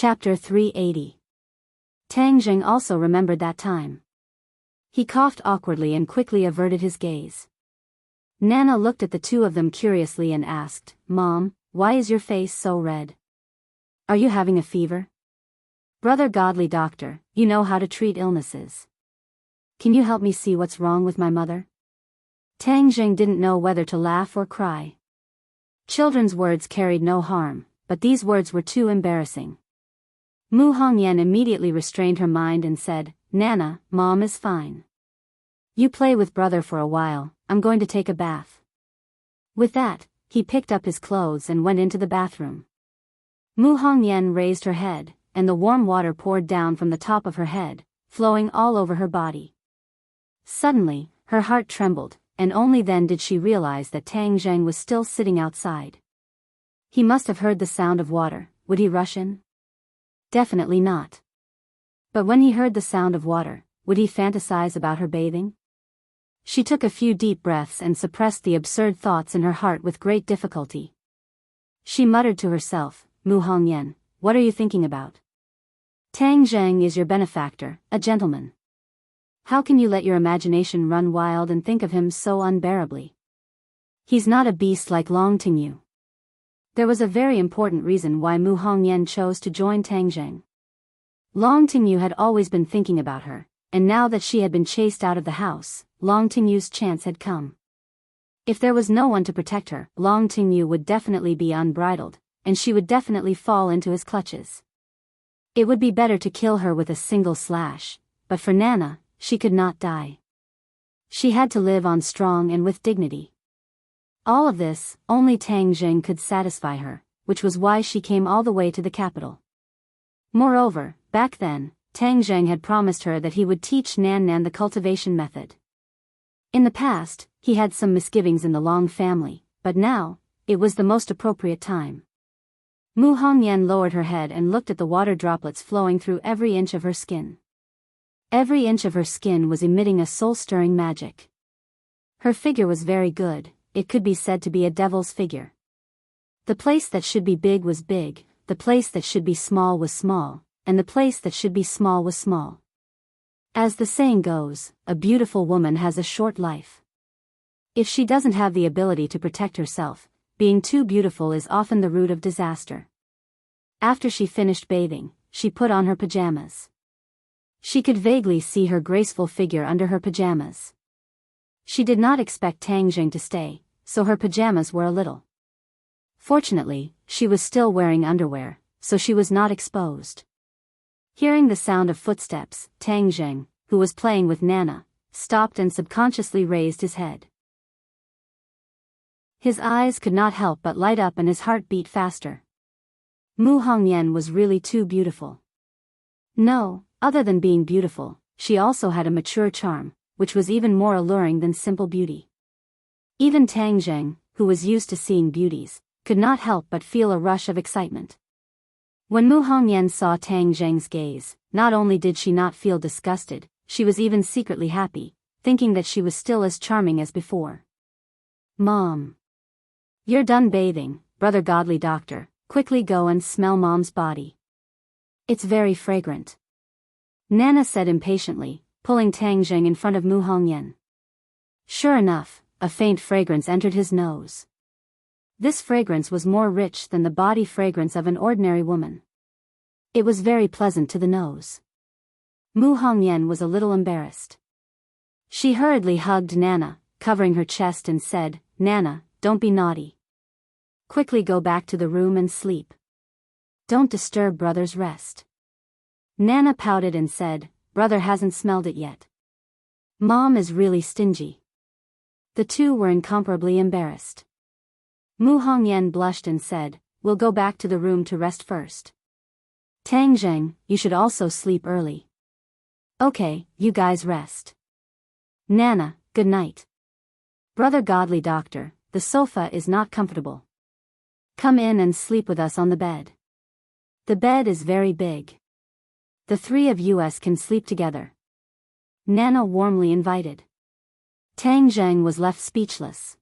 Chapter 380. Tang Jing also remembered that time. He coughed awkwardly and quickly averted his gaze. Nana looked at the two of them curiously and asked, "Mom, why is your face so red? Are you having a fever? Brother Godly Doctor, you know how to treat illnesses. Can you help me see what's wrong with my mother?" Tang Jing didn't know whether to laugh or cry. Children's words carried no harm, but these words were too embarrassing. Mu Hongyan immediately restrained her mind and said, "Nana, Mom is fine. You play with brother for a while, I'm going to take a bath." With that, he picked up his clothes and went into the bathroom. Mu Hongyan raised her head, and the warm water poured down from the top of her head, flowing all over her body. Suddenly, her heart trembled, and only then did she realize that Tang Jing was still sitting outside. He must have heard the sound of water. Would he rush in? Definitely not. But when he heard the sound of water, would he fantasize about her bathing? She took a few deep breaths and suppressed the absurd thoughts in her heart with great difficulty. She muttered to herself, "Mu Hongyan, what are you thinking about? Tang Jing is your benefactor, a gentleman. How can you let your imagination run wild and think of him so unbearably? He's not a beast like Long Tingyu." There was a very important reason why Mu Hongyan chose to join Tang Jing. Long Tingyu had always been thinking about her, and now that she had been chased out of the house, Long Tingyu's chance had come. If there was no one to protect her, Long Tingyu would definitely be unbridled, and she would definitely fall into his clutches. It would be better to kill her with a single slash, but for Nana, she could not die. She had to live on strong and with dignity. All of this, only Tang Jing could satisfy her, which was why she came all the way to the capital. Moreover, back then, Tang Jing had promised her that he would teach Nan Nan the cultivation method. In the past, he had some misgivings in the Long family, but now, it was the most appropriate time. Mu Hongyan lowered her head and looked at the water droplets flowing through every inch of her skin. Every inch of her skin was emitting a soul-stirring magic. Her figure was very good. It could be said to be a devil's figure. The place that should be big was big, the place that should be small was small, and the place that should be small was small. As the saying goes, a beautiful woman has a short life. If she doesn't have the ability to protect herself, being too beautiful is often the root of disaster. After she finished bathing, she put on her pajamas. She could vaguely see her graceful figure under her pajamas. She did not expect Tang Jing to stay, so her pajamas were a little. Fortunately, she was still wearing underwear, so she was not exposed. Hearing the sound of footsteps, Tang Jing, who was playing with Nana, stopped and subconsciously raised his head. His eyes could not help but light up and his heart beat faster. Mu Hongyan was really too beautiful. No, other than being beautiful, she also had a mature charm, which was even more alluring than simple beauty. Even Tang Jing, who was used to seeing beauties, could not help but feel a rush of excitement. When Mu Hongyan saw Tang Jing's gaze, not only did she not feel disgusted, she was even secretly happy, thinking that she was still as charming as before. "Mom. You're done bathing, Brother Godly Doctor, quickly go and smell Mom's body. It's very fragrant," Nana said impatiently, pulling Tang Jing in front of Mu Hongyan. Sure enough, a faint fragrance entered his nose. This fragrance was more rich than the body fragrance of an ordinary woman. It was very pleasant to the nose. Mu Hongyan was a little embarrassed. She hurriedly hugged Nana, covering her chest and said, "Nana, don't be naughty. Quickly go back to the room and sleep. Don't disturb brother's rest." Nana pouted and said, "Brother hasn't smelled it yet. Mom is really stingy." The two were incomparably embarrassed. Mu Hongyan blushed and said, "We'll go back to the room to rest first. Tang Jing, you should also sleep early. Okay, you guys rest. Nana, good night. Brother Godly Doctor, the sofa is not comfortable. Come in and sleep with us on the bed. The bed is very big. The three of us can sleep together." Nana warmly invited. Tang Jing was left speechless.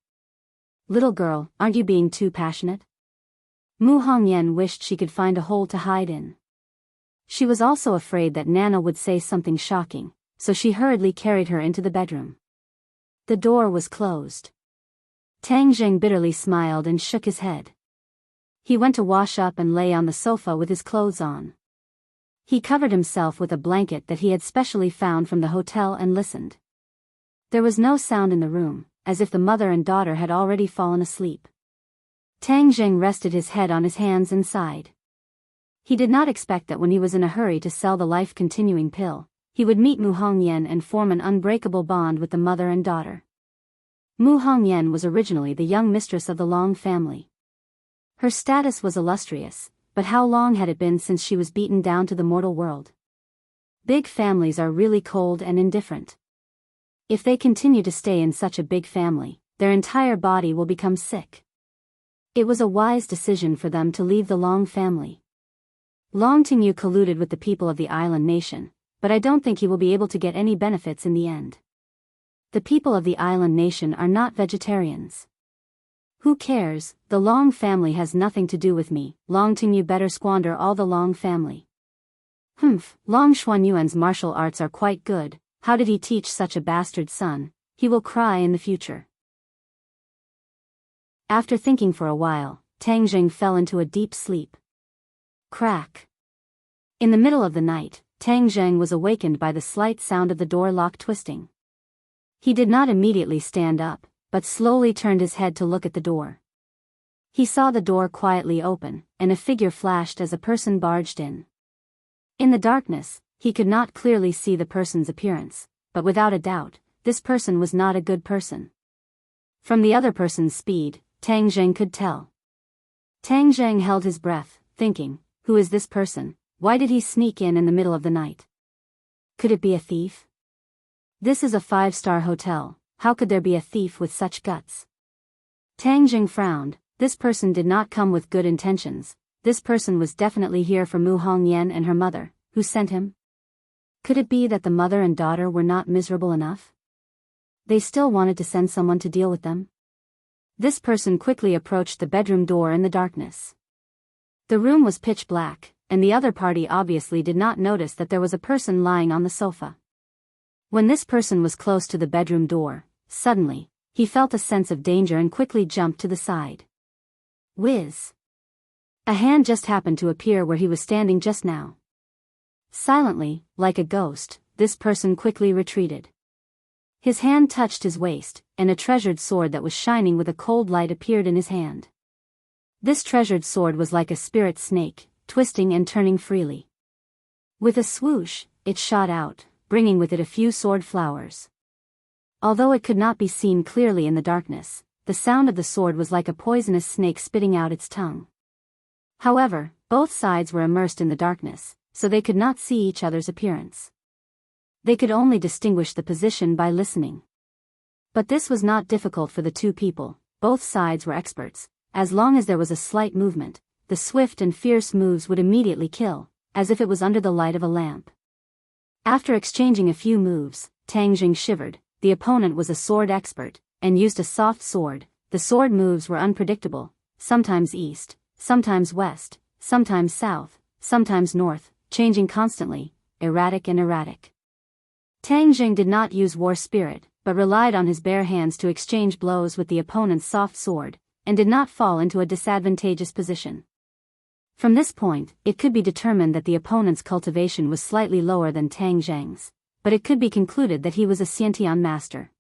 "Little girl, aren't you being too passionate?" Mu Hongyan wished she could find a hole to hide in. She was also afraid that Nana would say something shocking, so she hurriedly carried her into the bedroom. The door was closed. Tang Jing bitterly smiled and shook his head. He went to wash up and lay on the sofa with his clothes on. He covered himself with a blanket that he had specially found from the hotel and listened. There was no sound in the room, as if the mother and daughter had already fallen asleep. Tang Jing rested his head on his hands and sighed. He did not expect that when he was in a hurry to sell the life-continuing pill, he would meet Mu Hongyan and form an unbreakable bond with the mother and daughter. Mu Hongyan was originally the young mistress of the Long family. Her status was illustrious, but how long had it been since she was beaten down to the mortal world? Big families are really cold and indifferent. If they continue to stay in such a big family, their entire body will become sick. It was a wise decision for them to leave the Long family. Long Tingyu colluded with the people of the island nation, but I don't think he will be able to get any benefits in the end. The people of the island nation are not vegetarians. Who cares? The Long family has nothing to do with me. Long Tingyu better squander all the Long family. Long Xuanyuan's martial arts are quite good. How did he teach such a bastard son? He will cry in the future. After thinking for a while, Tang Jing fell into a deep sleep. Crack. In the middle of the night, Tang Jing was awakened by the slight sound of the door lock twisting. He did not immediately stand up, but slowly turned his head to look at the door. He saw the door quietly open, and a figure flashed as a person barged in. In the darkness, he could not clearly see the person's appearance, but without a doubt, this person was not a good person. From the other person's speed, Tang Jing could tell. Tang Jing held his breath, thinking, who is this person? Why did he sneak in the middle of the night? Could it be a thief? This is a 5-star hotel, how could there be a thief with such guts? Tang Jing frowned. This person did not come with good intentions. This person was definitely here for Mu Hongyan and her mother, who sent him. Could it be that the mother and daughter were not miserable enough? They still wanted to send someone to deal with them? This person quickly approached the bedroom door in the darkness. The room was pitch black, and the other party obviously did not notice that there was a person lying on the sofa. When this person was close to the bedroom door, suddenly, he felt a sense of danger and quickly jumped to the side. Whiz! A hand just happened to appear where he was standing just now. Silently, like a ghost, this person quickly retreated. His hand touched his waist, and a treasured sword that was shining with a cold light appeared in his hand. This treasured sword was like a spirit snake, twisting and turning freely. With a swoosh, it shot out, bringing with it a few sword flowers. Although it could not be seen clearly in the darkness, the sound of the sword was like a poisonous snake spitting out its tongue. However, both sides were immersed in the darkness, so they could not see each other's appearance. They could only distinguish the position by listening. But this was not difficult for the two people. Both sides were experts. As long as there was a slight movement, the swift and fierce moves would immediately kill, as if it was under the light of a lamp. After exchanging a few moves, Tang Jing shivered. The opponent was a sword expert, and used a soft sword. The sword moves were unpredictable, sometimes east, sometimes west, sometimes south, sometimes north, changing constantly, erratic and erratic. Tang Jing did not use war spirit, but relied on his bare hands to exchange blows with the opponent's soft sword, and did not fall into a disadvantageous position. From this point, it could be determined that the opponent's cultivation was slightly lower than Tang Jing's, but it could be concluded that he was a Xiantian master.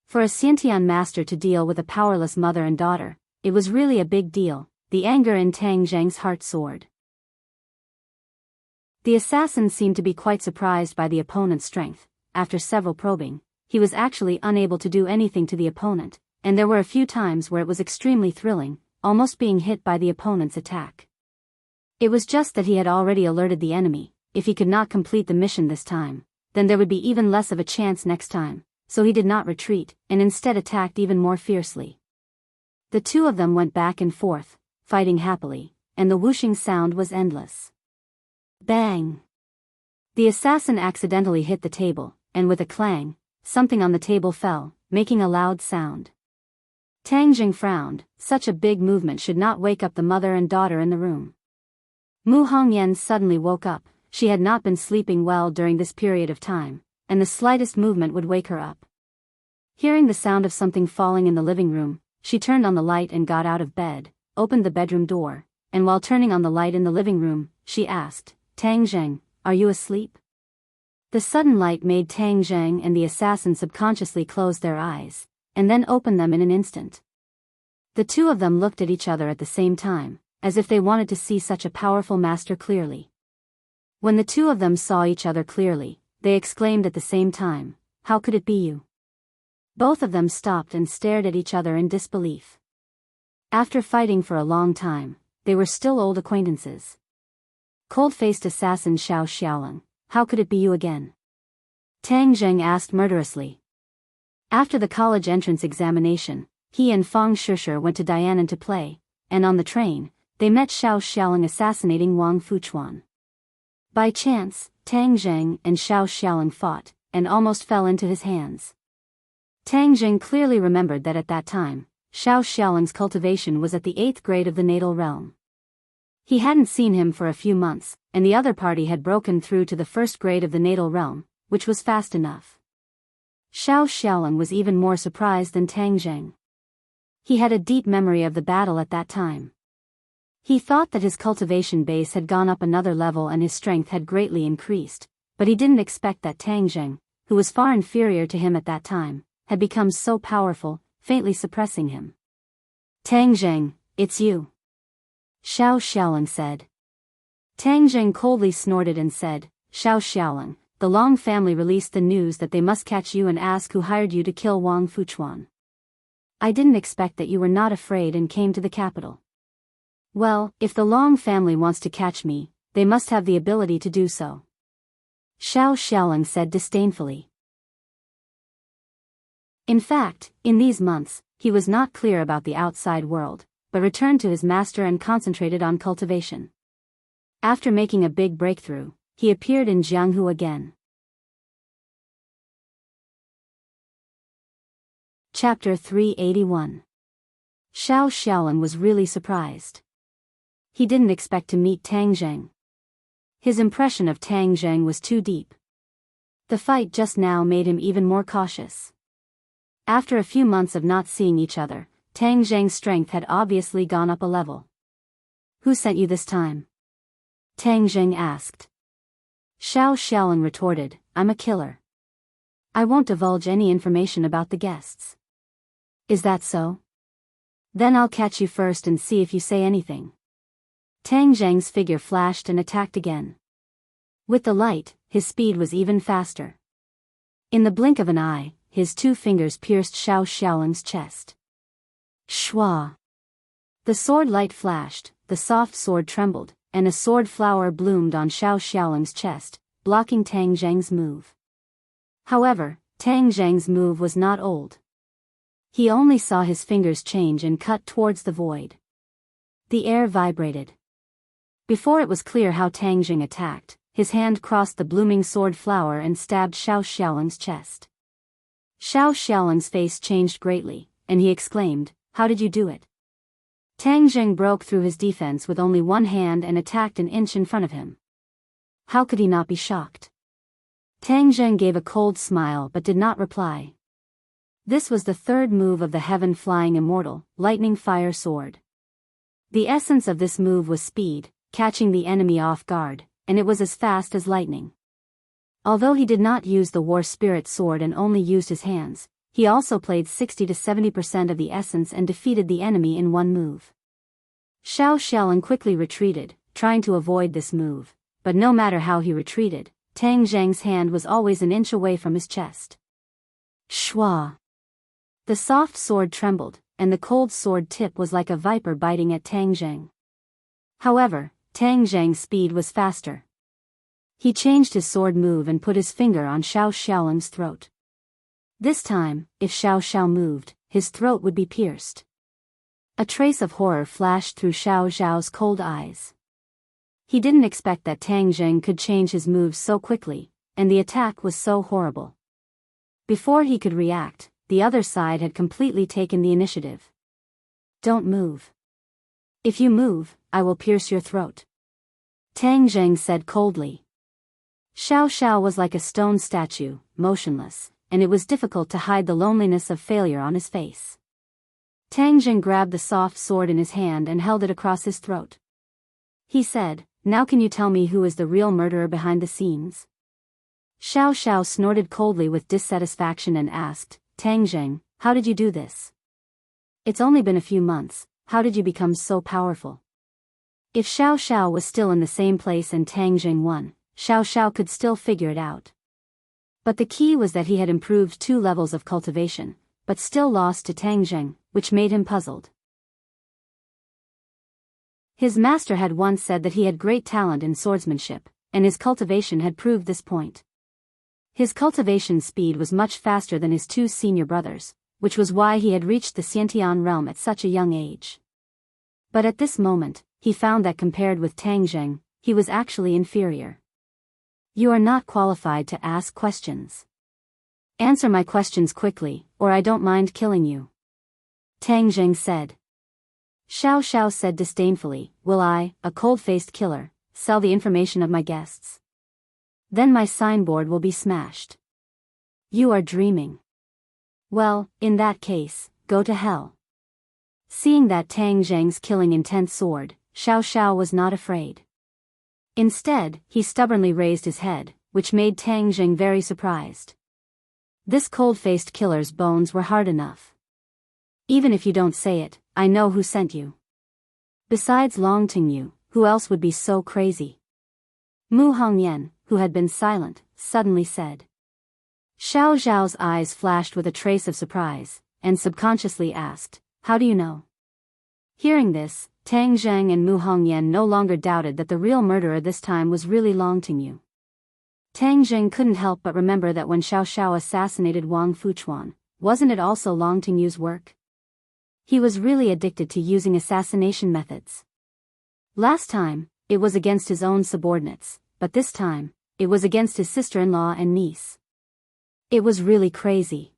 For a Xiantian master to deal with a powerless mother and daughter, it was really a big deal. The anger in Tang Jing's heart soared. The assassin seemed to be quite surprised by the opponent's strength. After several probing, he was actually unable to do anything to the opponent, and there were a few times where it was extremely thrilling, almost being hit by the opponent's attack. It was just that he had already alerted the enemy. If he could not complete the mission this time, then there would be even less of a chance next time, so he did not retreat, and instead attacked even more fiercely. The two of them went back and forth, fighting happily, and the whooshing sound was endless. Bang! The assassin accidentally hit the table, and with a clang, something on the table fell, making a loud sound. Tang Jing frowned. Such a big movement should not wake up the mother and daughter in the room. Mu Hongyan suddenly woke up. she had not been sleeping well during this period of time, and the slightest movement would wake her up. Hearing the sound of something falling in the living room, she turned on the light and got out of bed, opened the bedroom door, and while turning on the light in the living room, she asked, "Tang Zheng, are you asleep?" The sudden light made Tang Zheng and the assassin subconsciously close their eyes, and then open them in an instant. The two of them looked at each other at the same time, as if they wanted to see such a powerful master clearly. When the two of them saw each other clearly, they exclaimed at the same time, "How could it be you?" Both of them stopped and stared at each other in disbelief. After fighting for a long time, they were still old acquaintances. Cold-faced assassin Xiao Xiaolong, "How could it be you again?" Tang Zheng asked murderously. After the college entrance examination, he and Fang Shishir went to Dianan to play, and on the train, they met Xiao Xiaolong assassinating Wang Fuchuan. By chance, Tang Zheng and Xiao Xiaolong fought, and almost fell into his hands. Tang Zheng clearly remembered that at that time, Xiao Xiaolong's cultivation was at the 8th grade of the natal realm. He hadn't seen him for a few months, and the other party had broken through to the 1st grade of the natal realm, which was fast enough. Xiao Xiaolong was even more surprised than Tang Zheng. He had a deep memory of the battle at that time. He thought that his cultivation base had gone up another level and his strength had greatly increased, but he didn't expect that Tang Zheng, who was far inferior to him at that time, had become so powerful, faintly suppressing him. "Tang Zheng, it's you," Xiao Xiaolong said. Tang Zheng coldly snorted and said, "Xiao Xiaolong, the Long family released the news that they must catch you and ask who hired you to kill Wang Fuchuan. I didn't expect that you were not afraid and came to the capital. Well, if the Long family wants to catch me, they must have the ability to do so," Xiao Xiaolong said disdainfully. In fact, in these months, he was not clear about the outside world, but returned to his master and concentrated on cultivation. After making a big breakthrough, he appeared in Jianghu again. Chapter 381. Xiao Xiaolong was really surprised. He didn't expect to meet Tang Zheng. His impression of Tang Zheng was too deep. The fight just now made him even more cautious. After a few months of not seeing each other, Tang Zheng's strength had obviously gone up a level. "Who sent you this time?" Tang Zheng asked. Xiao Xiaolong retorted, "I'm a killer. I won't divulge any information about the guests." "Is that so? Then I'll catch you first and see if you say anything." Tang Zheng's figure flashed and attacked again. With the light, his speed was even faster. In the blink of an eye, his two fingers pierced Xiao Xiaolong's chest. Shwa! The sword light flashed, the soft sword trembled, and a sword flower bloomed on Xiao Xiaolong's chest, blocking Tang Zheng's move. However, Tang Zheng's move was not old. He only saw his fingers change and cut towards the void. The air vibrated. Before it was clear how Tang Zheng attacked, his hand crossed the blooming sword flower and stabbed Xiao Xiaolong's chest. Xiao Xiaolong's face changed greatly, and he exclaimed, "How did you do it?" Tang Zheng broke through his defense with only one hand and attacked an inch in front of him. How could he not be shocked? Tang Zheng gave a cold smile but did not reply. This was the third move of the heaven-flying immortal, lightning fire sword. The essence of this move was speed, catching the enemy off guard, and it was as fast as lightning. Although he did not use the war spirit sword and only used his hands, he also played 60 to 70% of the essence and defeated the enemy in one move. Xiao Xiaolong quickly retreated, trying to avoid this move, but no matter how he retreated, Tang Zheng's hand was always an inch away from his chest. Shwa! The soft sword trembled, and the cold sword tip was like a viper biting at Tang Zheng. However, Tang Zheng's speed was faster. He changed his sword move and put his finger on Xiao Xiaolong's throat. This time, if Xiao Xiao moved, his throat would be pierced. A trace of horror flashed through Xiao Xiao's cold eyes. He didn't expect that Tang Zheng could change his moves so quickly, and the attack was so horrible. Before he could react, the other side had completely taken the initiative. "Don't move. If you move, I will pierce your throat," Tang Zheng said coldly. Xiao Xiao was like a stone statue, motionless, and it was difficult to hide the loneliness of failure on his face. Tang Jing grabbed the soft sword in his hand and held it across his throat. He said, "Now can you tell me who is the real murderer behind the scenes?" Xiao Xiao snorted coldly with dissatisfaction and asked, "Tang Jing, how did you do this? It's only been a few months, how did you become so powerful?" If Xiao Xiao was still in the same place and Tang Jing won, Xiao Xiao could still figure it out. But the key was that he had improved 2 levels of cultivation, but still lost to Tang Jing, which made him puzzled. His master had once said that he had great talent in swordsmanship, and his cultivation had proved this point. His cultivation speed was much faster than his 2 senior brothers, which was why he had reached the Xiantian realm at such a young age. But at this moment, he found that compared with Tang Jing, he was actually inferior. "You are not qualified to ask questions. Answer my questions quickly, or I don't mind killing you," Tang Jing said. Xiao Xiao said disdainfully, "Will I, a cold-faced killer, sell the information of my guests? Then my signboard will be smashed. You are dreaming. Well, in that case, go to hell." Seeing that Tang Jing's killing intent soared, Xiao Xiao was not afraid. Instead, he stubbornly raised his head, which made Tang Jing very surprised. This cold-faced killer's bones were hard enough. "Even if you don't say it, I know who sent you. Besides Long Tingyu, who else would be so crazy?" Mu Hongyan, who had been silent, suddenly said. Xiao Zhao's eyes flashed with a trace of surprise, and subconsciously asked, "How do you know?" Hearing this, Tang Zheng and Mu Hongyan no longer doubted that the real murderer this time was really Long Tingyu. Tang Zheng couldn't help but remember that when Xiao Xiao assassinated Wang Fuchuan, wasn't it also Long Tingyu's work? He was really addicted to using assassination methods. Last time, it was against his own subordinates, but this time, it was against his sister-in-law and niece. It was really crazy.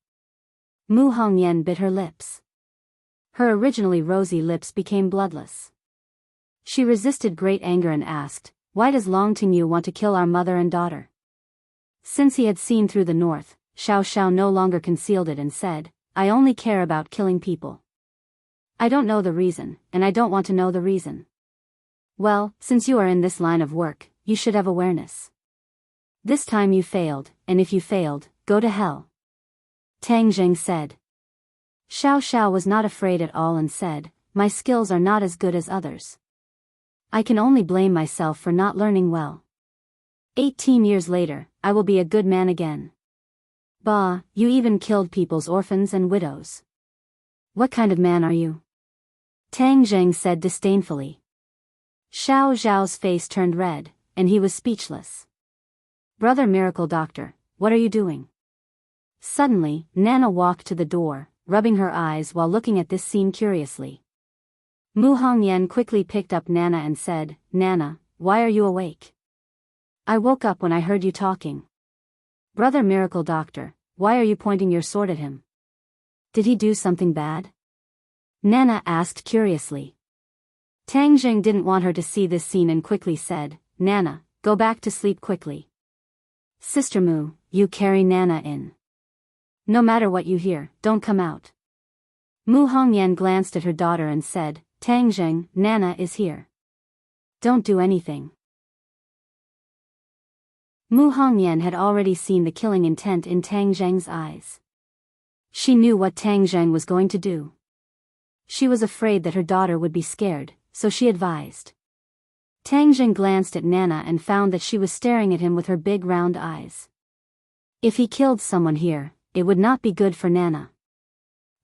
Mu Hongyan bit her lips. Her originally rosy lips became bloodless. She resisted great anger and asked, "Why does Long Tingyu want to kill our mother and daughter?" Since he had seen through the north, Xiao Xiao no longer concealed it and said, "I only care about killing people. I don't know the reason, and I don't want to know the reason." "Well, since you are in this line of work, you should have awareness. This time you failed, and if you failed, go to hell," Tang Jing said. Xiao Xiao was not afraid at all and said, "My skills are not as good as others. I can only blame myself for not learning well. 18 years later, I will be a good man again." "Bah, you even killed people's orphans and widows. What kind of man are you?" Tang Zheng said disdainfully. Xiao Zhao's face turned red, and he was speechless. "Brother Miracle Doctor, what are you doing?" Suddenly, Nana walked to the door, rubbing her eyes while looking at this scene curiously. Mu Hongyan quickly picked up Nana and said, "Nana, why are you awake?" "I woke up when I heard you talking." "Brother Miracle Doctor, why are you pointing your sword at him? Did he do something bad?" Nana asked curiously. Tang Jing didn't want her to see this scene and quickly said, "Nana, go back to sleep quickly. Sister Mu, you carry Nana in. No matter what you hear, don't come out." Mu Hongyan glanced at her daughter and said, "Tang Jing, Nana is here. Don't do anything." Mu Hongyan had already seen the killing intent in Tang Zheng's eyes. She knew what Tang Zheng was going to do. She was afraid that her daughter would be scared, so she advised. Tang Zheng glanced at Nana and found that she was staring at him with her big round eyes. If he killed someone here, it would not be good for Nana.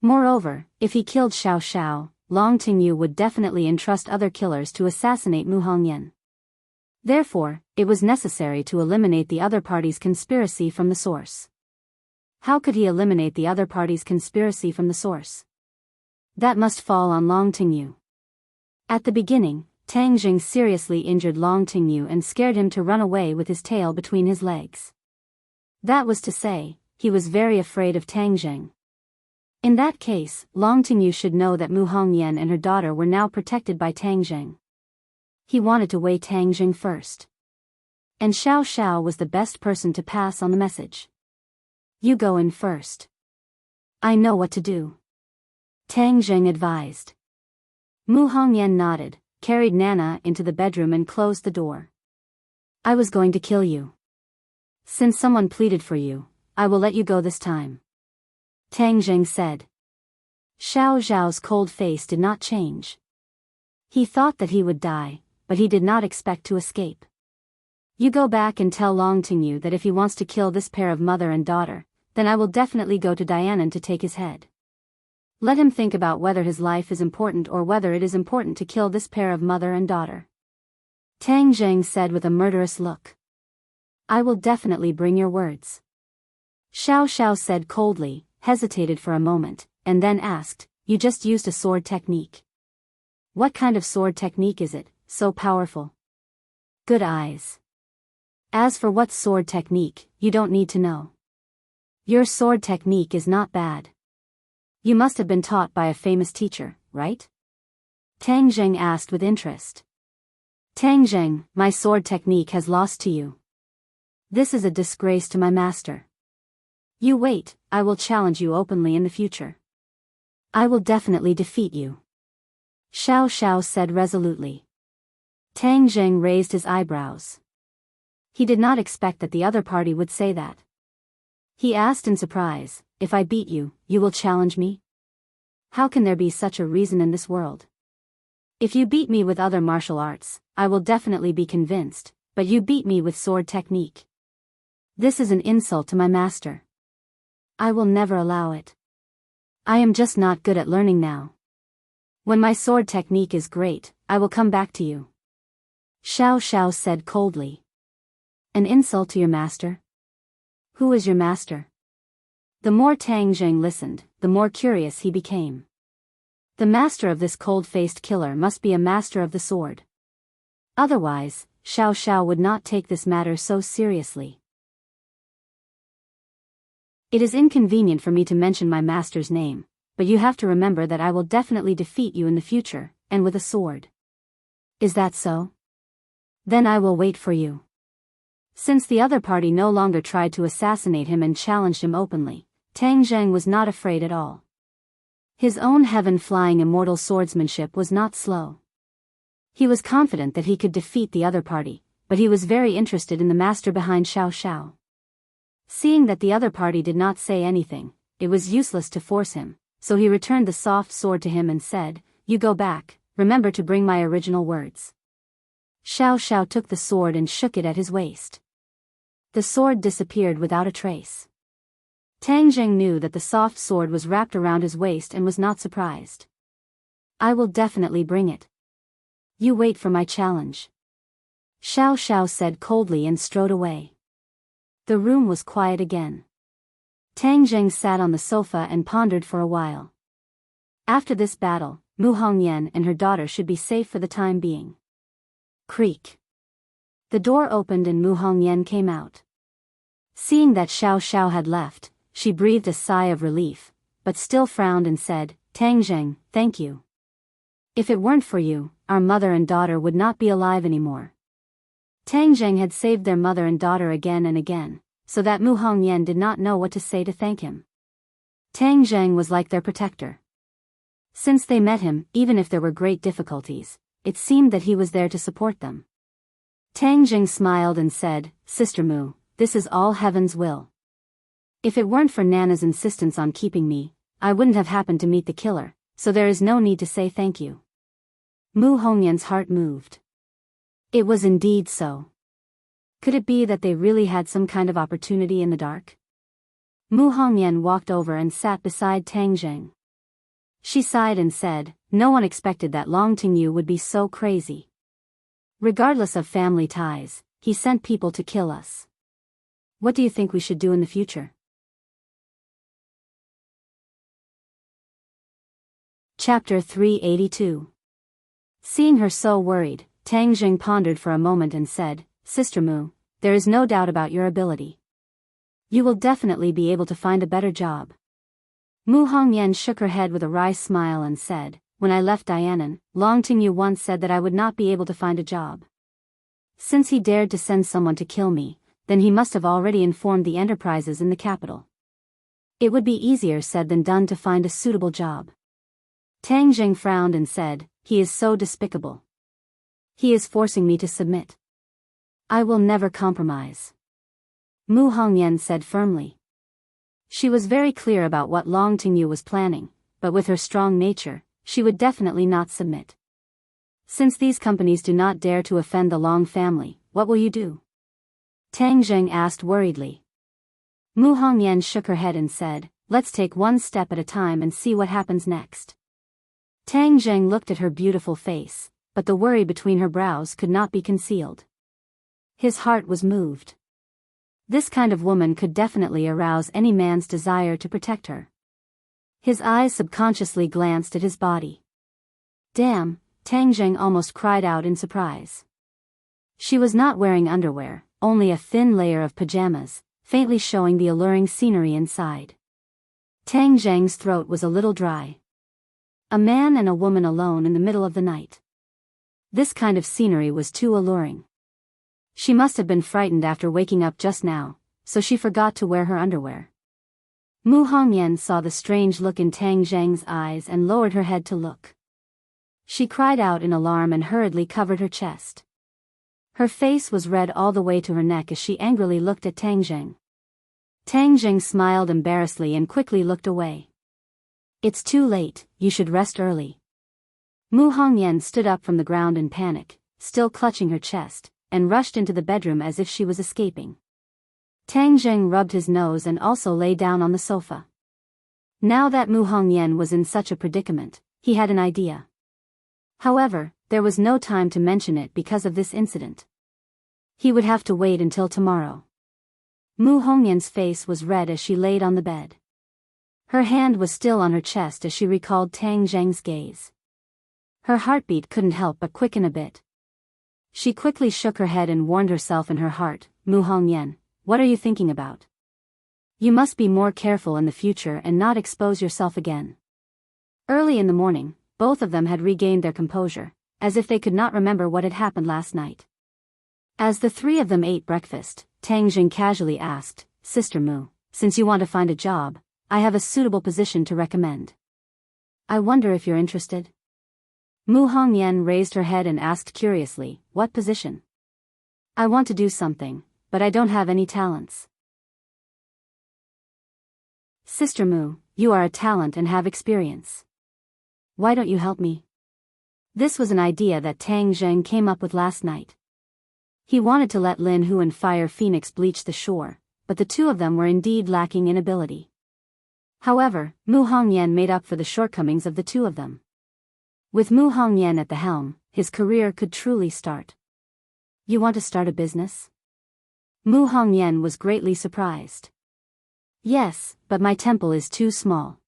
Moreover, if he killed Xiao Xiao, Long Tingyu would definitely entrust other killers to assassinate Mu Hongyan. Therefore, it was necessary to eliminate the other party's conspiracy from the source. How could he eliminate the other party's conspiracy from the source? That must fall on Long Tingyu. At the beginning, Tang Jing seriously injured Long Tingyu and scared him to run away with his tail between his legs. That was to say, he was very afraid of Tang Jing. In that case, Long Tingyu should know that Mu Hongyan and her daughter were now protected by Tang Jing. He wanted to weigh Tang Jing first. And Xiao Xiao was the best person to pass on the message. You go in first. I know what to do, Tang Zheng advised. Mu Hongyan nodded, carried Nana into the bedroom and closed the door. I was going to kill you. Since someone pleaded for you, I will let you go this time, Tang Zheng said. Xiao Zhao's cold face did not change. He thought that he would die, but he did not expect to escape. You go back and tell Long Tingyu that if he wants to kill this pair of mother and daughter, then I will definitely go to Dianan to take his head. Let him think about whether his life is important or whether it is important to kill this pair of mother and daughter, Tang Zheng said with a murderous look. I will definitely bring your words, Xiao Xiao said coldly, hesitated for a moment, and then asked, you just used a sword technique. What kind of sword technique is it, so powerful? Good eyes. As for what sword technique, you don't need to know. Your sword technique is not bad. You must have been taught by a famous teacher, right? Tang Zheng asked with interest. Tang Zheng, my sword technique has lost to you. This is a disgrace to my master. You wait, I will challenge you openly in the future. I will definitely defeat you, Xiao Xiao said resolutely. Tang Zheng raised his eyebrows. He did not expect that the other party would say that. He asked in surprise, if I beat you, you will challenge me? How can there be such a reason in this world? If you beat me with other martial arts, I will definitely be convinced, but you beat me with sword technique. This is an insult to my master. I will never allow it. I am just not good at learning now. When my sword technique is great, I will come back to you, Xiao Xiao said coldly. An insult to your master? Who is your master? The more Tang Zheng listened, the more curious he became. The master of this cold-faced killer must be a master of the sword. Otherwise, Xiao Xiao would not take this matter so seriously. It is inconvenient for me to mention my master's name, but you have to remember that I will definitely defeat you in the future, and with a sword. Is that so? Then I will wait for you. Since the other party no longer tried to assassinate him and challenged him openly, Tang Zheng was not afraid at all. His own heaven-flying immortal swordsmanship was not slow. He was confident that he could defeat the other party, but he was very interested in the master behind Xiao Xiao. Seeing that the other party did not say anything, it was useless to force him, so he returned the soft sword to him and said, you go back, remember to bring my original words. Xiao Xiao took the sword and shook it at his waist. The sword disappeared without a trace. Tang Zheng knew that the soft sword was wrapped around his waist and was not surprised. I will definitely bring it. You wait for my challenge, Xiao Xiao said coldly and strode away. The room was quiet again. Tang Zheng sat on the sofa and pondered for a while. After this battle, Mu Hongyan and her daughter should be safe for the time being. Creak. The door opened and Mu Hongyan came out. Seeing that Xiao Xiao had left, she breathed a sigh of relief, but still frowned and said, Tang Zheng, thank you. If it weren't for you, our mother and daughter would not be alive anymore. Tang Zheng had saved their mother and daughter again and again, so that Mu Hongyan did not know what to say to thank him. Tang Zheng was like their protector. Since they met him, even if there were great difficulties, it seemed that he was there to support them. Tang Zheng smiled and said, Sister Mu, this is all heaven's will. If it weren't for Nana's insistence on keeping me, I wouldn't have happened to meet the killer, so there is no need to say thank you. Mu Hongyan's heart moved. It was indeed so. Could it be that they really had some kind of opportunity in the dark? Mu Hongyan walked over and sat beside Tang Zheng. She sighed and said, no one expected that Long Tingyu would be so crazy. Regardless of family ties, he sent people to kill us. What do you think we should do in the future? Chapter 382. Seeing her so worried, Tang Zheng pondered for a moment and said, Sister Mu, there is no doubt about your ability. You will definitely be able to find a better job. Mu Hongyan shook her head with a wry smile and said, when I left Dianan, Long Tingyu once said that I would not be able to find a job. Since he dared to send someone to kill me, then he must have already informed the enterprises in the capital. It would be easier said than done to find a suitable job. Tang Jing frowned and said, "He is so despicable. He is forcing me to submit. I will never compromise." Mu Hongyan said firmly. She was very clear about what Long Tingyu was planning, but with her strong nature, she would definitely not submit. Since these companies do not dare to offend the Long family, what will you do? Tang Jing asked worriedly. Mu Hongyan shook her head and said, "Let's take one step at a time and see what happens next." Tang Jing looked at her beautiful face, but the worry between her brows could not be concealed. His heart was moved. This kind of woman could definitely arouse any man's desire to protect her. His eyes subconsciously glanced at his body. Damn, Tang Jing almost cried out in surprise. She was not wearing underwear, only a thin layer of pajamas, faintly showing the alluring scenery inside. Tang Jing's throat was a little dry. A man and a woman alone in the middle of the night. This kind of scenery was too alluring. She must have been frightened after waking up just now, so she forgot to wear her underwear. Mu Hongyan saw the strange look in Tang Jing's eyes and lowered her head to look. She cried out in alarm and hurriedly covered her chest. Her face was red all the way to her neck as she angrily looked at Tang Jing. Tang Jing smiled embarrassedly and quickly looked away. "It's too late, you should rest early." Mu Hongyan stood up from the ground in panic, still clutching her chest, and rushed into the bedroom as if she was escaping. Tang Jing rubbed his nose and also lay down on the sofa. Now that Mu Hongyan was in such a predicament, he had an idea. However, there was no time to mention it because of this incident. He would have to wait until tomorrow. Mu Hongyan's face was red as she laid on the bed. Her hand was still on her chest as she recalled Tang Jing's gaze. Her heartbeat couldn't help but quicken a bit. She quickly shook her head and warned herself in her heart, "Mu Hongyan, what are you thinking about? You must be more careful in the future and not expose yourself again." Early in the morning, both of them had regained their composure, as if they could not remember what had happened last night. As the three of them ate breakfast, Tang Jing casually asked, "Sister Mu, since you want to find a job, I have a suitable position to recommend. I wonder if you're interested?" Mu Hongyan raised her head and asked curiously, "What position?" "I want to do something, but I don't have any talents." "Sister Mu, you are a talent and have experience. Why don't you help me?" This was an idea that Tang Jing came up with last night. He wanted to let Lin Hu and Fire Phoenix bleach the shore, but the two of them were indeed lacking in ability. However, Mu Hongyan made up for the shortcomings of the two of them. With Mu Hongyan at the helm, his career could truly start. "You want to start a business?" Mu Hongyan was greatly surprised. "Yes, but my temple is too small.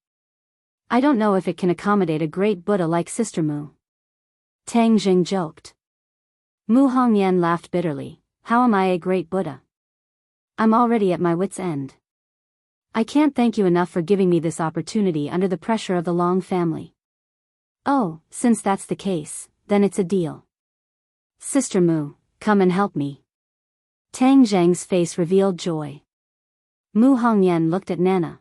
I don't know if it can accommodate a great Buddha like Sister Mu." Tang Jing joked. Mu Hongyan laughed bitterly. "How am I a great Buddha? I'm already at my wit's end. I can't thank you enough for giving me this opportunity under the pressure of the Long family." "Oh, since that's the case, then it's a deal. Sister Mu, come and help me." Tang Jing's face revealed joy. Mu Hongyan looked at Nana.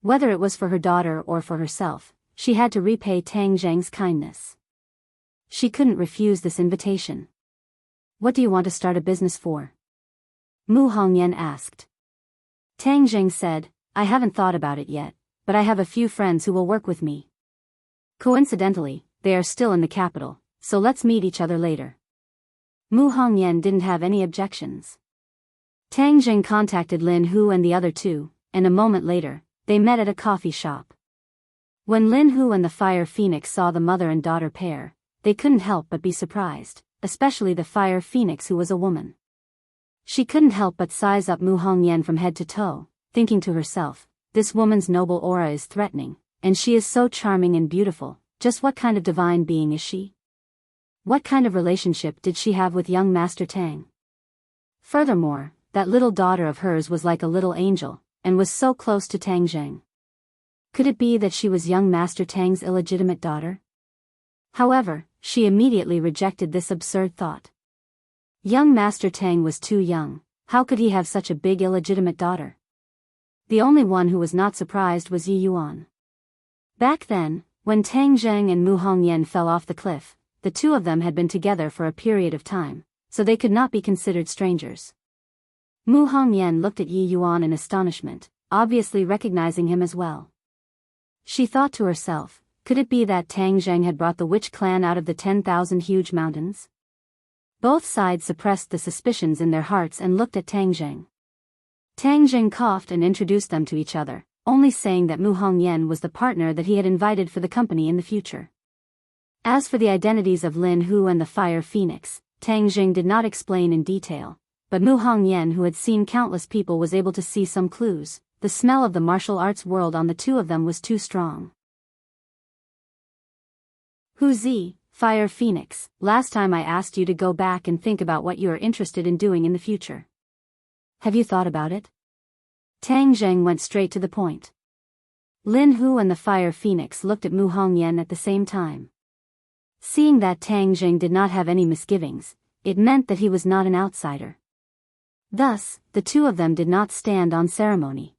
Whether it was for her daughter or for herself, she had to repay Tang Jing's kindness. She couldn't refuse this invitation. "What do you want to start a business for?" Mu Hongyan asked. Tang Jing said, "I haven't thought about it yet, but I have a few friends who will work with me. Coincidentally, they are still in the capital, so let's meet each other later." Mu Hongyan didn't have any objections. Tang Jing contacted Lin Hu and the other two, and a moment later, they met at a coffee shop. When Lin Hu and the Fire Phoenix saw the mother and daughter pair, they couldn't help but be surprised, especially the Fire Phoenix who was a woman. She couldn't help but size up Mu Hongyan from head to toe, thinking to herself, "This woman's noble aura is threatening, and she is so charming and beautiful. Just what kind of divine being is she? What kind of relationship did she have with young Master Tang? Furthermore, that little daughter of hers was like a little angel, and was so close to Tang Jing. Could it be that she was young Master Tang's illegitimate daughter?" However, she immediately rejected this absurd thought. Young Master Tang was too young. How could he have such a big illegitimate daughter? The only one who was not surprised was Yi Yuan. Back then, when Tang Zheng and Mu Hongyan fell off the cliff, the two of them had been together for a period of time, so they could not be considered strangers. Mu Hongyan looked at Yi Yuan in astonishment, obviously recognizing him as well. She thought to herself, could it be that Tang Zheng had brought the witch clan out of the 10,000 huge mountains? Both sides suppressed the suspicions in their hearts and looked at Tang Zheng. Tang Zheng coughed and introduced them to each other, only saying that Mu Hongyan was the partner that he had invited for the company in the future. As for the identities of Lin Hu and the Fire Phoenix, Tang Zheng did not explain in detail, but Mu Hongyan, who had seen countless people, was able to see some clues. The smell of the martial arts world on the two of them was too strong. Hu Zi, Fire Phoenix, last time I asked you to go back and think about what you are interested in doing in the future. Have you thought about it? Tang Zheng went straight to the point. Lin Hu and the Fire Phoenix looked at Mu Hongyan at the same time. Seeing that Tang Zheng did not have any misgivings, it meant that he was not an outsider. Thus, the two of them did not stand on ceremony.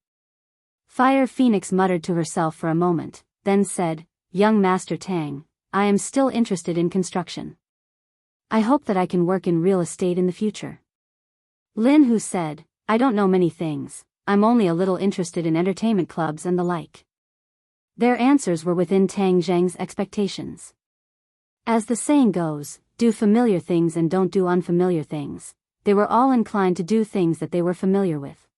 Fire Phoenix muttered to herself for a moment, then said, "Young Master Tang, I am still interested in construction. I hope that I can work in real estate in the future." Lin Hu said, "I don't know many things, I'm only a little interested in entertainment clubs and the like." Their answers were within Tang Zheng's expectations. As the saying goes, do familiar things and don't do unfamiliar things. They were all inclined to do things that they were familiar with.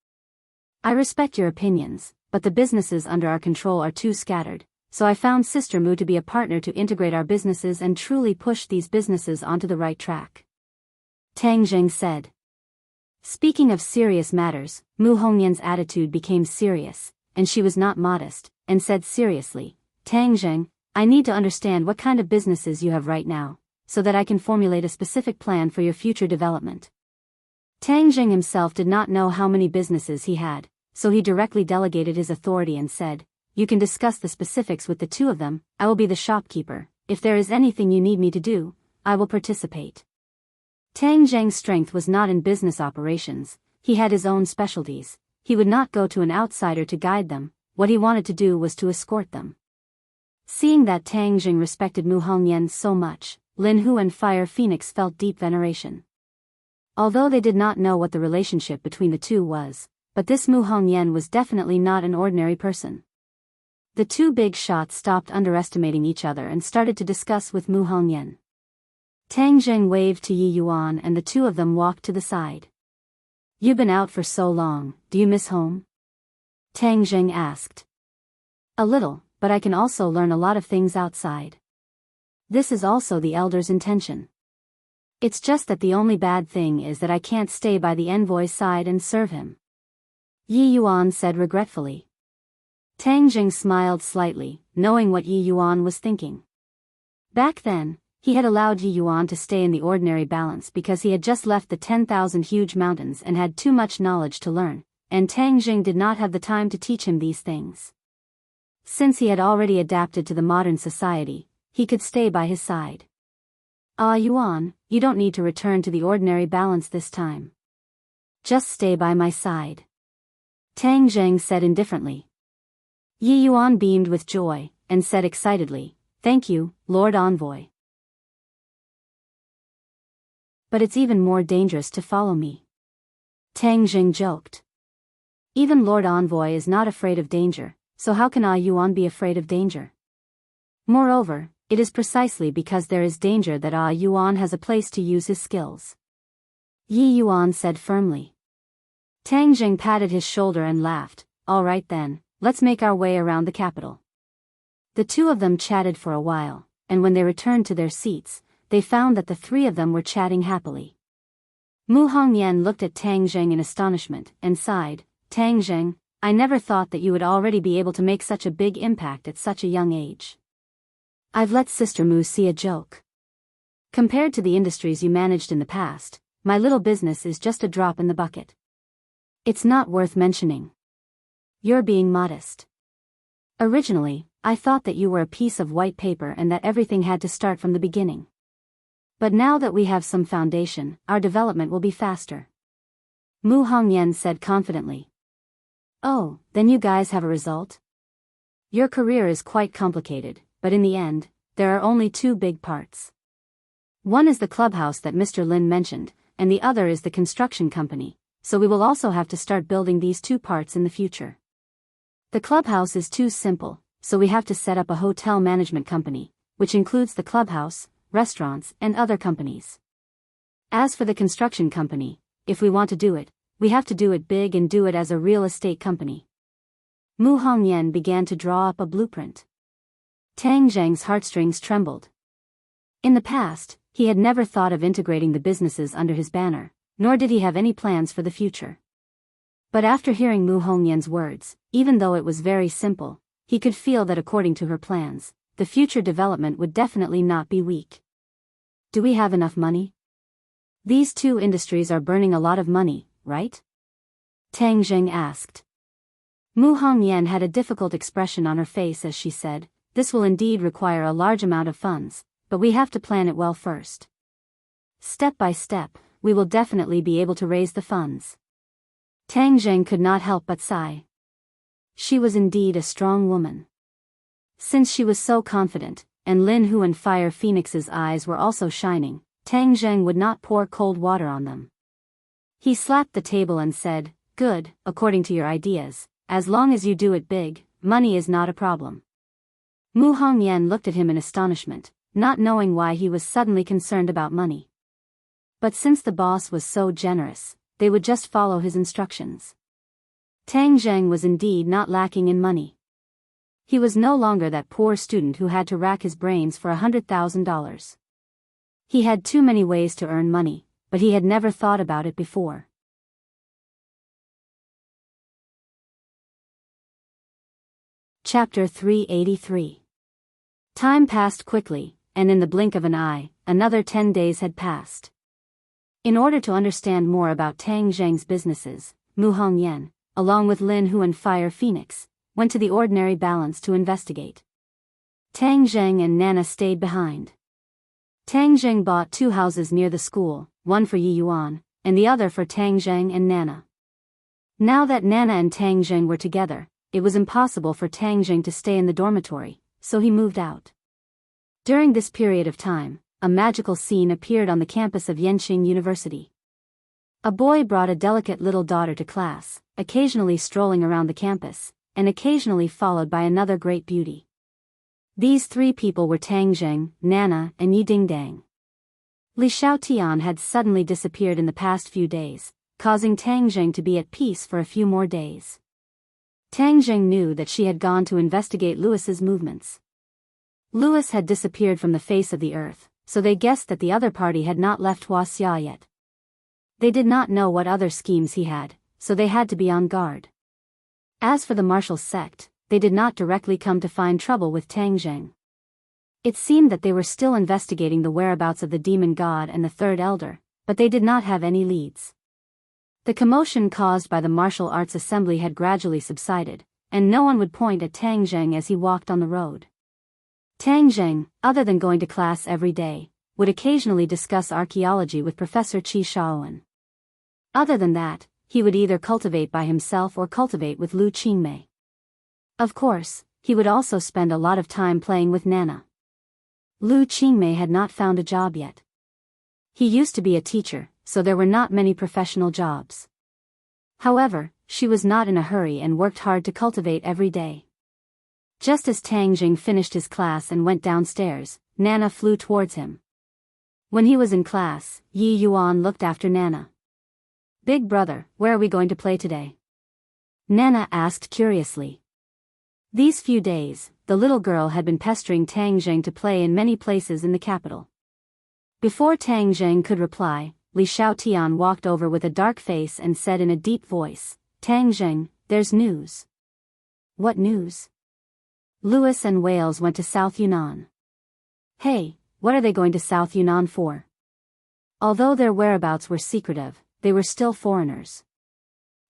I respect your opinions, but the businesses under our control are too scattered, so I found Sister Mu to be a partner to integrate our businesses and truly push these businesses onto the right track. Tang Zheng said. Speaking of serious matters, Mu Hongyan's attitude became serious, and she was not modest, and said seriously, "Tang Zheng, I need to understand what kind of businesses you have right now, so that I can formulate a specific plan for your future development." Tang Zheng himself did not know how many businesses he had, so he directly delegated his authority and said, "You can discuss the specifics with the two of them. I will be the shopkeeper. If there is anything you need me to do, I will participate." Tang Zheng's strength was not in business operations. He had his own specialties. He would not go to an outsider to guide them. What he wanted to do was to escort them. Seeing that Tang Zheng respected Mu Hongyan so much, Lin Hu and Fire Phoenix felt deep veneration. Although they did not know what the relationship between the two was, but this Mu Hongyan was definitely not an ordinary person. The two big shots stopped underestimating each other and started to discuss with Mu Hongyan. Tang Zheng waved to Yi Yuan and the two of them walked to the side. "You've been out for so long, do you miss home?" Tang Zheng asked. "A little, but I can also learn a lot of things outside. This is also the elder's intention. It's just that the only bad thing is that I can't stay by the envoy's side and serve him," Yi Yuan said regretfully. Tang Zheng smiled slightly, knowing what Yi Yuan was thinking. Back then, he had allowed Yi Yuan to stay in the ordinary balance because he had just left the 10,000 huge mountains and had too much knowledge to learn, and Tang Zheng did not have the time to teach him these things. Since he had already adapted to the modern society, he could stay by his side. Yuan, you don't need to return to the ordinary balance this time. Just stay by my side," Tang Zheng said indifferently. Yi Yuan beamed with joy, and said excitedly, "Thank you, Lord Envoy. But it's even more dangerous to follow me," Tang Zheng joked. "Even Lord Envoy is not afraid of danger, so how can Yuan be afraid of danger? Moreover, it is precisely because there is danger that Yuan has a place to use his skills," Yi Yuan said firmly. Tang Zheng patted his shoulder and laughed. "All right then, let's make our way around the capital." The two of them chatted for a while, and when they returned to their seats, they found that the three of them were chatting happily. Mu Hongyan looked at Tang Zheng in astonishment, and sighed, "Tang Zheng, I never thought that you would already be able to make such a big impact at such a young age. I've let Sister Mu see a joke. Compared to the industries you managed in the past, my little business is just a drop in the bucket. It's not worth mentioning. You're being modest. Originally, I thought that you were a piece of white paper and that everything had to start from the beginning. But now that we have some foundation, our development will be faster. Mu Hongyan said confidently. Oh, then you guys have a result? Your career is quite complicated, but in the end, there are only two big parts. One is the clubhouse that Mr. Lin mentioned, and the other is the construction company, so we will also have to start building these two parts in the future. The clubhouse is too simple, so we have to set up a hotel management company, which includes the clubhouse, restaurants, and other companies. As for the construction company, if we want to do it, we have to do it big and do it as a real estate company. Mu Hongyan began to draw up a blueprint. Tang Zheng's heartstrings trembled. In the past, he had never thought of integrating the businesses under his banner, nor did he have any plans for the future. But after hearing Mu Hongyan's words, even though it was very simple, he could feel that according to her plans, the future development would definitely not be weak. Do we have enough money? These two industries are burning a lot of money, right? Tang Zheng asked. Mu Hongyan had a difficult expression on her face as she said, this will indeed require a large amount of funds, but we have to plan it well first. Step by step, we will definitely be able to raise the funds. Tang Zheng could not help but sigh. She was indeed a strong woman. Since she was so confident, and Lin Hu and Fire Phoenix's eyes were also shining, Tang Zheng would not pour cold water on them. He slapped the table and said, good, according to your ideas, as long as you do it big, money is not a problem. Mu Hongyan looked at him in astonishment, not knowing why he was suddenly concerned about money. But since the boss was so generous, they would just follow his instructions. Tang Zheng was indeed not lacking in money. He was no longer that poor student who had to rack his brains for $100,000. He had too many ways to earn money, but he had never thought about it before. Chapter 383. Time passed quickly, and in the blink of an eye, another 10 days had passed. In order to understand more about Tang Zheng's businesses, Mu Hongyan, along with Lin Hu and Fire Phoenix, went to the ordinary balance to investigate. Tang Zheng and Nana stayed behind. Tang Zheng bought 2 houses near the school, one for Yi Yuan, and the other for Tang Zheng and Nana. Now that Nana and Tang Zheng were together, it was impossible for Tang Zheng to stay in the dormitory, so he moved out. During this period of time, a magical scene appeared on the campus of Yenqing University. A boy brought a delicate little daughter to class, occasionally strolling around the campus, and occasionally followed by another great beauty. These 3 people were Tang Zheng, Nana, and Yi Dingdang. Li Xiaotian had suddenly disappeared in the past few days, causing Tang Zheng to be at peace for a few more days. Tang Zheng knew that she had gone to investigate Louis's movements. Louis had disappeared from the face of the earth, so they guessed that the other party had not left Huaxia yet. They did not know what other schemes he had, so they had to be on guard. As for the martial sect, they did not directly come to find trouble with Tang Zheng. It seemed that they were still investigating the whereabouts of the demon god and the third elder, but they did not have any leads. The commotion caused by the martial arts assembly had gradually subsided, and no one would point at Tang Zheng as he walked on the road. Tang Zheng, other than going to class every day, would occasionally discuss archaeology with Professor Qi Shaoan. Other than that, he would either cultivate by himself or cultivate with Lu Qingmei. Of course, he would also spend a lot of time playing with Nana. Lu Qingmei had not found a job yet. He used to be a teacher, so there were not many professional jobs. However, she was not in a hurry and worked hard to cultivate every day. Just as Tang Zheng finished his class and went downstairs, Nana flew towards him. When he was in class, Yi Yuan looked after Nana. "Big brother, where are we going to play today?" Nana asked curiously. These few days, the little girl had been pestering Tang Zheng to play in many places in the capital. Before Tang Zheng could reply, Li Xiaotian walked over with a dark face and said in a deep voice, "Tang Zheng, there's news." "What news?" "Louis and Wales went to South Yunnan." "Hey, what are they going to South Yunnan for?" Although their whereabouts were secretive, they were still foreigners.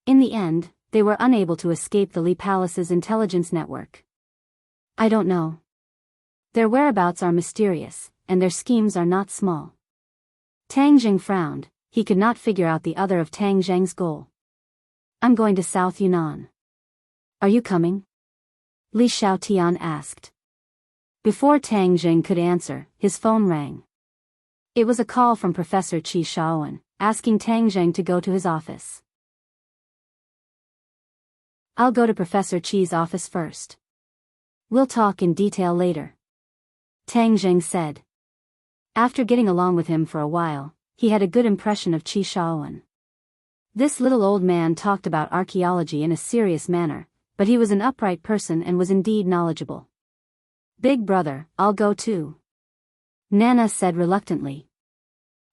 In the end, they were unable to escape the Li Palace's intelligence network. "I don't know. Their whereabouts are mysterious, and their schemes are not small. Tang Jing frowned. He could not figure out the other of Tang Zheng's goal. I'm going to South Yunnan. Are you coming? Li Xiaotian asked. Before Tang Jing could answer, his phone rang. It was a call from Professor Qi Shaowen, asking Tang Jing to go to his office. I'll go to Professor Qi's office first. We'll talk in detail later. Tang Jing said. After getting along with him for a while, he had a good impression of Qi Shaowen. This little old man talked about archaeology in a serious manner, but he was an upright person and was indeed knowledgeable. Big brother, I'll go too. Nana said reluctantly.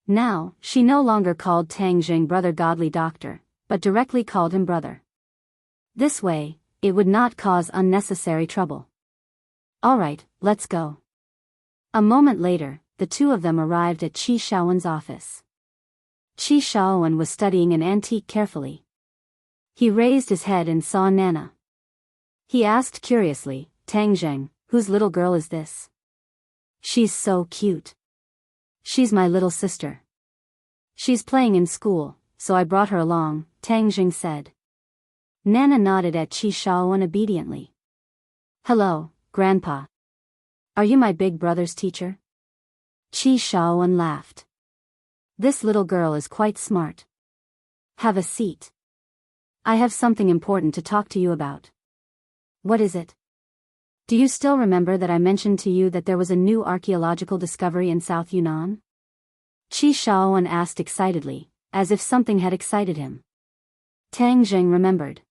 Now, she no longer called Tang Jing brother godly doctor, but directly called him brother. This way, it would not cause unnecessary trouble. All right, let's go. A moment later, the two of them arrived at Qi Shaowen's office. Qi Shaowen was studying an antique carefully. He raised his head and saw Nana. He asked curiously, Tang Jing, whose little girl is this? She's so cute. She's my little sister. She's playing in school, so I brought her along, Tang Jing said. Nana nodded at Qi Shaowen obediently. Hello, Grandpa. Are you my big brother's teacher? Qi Shaowen laughed. This little girl is quite smart. Have a seat. I have something important to talk to you about. What is it? Do you still remember that I mentioned to you that there was a new archaeological discovery in South Yunnan? Qi Shaowen asked excitedly, as if something had excited him. Tang Jing remembered.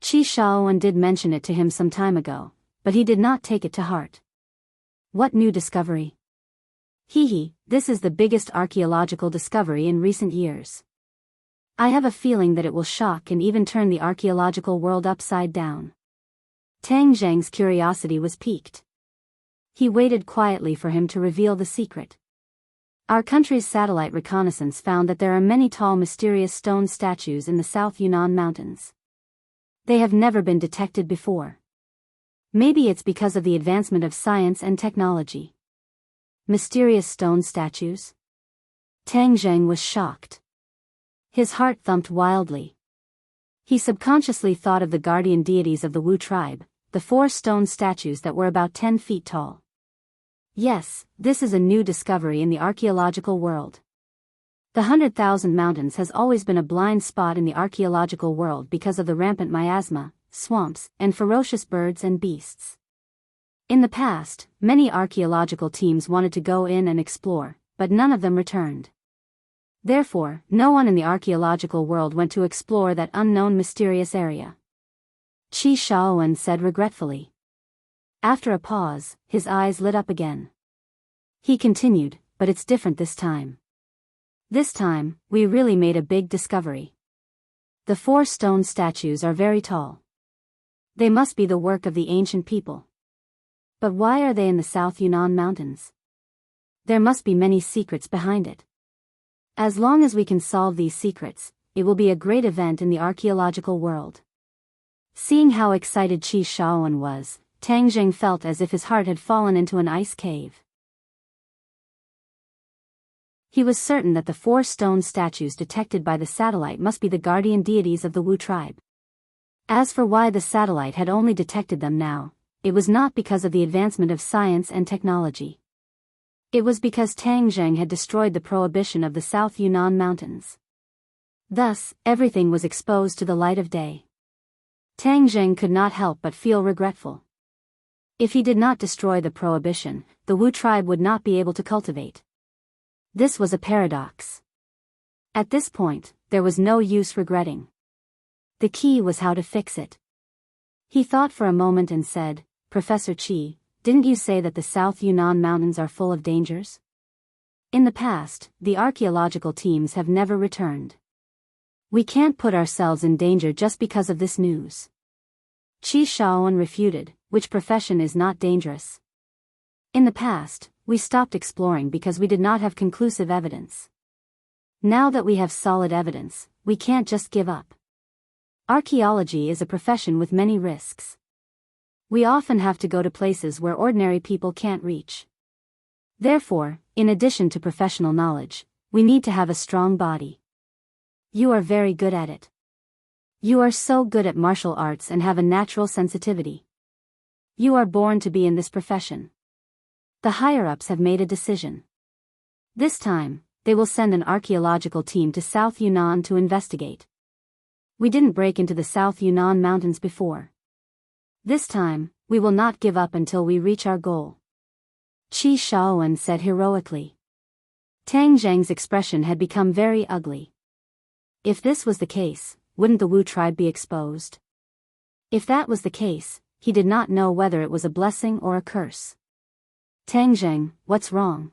Qi Shaowen did mention it to him some time ago, but he did not take it to heart. What new discovery? This is the biggest archaeological discovery in recent years. I have a feeling that it will shock and even turn the archaeological world upside down. Tang Zheng's curiosity was piqued. He waited quietly for him to reveal the secret. Our country's satellite reconnaissance found that there are many tall mysterious stone statues in the South Yunnan Mountains. They have never been detected before. Maybe it's because of the advancement of science and technology. Mysterious stone statues? Tang Zheng was shocked. His heart thumped wildly. He subconsciously thought of the guardian deities of the Wu tribe, the 4 stone statues that were about 10 feet tall. Yes, this is a new discovery in the archaeological world. The 100,000 Mountains has always been a blind spot in the archaeological world because of the rampant miasma, swamps, and ferocious birds and beasts. In the past, many archaeological teams wanted to go in and explore, but none of them returned. Therefore, no one in the archaeological world went to explore that unknown mysterious area. Qi Shaowen said regretfully. After a pause, his eyes lit up again. He continued, but it's different this time. This time, we really made a big discovery. The 4 stone statues are very tall. They must be the work of the ancient people. But why are they in the South Yunnan Mountains? There must be many secrets behind it. As long as we can solve these secrets, it will be a great event in the archaeological world. Seeing how excited Qi Shaowen was, Tang Jing felt as if his heart had fallen into an ice cave. He was certain that the 4 stone statues detected by the satellite must be the guardian deities of the Wu tribe. As for why the satellite had only detected them now, it was not because of the advancement of science and technology. It was because Tang Zheng had destroyed the prohibition of the South Yunnan Mountains. Thus, everything was exposed to the light of day. Tang Zheng could not help but feel regretful. If he did not destroy the prohibition, the Wu tribe would not be able to cultivate. This was a paradox. At this point, there was no use regretting. The key was how to fix it. He thought for a moment and said, Professor Qi, didn't you say that the South Yunnan Mountains are full of dangers? In the past, the archaeological teams have never returned. We can't put ourselves in danger just because of this news. Qi Shaowen refuted, which profession is not dangerous? In the past, we stopped exploring because we did not have conclusive evidence. Now that we have solid evidence, we can't just give up. Archaeology is a profession with many risks. We often have to go to places where ordinary people can't reach. Therefore, in addition to professional knowledge, We need to have a strong body. You are very good at it. You are so good at martial arts and have a natural sensitivity. You are born to be in this profession. The higher-ups have made a decision. This time, they will send an archaeological team to South Yunnan to investigate. We didn't break into the South Yunnan mountains before. This time, we will not give up until we reach our goal. Qi Shaoan said heroically. Tang Zheng's expression had become very ugly. If this was the case, wouldn't the Wu tribe be exposed? If that was the case, he did not know whether it was a blessing or a curse. Tang Zheng, what's wrong?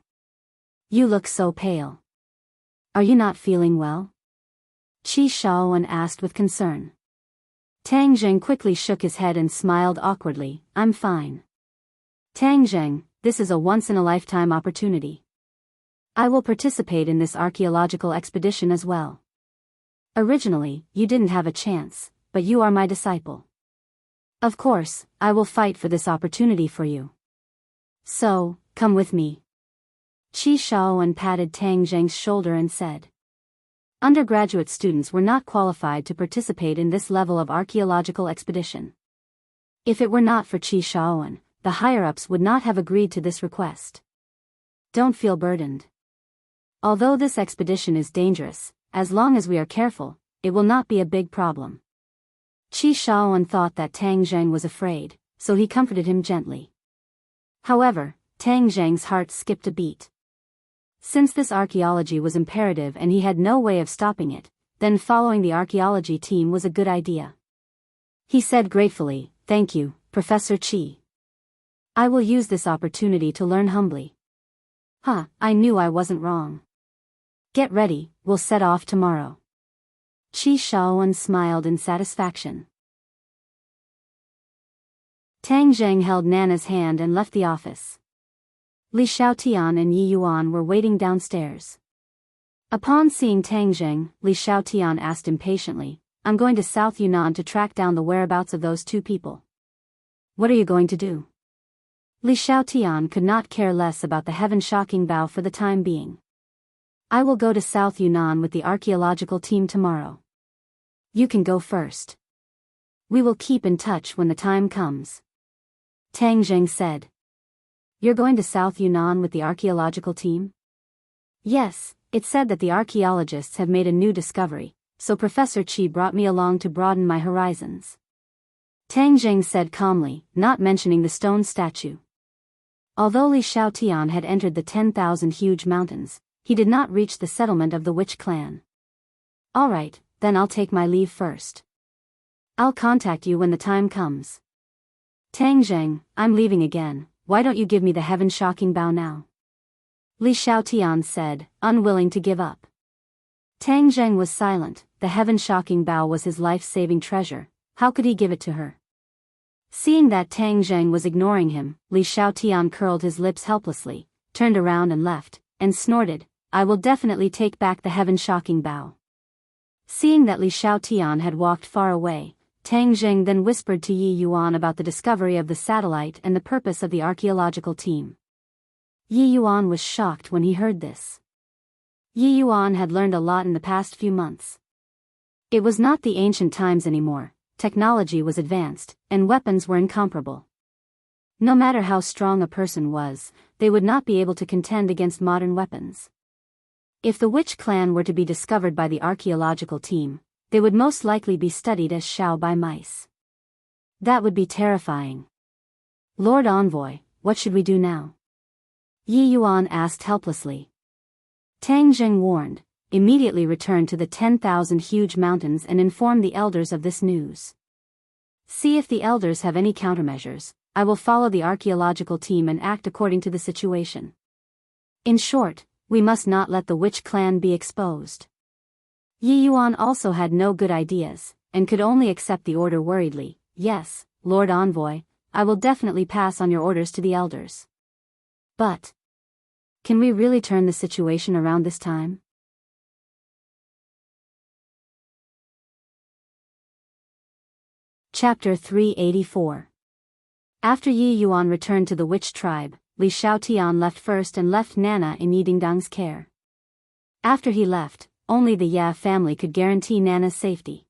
You look so pale. Are you not feeling well? Qi Shaoan asked with concern. Tang Zheng quickly shook his head and smiled awkwardly. I'm fine. Tang Zheng, this is a once-in-a-lifetime opportunity. I will participate in this archaeological expedition as well. Originally, you didn't have a chance, but you are my disciple. Of course, I will fight for this opportunity for you. So, come with me. Qi Shaoan patted Tang Zheng's shoulder and said. Undergraduate students were not qualified to participate in this level of archaeological expedition. If it were not for Qi Shaoan, the higher-ups would not have agreed to this request. Don't feel burdened. Although this expedition is dangerous, as long as we are careful, it will not be a big problem. Qi Shaoan thought that Tang Zheng was afraid, so he comforted him gently. However, Tang Zheng's heart skipped a beat. Since this archaeology was imperative and he had no way of stopping it, then following the archaeology team was a good idea. He said gratefully, "Thank you, Professor Qi. I will use this opportunity to learn humbly." I knew I wasn't wrong. Get ready, we'll set off tomorrow. Qi Shaoan smiled in satisfaction. Tang Zheng held Nana's hand and left the office. Li Xiaotian and Yi Yuan were waiting downstairs. Upon seeing Tang Zheng, Li Xiaotian asked impatiently, I'm going to South Yunnan to track down the whereabouts of those two people. What are you going to do? Li Xiaotian could not care less about the heaven-shocking bow for the time being. I will go to South Yunnan with the archaeological team tomorrow. You can go first. We will keep in touch when the time comes. Tang Zheng said. You're going to South Yunnan with the archaeological team? Yes, it said that the archaeologists have made a new discovery, so Professor Qi brought me along to broaden my horizons. Tang Zheng said calmly, not mentioning the stone statue. Although Li Xiaotian had entered the 10,000 huge mountains, he did not reach the settlement of the witch clan. Alright, then I'll take my leave first. I'll contact you when the time comes. Tang Zheng, I'm leaving again, why don't you give me the heaven-shocking bow now? Li Xiaotian said, unwilling to give up. Tang Zheng was silent, the heaven-shocking bow was his life-saving treasure, how could he give it to her? Seeing that Tang Zheng was ignoring him, Li Xiaotian curled his lips helplessly, turned around and left, and snorted, I will definitely take back the heaven-shocking bow. Seeing that Li Xiaotian had walked far away, Tang Zheng then whispered to Yi Yuan about the discovery of the satellite and the purpose of the archaeological team. Yi Yuan was shocked when he heard this. Yi Yuan had learned a lot in the past few months. It was not the ancient times anymore, technology was advanced, and weapons were incomparable. No matter how strong a person was, they would not be able to contend against modern weapons. If the witch clan were to be discovered by the archaeological team, they would most likely be studied as Shao by mice. That would be terrifying. Lord Envoy, what should we do now? Yi Yuan asked helplessly. Tang Zheng warned, immediately return to the 10,000 huge mountains and inform the elders of this news. See if the elders have any countermeasures, I will follow the archaeological team and act according to the situation. In short, we must not let the witch clan be exposed. Yi Yuan also had no good ideas, and could only accept the order worriedly. Yes, Lord Envoy, I will definitely pass on your orders to the elders. But can we really turn the situation around this time? Chapter 384. After Yi Yuan returned to the witch tribe, Li Xiaotian left first and left Nana in Yi Dingdang's care. After he left, only the Ya family could guarantee Nana's safety.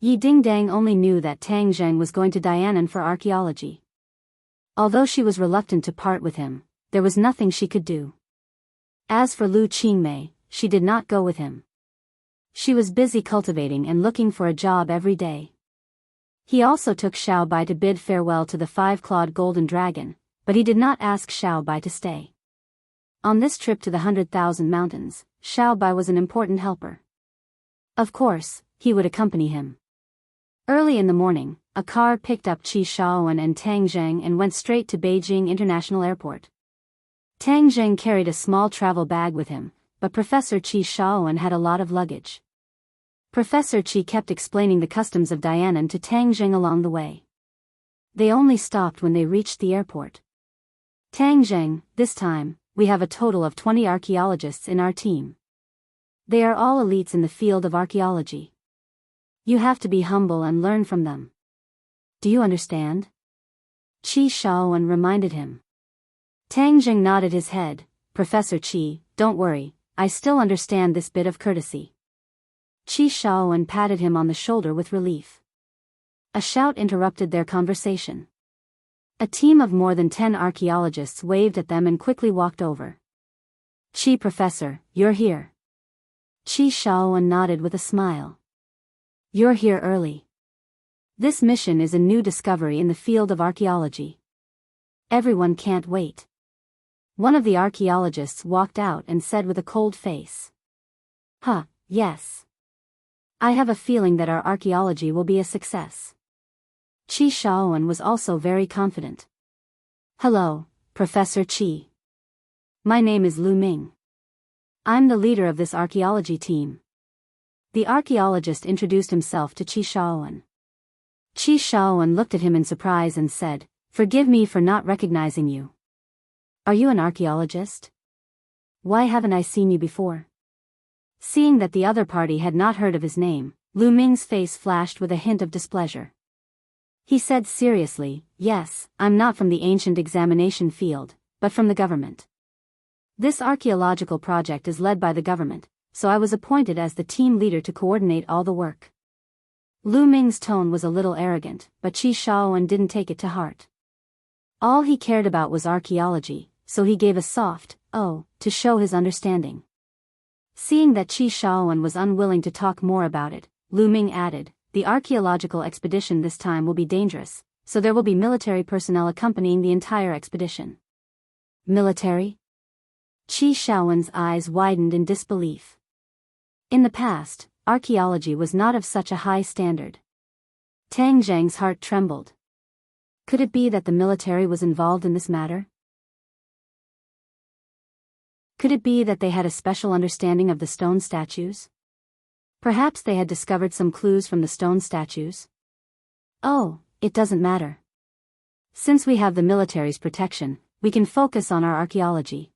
Yi Dingdang only knew that Tang Zheng was going to Dianan for archaeology. Although she was reluctant to part with him, there was nothing she could do. As for Lu Qingmei, she did not go with him. She was busy cultivating and looking for a job every day. He also took Xiao Bai to bid farewell to the five-clawed golden dragon, but he did not ask Xiao Bai to stay. On this trip to the 100,000 mountains, Xiao Bai was an important helper. Of course, he would accompany him. Early in the morning, a car picked up Qi Shaoan and Tang Zheng and went straight to Beijing International Airport. Tang Zheng carried a small travel bag with him, but Professor Qi Shaoan had a lot of luggage. Professor Qi kept explaining the customs of Dianan to Tang Zheng along the way. They only stopped when they reached the airport. Tang Zheng, this time, we have a total of 20 archaeologists in our team. They are all elites in the field of archaeology. You have to be humble and learn from them. Do you understand? Qi Shaoan reminded him. Tang Zheng nodded his head. Professor Qi, don't worry, I still understand this bit of courtesy. Qi Shaoan patted him on the shoulder with relief. A shout interrupted their conversation. A team of more than 10 archaeologists waved at them and quickly walked over. Qi Professor, you're here. Qi Shaoan nodded with a smile. You're here early. This mission is a new discovery in the field of archaeology. Everyone can't wait. One of the archaeologists walked out and said with a cold face. Yes. I have a feeling that our archaeology will be a success. Qi Shaoan was also very confident. Hello, Professor Qi. My name is Lu Ming. I'm the leader of this archaeology team. The archaeologist introduced himself to Qi Shaoan. Qi Shaoan looked at him in surprise and said, Forgive me for not recognizing you. Are you an archaeologist? Why haven't I seen you before? Seeing that the other party had not heard of his name, Lu Ming's face flashed with a hint of displeasure. He said seriously, Yes, I'm not from the ancient examination field, but from the government. This archaeological project is led by the government, so I was appointed as the team leader to coordinate all the work. Lu Ming's tone was a little arrogant, but Qi Shaoan didn't take it to heart. All he cared about was archaeology, so he gave a soft, "Oh," to show his understanding. Seeing that Qi Shaoan was unwilling to talk more about it, Lu Ming added, The archaeological expedition this time will be dangerous, so there will be military personnel accompanying the entire expedition. Military? Qi Shaoan's eyes widened in disbelief. In the past, archaeology was not of such a high standard. Tang Zheng's heart trembled. Could it be that the military was involved in this matter? Could it be that they had a special understanding of the stone statues? Perhaps they had discovered some clues from the stone statues? Oh, it doesn't matter. Since we have the military's protection, we can focus on our archaeology.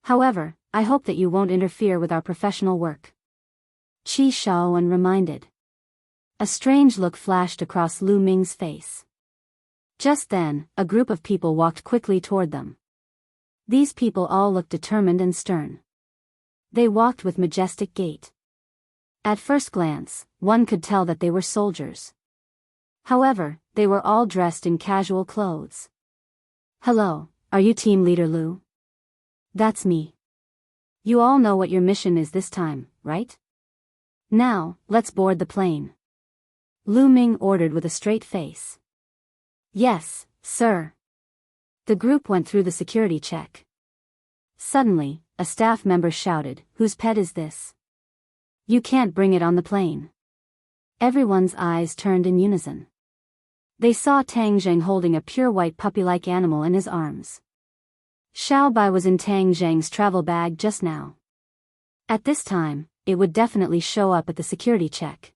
However, I hope that you won't interfere with our professional work. Qi Shaoan reminded. A strange look flashed across Lu Ming's face. Just then, a group of people walked quickly toward them. These people all looked determined and stern. They walked with majestic gait. At first glance, one could tell that they were soldiers. However, they were all dressed in casual clothes. Hello, are you team leader Lu? That's me. You all know what your mission is this time, right? Now, let's board the plane. Lu Ming ordered with a straight face. Yes, sir. The group went through the security check. Suddenly, a staff member shouted, Whose pet is this? You can't bring it on the plane. Everyone's eyes turned in unison. They saw Tang Zheng holding a pure white puppy-like animal in his arms. Xiao Bai was in Tang Zheng's travel bag just now. At this time, it would definitely show up at the security check.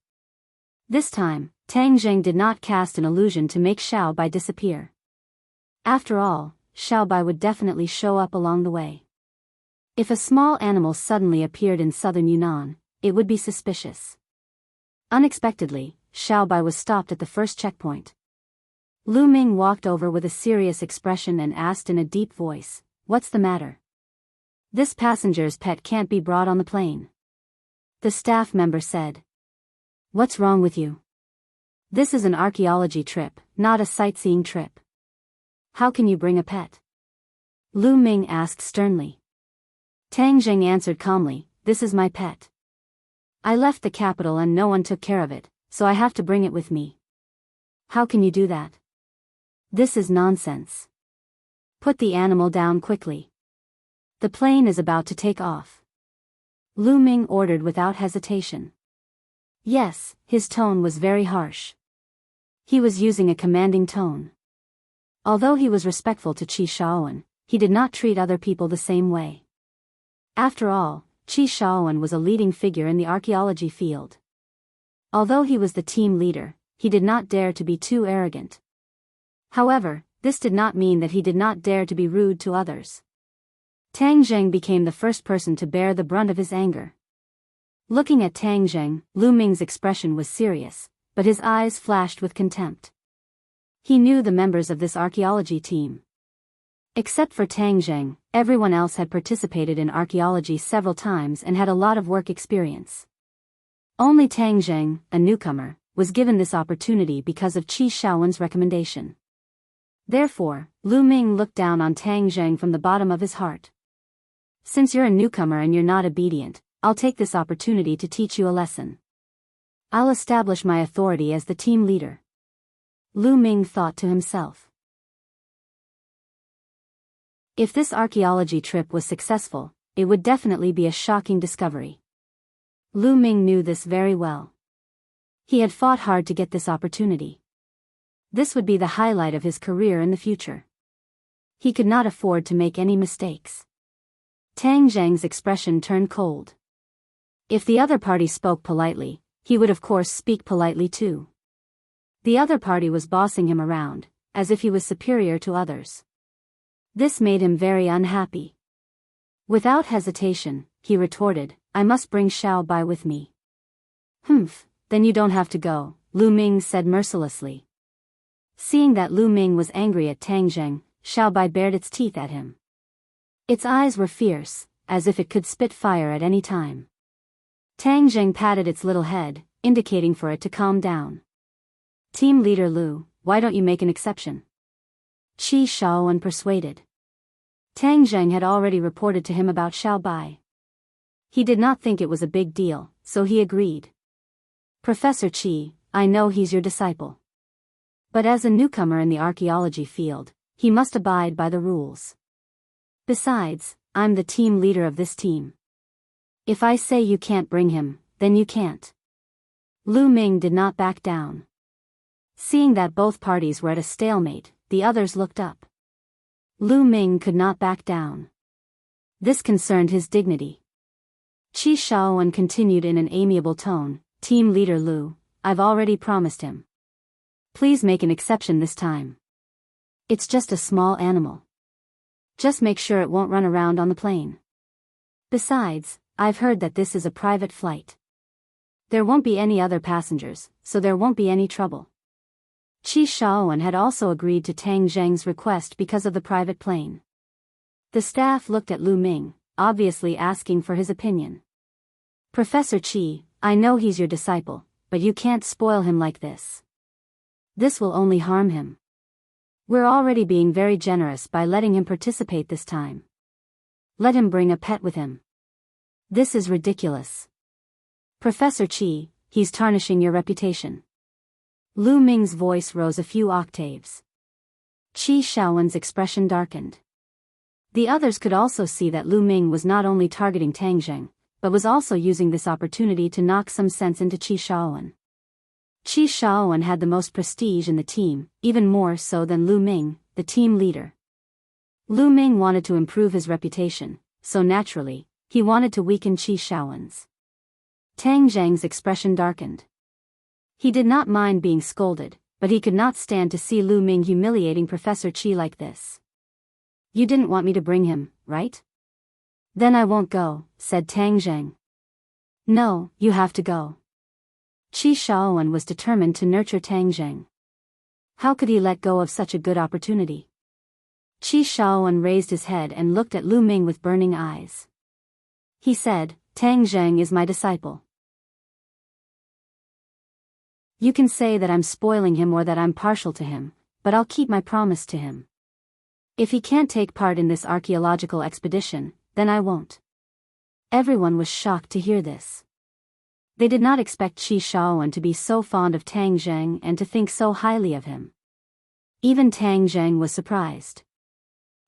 This time, Tang Zheng did not cast an illusion to make Xiao Bai disappear. After all, Xiao Bai would definitely show up along the way. If a small animal suddenly appeared in southern Yunnan, it would be suspicious. Unexpectedly, Xiao Bai was stopped at the first checkpoint. Lu Ming walked over with a serious expression and asked in a deep voice, What's the matter? This passenger's pet can't be brought on the plane. The staff member said. What's wrong with you? This is an archaeology trip, not a sightseeing trip. How can you bring a pet? Lu Ming asked sternly. Tang Jing answered calmly, this is my pet. I left the capital and no one took care of it, so I have to bring it with me. How can you do that? This is nonsense. Put the animal down quickly. The plane is about to take off. Lu Ming ordered without hesitation. Yes, his tone was very harsh. He was using a commanding tone. Although he was respectful to Qi Shaoan, he did not treat other people the same way. After all, Qi Shaoan was a leading figure in the archaeology field. Although he was the team leader, he did not dare to be too arrogant. However, this did not mean that he did not dare to be rude to others. Tang Zheng became the first person to bear the brunt of his anger. Looking at Tang Zheng, Lu Ming's expression was serious, but his eyes flashed with contempt. He knew the members of this archaeology team. Except for Tang Zheng, everyone else had participated in archaeology several times and had a lot of work experience. Only Tang Zheng, a newcomer, was given this opportunity because of Qi Shaoan's recommendation. Therefore, Lu Ming looked down on Tang Zheng from the bottom of his heart. Since you're a newcomer and you're not obedient, I'll take this opportunity to teach you a lesson. I'll establish my authority as the team leader. Lu Ming thought to himself. If this archaeology trip was successful, it would definitely be a shocking discovery. Lu Ming knew this very well. He had fought hard to get this opportunity. This would be the highlight of his career in the future. He could not afford to make any mistakes. Tang Zheng's expression turned cold. If the other party spoke politely, he would of course speak politely too. The other party was bossing him around, as if he was superior to others. This made him very unhappy. Without hesitation, he retorted, I must bring Xiao Bai with me. Humph, then you don't have to go, Lu Ming said mercilessly. Seeing that Lu Ming was angry at Tang Zheng, Xiao Bai bared its teeth at him. Its eyes were fierce, as if it could spit fire at any time. Tang Zheng patted its little head, indicating for it to calm down. Team leader Lu, why don't you make an exception? Qi Shaoan persuaded. Tang Zheng had already reported to him about Xiao Bai. He did not think it was a big deal, so he agreed. Professor Qi, I know he's your disciple. But as a newcomer in the archaeology field, he must abide by the rules. Besides, I'm the team leader of this team. If I say you can't bring him, then you can't. Lu Ming did not back down. Seeing that both parties were at a stalemate, the others looked up. Lu Ming could not back down. This concerned his dignity. Qi Shaoan continued in an amiable tone, Team leader Lu, I've already promised him. Please make an exception this time. It's just a small animal. Just make sure it won't run around on the plane. Besides, I've heard that this is a private flight. There won't be any other passengers, so there won't be any trouble. Qi Shaoan had also agreed to Tang Zheng's request because of the private plane. The staff looked at Lu Ming, obviously asking for his opinion. Professor Qi, I know he's your disciple, but you can't spoil him like this. This will only harm him. We're already being very generous by letting him participate this time. Let him bring a pet with him. This is ridiculous. Professor Qi, he's tarnishing your reputation. Lu Ming's voice rose a few octaves. Qi Shaoan's expression darkened. The others could also see that Lu Ming was not only targeting Tang Zheng, but was also using this opportunity to knock some sense into Qi Shaoan. Qi Shaoan had the most prestige in the team, even more so than Lu Ming, the team leader. Lu Ming wanted to improve his reputation, so naturally, he wanted to weaken Qi Shaoan's. Tang Zheng's expression darkened. He did not mind being scolded, but he could not stand to see Lu Ming humiliating Professor Qi like this. You didn't want me to bring him, right? Then I won't go, said Tang Zheng. No, you have to go. Qi Shaoan was determined to nurture Tang Zheng. How could he let go of such a good opportunity? Qi Shaoan raised his head and looked at Lu Ming with burning eyes. He said, Tang Zheng is my disciple. You can say that I'm spoiling him or that I'm partial to him, but I'll keep my promise to him. If he can't take part in this archaeological expedition, then I won't. Everyone was shocked to hear this. They did not expect Qi Shaoan to be so fond of Tang Zheng and to think so highly of him. Even Tang Zheng was surprised.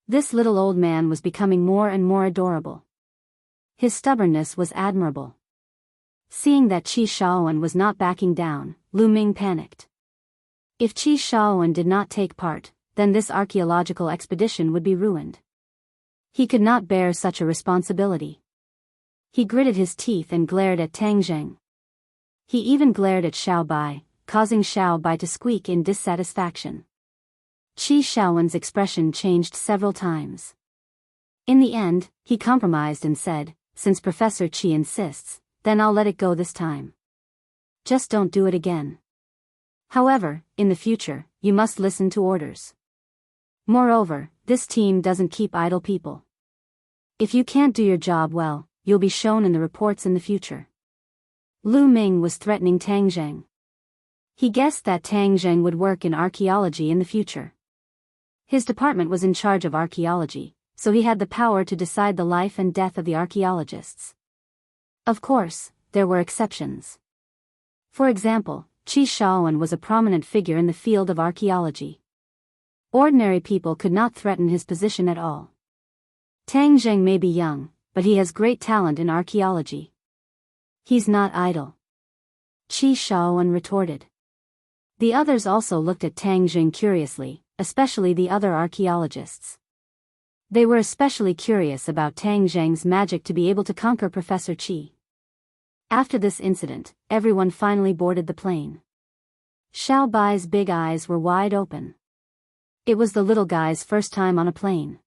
This little old man was becoming more and more adorable. His stubbornness was admirable. Seeing that Qi Shaoan was not backing down, Lu Ming panicked. If Qi Shaoan did not take part, then this archaeological expedition would be ruined. He could not bear such a responsibility. He gritted his teeth and glared at Tang Zheng. He even glared at Xiao Bai, causing Xiao Bai to squeak in dissatisfaction. Qi Shaoan's expression changed several times. In the end, he compromised and said, since Professor Qi insists, then I'll let it go this time. Just don't do it again. However, in the future, you must listen to orders. Moreover, this team doesn't keep idle people. If you can't do your job well, you'll be shown in the reports in the future. Lu Ming was threatening Tang Zheng. He guessed that Tang Zheng would work in archaeology in the future. His department was in charge of archaeology, so he had the power to decide the life and death of the archaeologists. Of course, there were exceptions. For example, Qi Shaoan was a prominent figure in the field of archaeology. Ordinary people could not threaten his position at all. Tang Zheng may be young, but he has great talent in archaeology. He's not idle. Qi Shaoan retorted. The others also looked at Tang Zheng curiously, especially the other archaeologists. They were especially curious about Tang Zheng's magic to be able to conquer Professor Qi. After this incident, everyone finally boarded the plane. Xiao Bai's big eyes were wide open. It was the little guy's first time on a plane.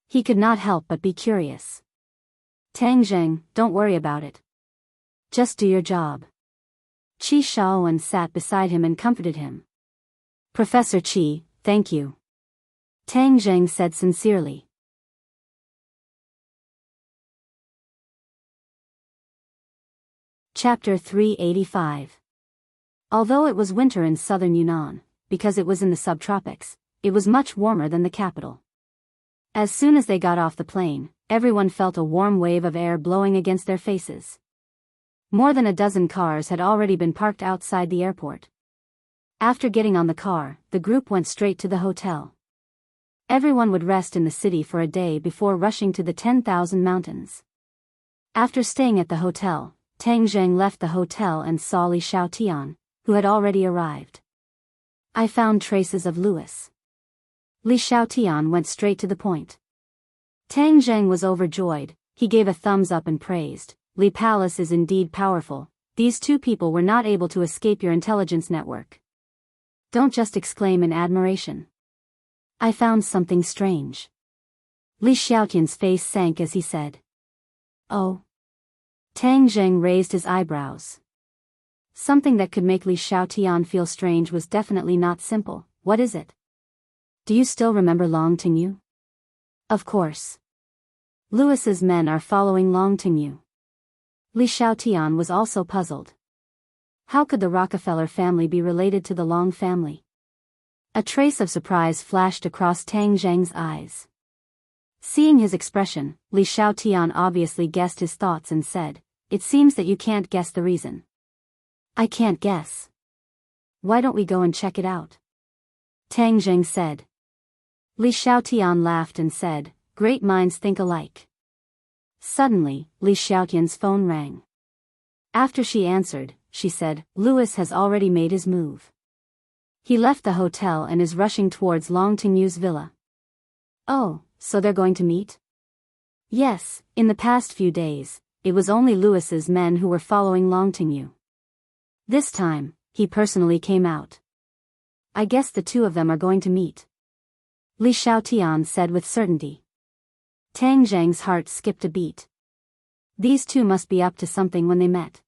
He could not help but be curious. Tang Zheng, don't worry about it. Just do your job. Qi Shaoan sat beside him and comforted him. Professor Qi, thank you. Tang Zheng said sincerely. Chapter 385. Although it was winter in southern Yunnan, because it was in the subtropics, it was much warmer than the capital. As soon as they got off the plane, everyone felt a warm wave of air blowing against their faces. More than a dozen cars had already been parked outside the airport. After getting on the car, the group went straight to the hotel. Everyone would rest in the city for a day before rushing to the 10,000 mountains. After staying at the hotel, Tang Zheng left the hotel and saw Li Xiaotian, who had already arrived. I found traces of Louis. Li Xiaotian went straight to the point. Tang Zheng was overjoyed. He gave a thumbs up and praised, Li Palace is indeed powerful. These two people were not able to escape your intelligence network. Don't just exclaim in admiration. I found something strange. Li Xiaotian's face sank as he said. Oh. Tang Zheng raised his eyebrows. Something that could make Li Xiaotian feel strange was definitely not simple. What is it? Do you still remember Long Tingyu? Of course. Louis's men are following Long Tingyu. Li Xiaotian was also puzzled. How could the Rockefeller family be related to the Long family? A trace of surprise flashed across Tang Zheng's eyes. Seeing his expression, Li Xiaotian obviously guessed his thoughts and said, it seems that you can't guess the reason. I can't guess. Why don't we go and check it out? Tang Zheng said. Li Xiaotian laughed and said, great minds think alike. Suddenly, Li Xiaotian's phone rang. After she answered, she said, Louis has already made his move. He left the hotel and is rushing towards Long Tingyu's villa. Oh, so they're going to meet? Yes, in the past few days, it was only Louis's men who were following Long Tingyu. This time, he personally came out. I guess the two of them are going to meet. Li Xiaotian said with certainty. Tang Zheng's heart skipped a beat. These two must be up to something when they met.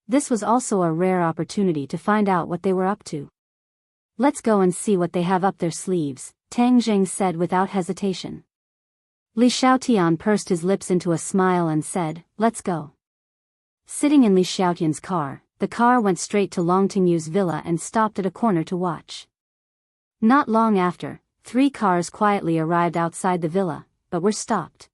This was also a rare opportunity to find out what they were up to. Let's go and see what they have up their sleeves, Tang Jing said without hesitation. Li Xiaotian pursed his lips into a smile and said, let's go. Sitting in Li Xiaotian's car, the car went straight to Long Tingyu's villa and stopped at a corner to watch. Not long after, 3 cars quietly arrived outside the villa, but were stopped.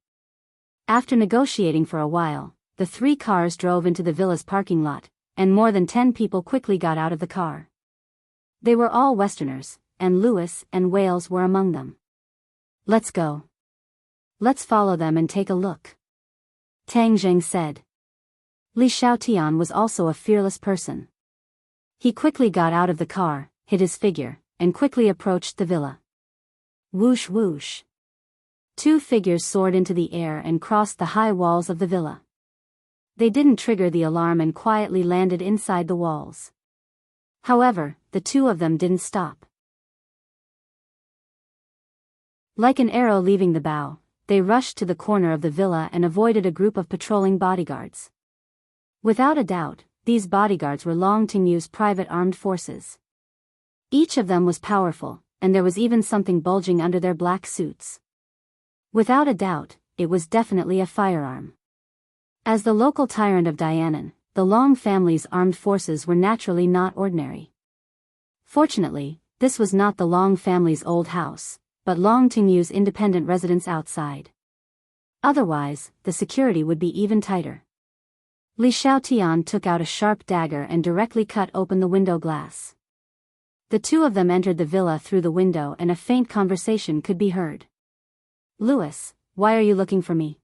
After negotiating for a while, the 3 cars drove into the villa's parking lot, and more than 10 people quickly got out of the car. They were all Westerners, and Lewis and Wales were among them. Let's go. Let's follow them and take a look. Tang Jing said. Li Xiaotian was also a fearless person. He quickly got out of the car, hid his figure, and quickly approached the villa. Whoosh whoosh. 2 figures soared into the air and crossed the high walls of the villa. They didn't trigger the alarm and quietly landed inside the walls. However, the 2 of them didn't stop. Like an arrow leaving the bow, they rushed to the corner of the villa and avoided a group of patrolling bodyguards. Without a doubt, these bodyguards were Long Tingyu's private armed forces. Each of them was powerful, and there was even something bulging under their black suits. Without a doubt, it was definitely a firearm. As the local tyrant of Dianan, the Long family's armed forces were naturally not ordinary. Fortunately, this was not the Long family's old house, but Long Tingyu's independent residence outside. Otherwise, the security would be even tighter. Li Xiaotian took out a sharp dagger and directly cut open the window glass. The 2 of them entered the villa through the window and a faint conversation could be heard. Lewis, why are you looking for me?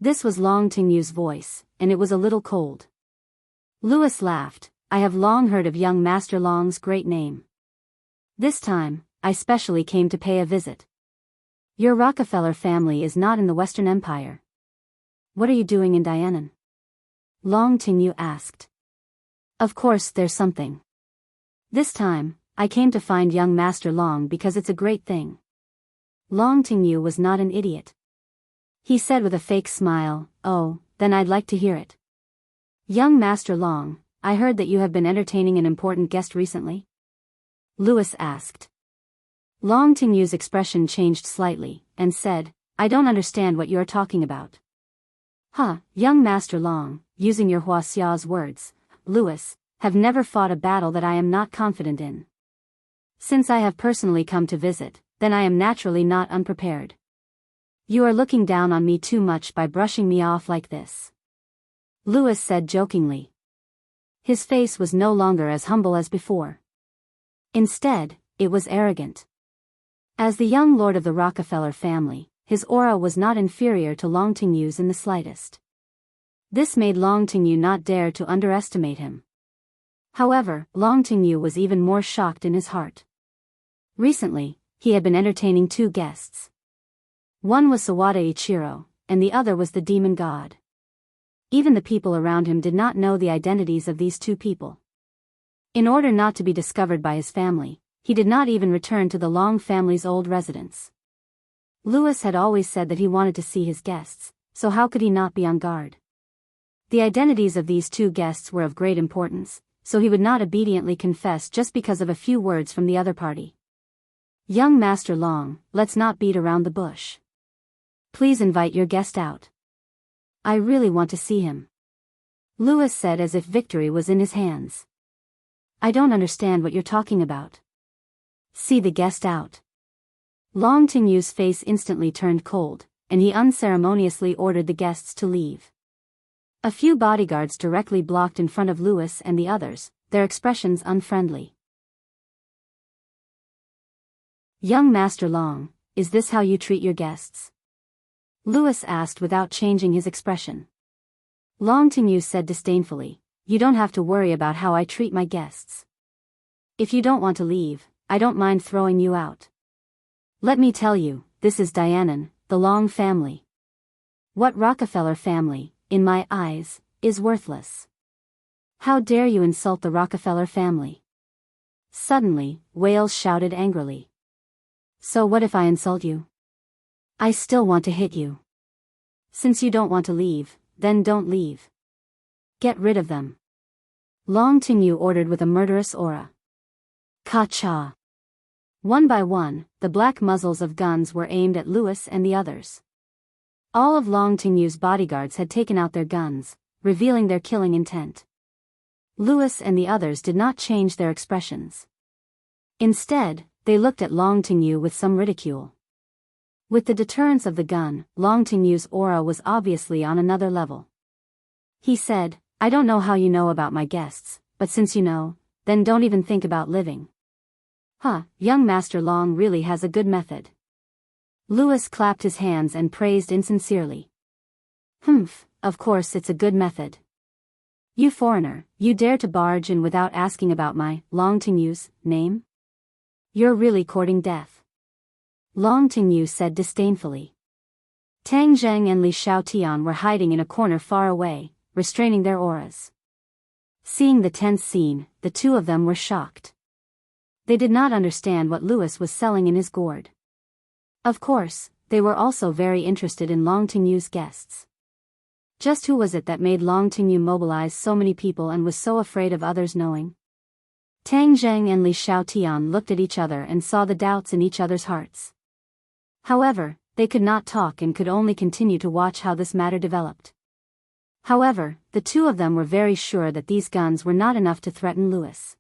This was Long Tingyu's voice, and it was a little cold. Lewis laughed. I have long heard of young Master Long's great name. This time, I specially came to pay a visit. Your Rockefeller family is not in the Western Empire. What are you doing in Dianan? Long Tingyu asked. Of course there's something. This time, I came to find young Master Long because it's a great thing. Long Tingyu was not an idiot. He said with a fake smile, oh, then I'd like to hear it. Young Master Long, I heard that you have been entertaining an important guest recently? Lewis asked. Long Tingyu's expression changed slightly, and said, I don't understand what you're talking about. Young Master Long, using your Huaxia's words, Lewis, have never fought a battle that I am not confident in. Since I have personally come to visit, then I am naturally not unprepared. You are looking down on me too much by brushing me off like this. Lewis said jokingly. His face was no longer as humble as before. Instead, it was arrogant. As the young lord of the Rockefeller family, his aura was not inferior to Long Tingyu's in the slightest. This made Long Tingyu not dare to underestimate him. However, Long Tingyu was even more shocked in his heart. Recently, he had been entertaining 2 guests. One was Sawada Ichiro, and the other was the demon god. Even the people around him did not know the identities of these 2 people. In order not to be discovered by his family, he did not even return to the Long family's old residence. Lewis had always said that he wanted to see his guests, so how could he not be on guard? The identities of these 2 guests were of great importance, so he would not obediently confess just because of a few words from the other party. Young Master Long, let's not beat around the bush. Please invite your guest out. I really want to see him. Lewis said as if victory was in his hands. I don't understand what you're talking about. See the guest out. Long Tingyu's face instantly turned cold, and he unceremoniously ordered the guests to leave. A few bodyguards directly blocked in front of Lewis and the others, their expressions unfriendly. Young Master Long, is this how you treat your guests? Lewis asked without changing his expression. Long Tingyu said disdainfully, you don't have to worry about how I treat my guests. If you don't want to leave, I don't mind throwing you out. Let me tell you, this is Dianan, the Long family. What Rockefeller family, in my eyes, is worthless. How dare you insult the Rockefeller family? Suddenly, Wales shouted angrily. So what if I insult you? I still want to hit you. Since you don't want to leave, then don't leave. Get rid of them. Long Tingyu ordered with a murderous aura. Ka-cha. One by one, the black muzzles of guns were aimed at Lewis and the others. All of Long Tingyu's bodyguards had taken out their guns, revealing their killing intent. Lewis and the others did not change their expressions. Instead, they looked at Long Tingyu with some ridicule. With the deterrence of the gun, Long Tingyu's aura was obviously on another level. He said, "I don't know how you know about my guests, but since you know, then don't even think about living." Young Master Long really has a good method. Lewis clapped his hands and praised insincerely. Of course it's a good method. You foreigner, you dare to barge in without asking about my, Long Tingyu's, name? You're really courting death. Long Tingyu said disdainfully. Tang Zheng and Li Xiaotian were hiding in a corner far away, restraining their auras. Seeing the tense scene, the two of them were shocked. They did not understand what Lewis was selling in his gourd. Of course, they were also very interested in Long Tingyu's guests. Just who was it that made Long Tingyu mobilize so many people and was so afraid of others knowing? Tang Zheng and Li Xiaotian looked at each other and saw the doubts in each other's hearts. However, they could not talk and could only continue to watch how this matter developed. However, the two of them were very sure that these guns were not enough to threaten Lewis.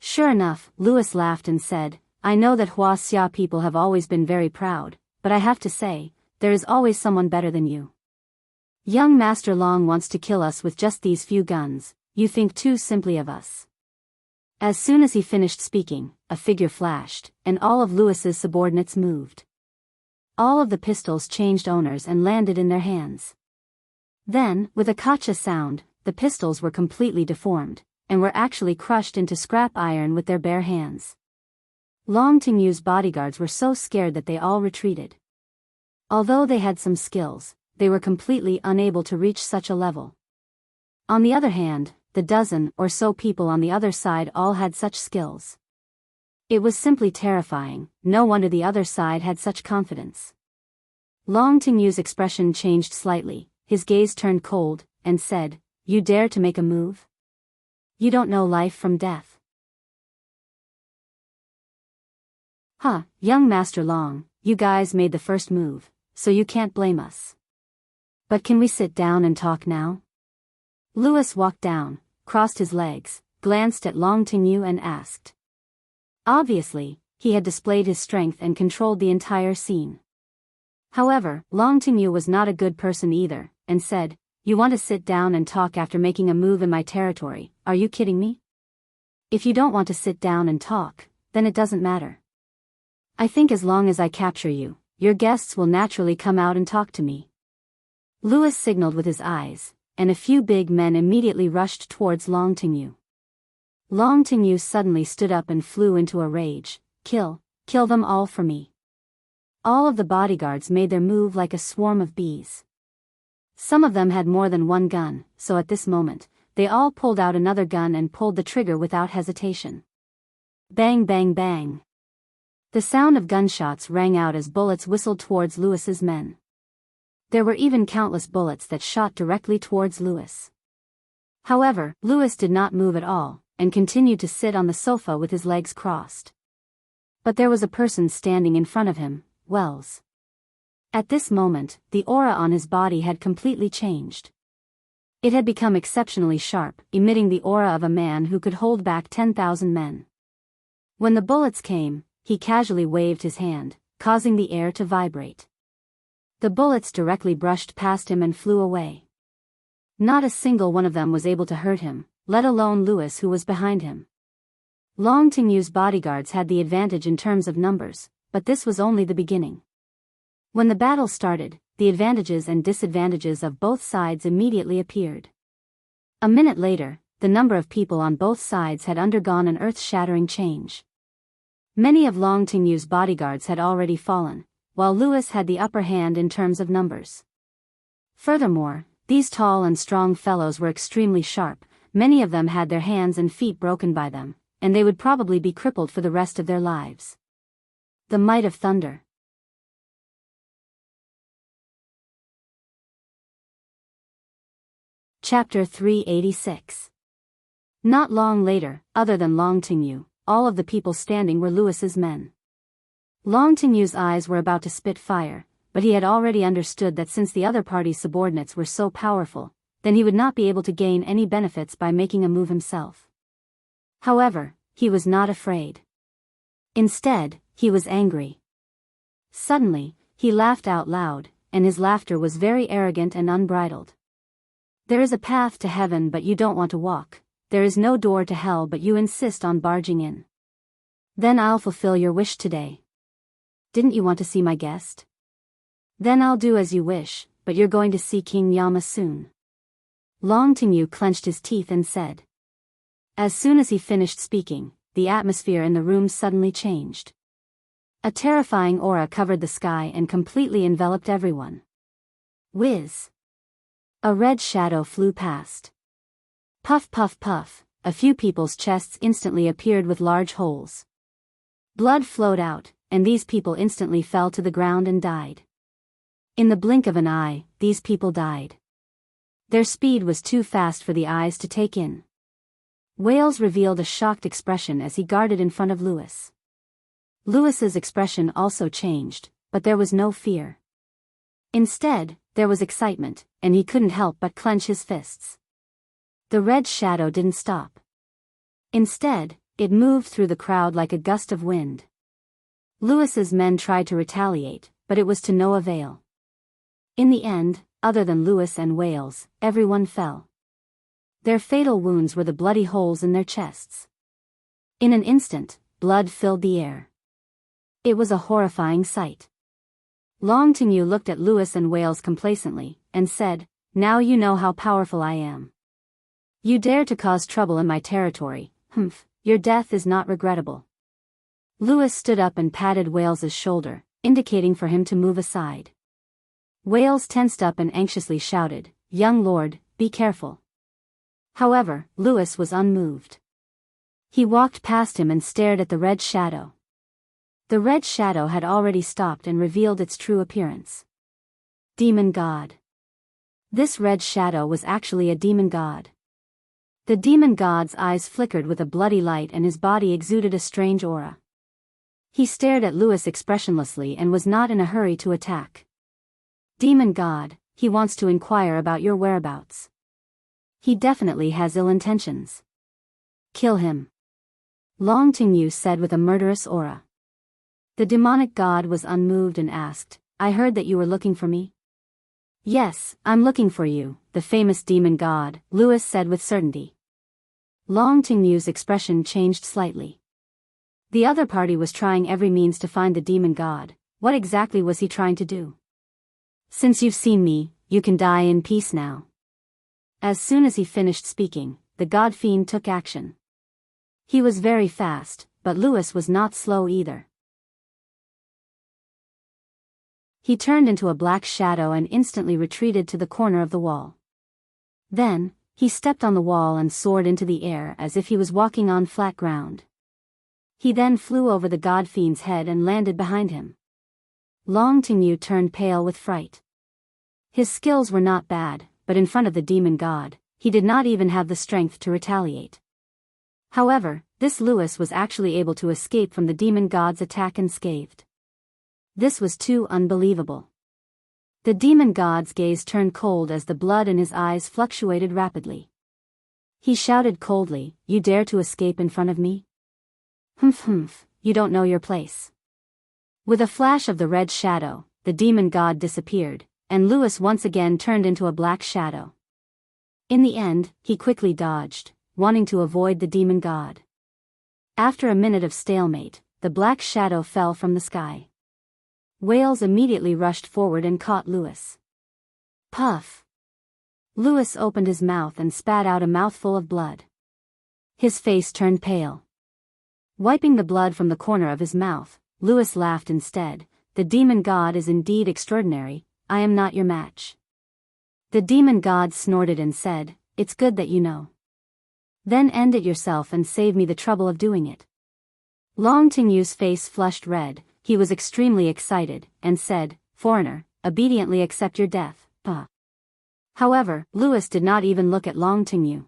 Sure enough, Lewis laughed and said, "I know that Huaxia people have always been very proud, but I have to say, there is always someone better than you. Young Master Long wants to kill us with just these few guns, you think too simply of us." As soon as he finished speaking, a figure flashed, and all of Lewis's subordinates moved. All of the pistols changed owners and landed in their hands. Then, with a kacha sound, the pistols were completely deformed, and were actually crushed into scrap iron with their bare hands. Long Tingyu's bodyguards were so scared that they all retreated. Although they had some skills, they were completely unable to reach such a level. On the other hand, the dozen or so people on the other side all had such skills. It was simply terrifying, no wonder the other side had such confidence. Long Tingyu's expression changed slightly, his gaze turned cold, and said, "You dare to make a move? You don't know life from death." Young Master Long, you guys made the first move, so you can't blame us. But can we sit down and talk now? Lewis walked down, crossed his legs, glanced at Long Tingyu and asked. Obviously, he had displayed his strength and controlled the entire scene. However, Long Tingyu was not a good person either, and said, "You want to sit down and talk after making a move in my territory, are you kidding me? If you don't want to sit down and talk, then it doesn't matter. I think as long as I capture you, your guests will naturally come out and talk to me." Lewis signaled with his eyes, and a few big men immediately rushed towards Long Tingyu. Long Tingyu suddenly stood up and flew into a rage. Kill them all for me." All of the bodyguards made their move like a swarm of bees. Some of them had more than one gun, so at this moment, they all pulled out another gun and pulled the trigger without hesitation. Bang bang bang. The sound of gunshots rang out as bullets whistled towards Lewis's men. There were even countless bullets that shot directly towards Lewis. However, Lewis did not move at all, and continued to sit on the sofa with his legs crossed. But there was a person standing in front of him, Wells. At this moment, the aura on his body had completely changed. It had become exceptionally sharp, emitting the aura of a man who could hold back 10,000 men. When the bullets came, he casually waved his hand, causing the air to vibrate. The bullets directly brushed past him and flew away. Not a single one of them was able to hurt him, let alone Lewis who was behind him. Long Tingyu's bodyguards had the advantage in terms of numbers, but this was only the beginning. When the battle started, the advantages and disadvantages of both sides immediately appeared. A minute later, the number of people on both sides had undergone an earth-shattering change. Many of Long Tingyu's bodyguards had already fallen, while Lewis had the upper hand in terms of numbers. Furthermore, these tall and strong fellows were extremely sharp, many of them had their hands and feet broken by them, and they would probably be crippled for the rest of their lives. The might of thunder. Chapter 386. Not long later, other than Long Tingyu, all of the people standing were Lewis's men. Long Tingyu's eyes were about to spit fire, but he had already understood that since the other party's subordinates were so powerful, then he would not be able to gain any benefits by making a move himself. However, he was not afraid. Instead, he was angry. Suddenly, he laughed out loud, and his laughter was very arrogant and unbridled. There is a path to heaven but you don't want to walk, there is no door to hell but you insist on barging in. Then I'll fulfill your wish today. Didn't you want to see my guest? Then I'll do as you wish, but you're going to see King Yama soon. Long Tingyu clenched his teeth and said. As soon as he finished speaking, the atmosphere in the room suddenly changed. A terrifying aura covered the sky and completely enveloped everyone. Whiz! A red shadow flew past. Puff puff puff, a few people's chests instantly appeared with large holes. Blood flowed out, and these people instantly fell to the ground and died. In the blink of an eye, these people died. Their speed was too fast for the eyes to take in. Wales revealed a shocked expression as he guarded in front of Lewis. Lewis's expression also changed, but there was no fear. Instead, there was excitement, and he couldn't help but clench his fists. The red shadow didn't stop. Instead, it moved through the crowd like a gust of wind. Lewis's men tried to retaliate, but it was to no avail. In the end, other than Lewis and Wales, everyone fell. Their fatal wounds were the bloody holes in their chests. In an instant, blood filled the air. It was a horrifying sight. Long Tingyu looked at Lewis and Wales complacently, and said, "Now you know how powerful I am. You dare to cause trouble in my territory, your death is not regrettable." Lewis stood up and patted Wales's shoulder, indicating for him to move aside. Wales tensed up and anxiously shouted, "Young lord, be careful." However, Lewis was unmoved. He walked past him and stared at the red shadow. The red shadow had already stopped and revealed its true appearance. Demon God. This red shadow was actually a demon god. The demon god's eyes flickered with a bloody light and his body exuded a strange aura. He stared at Lewis expressionlessly and was not in a hurry to attack. Demon God, he wants to inquire about your whereabouts. He definitely has ill intentions. Kill him. Long Tingyu said with a murderous aura. The demonic god was unmoved and asked, "I heard that you were looking for me?" "Yes, I'm looking for you, the famous demon god," Lewis said with certainty. Long Tingyu's expression changed slightly. The other party was trying every means to find the demon god. What exactly was he trying to do? "Since you've seen me, you can die in peace now." As soon as he finished speaking, the god fiend took action. He was very fast, but Lewis was not slow either. He turned into a black shadow and instantly retreated to the corner of the wall. Then, he stepped on the wall and soared into the air as if he was walking on flat ground. He then flew over the god fiend's head and landed behind him. Long Tingyu turned pale with fright. His skills were not bad, but in front of the demon god, he did not even have the strength to retaliate. However, this Lewis was actually able to escape from the demon god's attack unscathed. This was too unbelievable. The demon god's gaze turned cold as the blood in his eyes fluctuated rapidly. He shouted coldly, "You dare to escape in front of me? You don't know your place." With a flash of the red shadow, the demon god disappeared, and Lewis once again turned into a black shadow. In the end, he quickly dodged, wanting to avoid the demon god. After a minute of stalemate, the black shadow fell from the sky. Wales immediately rushed forward and caught Lewis. Puff! Lewis opened his mouth and spat out a mouthful of blood. His face turned pale. Wiping the blood from the corner of his mouth, Lewis laughed instead. "The demon god is indeed extraordinary, I am not your match." The demon god snorted and said, "It's good that you know. Then end it yourself and save me the trouble of doing it." Long Tingyu's face flushed red, he was extremely excited, and said, "Foreigner, obediently accept your death." However, Lewis did not even look at Long Tingyu.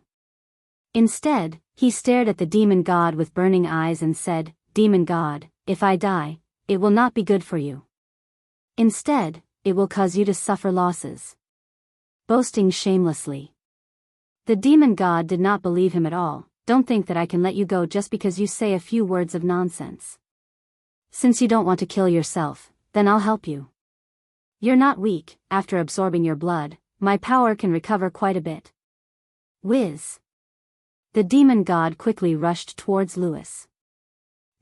Instead, he stared at the demon god with burning eyes and said, "Demon god, if I die, it will not be good for you. Instead, it will cause you to suffer losses." Boasting shamelessly. The demon god did not believe him at all. "Don't think that I can let you go just because you say a few words of nonsense. Since you don't want to kill yourself, then I'll help you. You're not weak. After absorbing your blood, my power can recover quite a bit." Whiz. The demon god quickly rushed towards Lewis.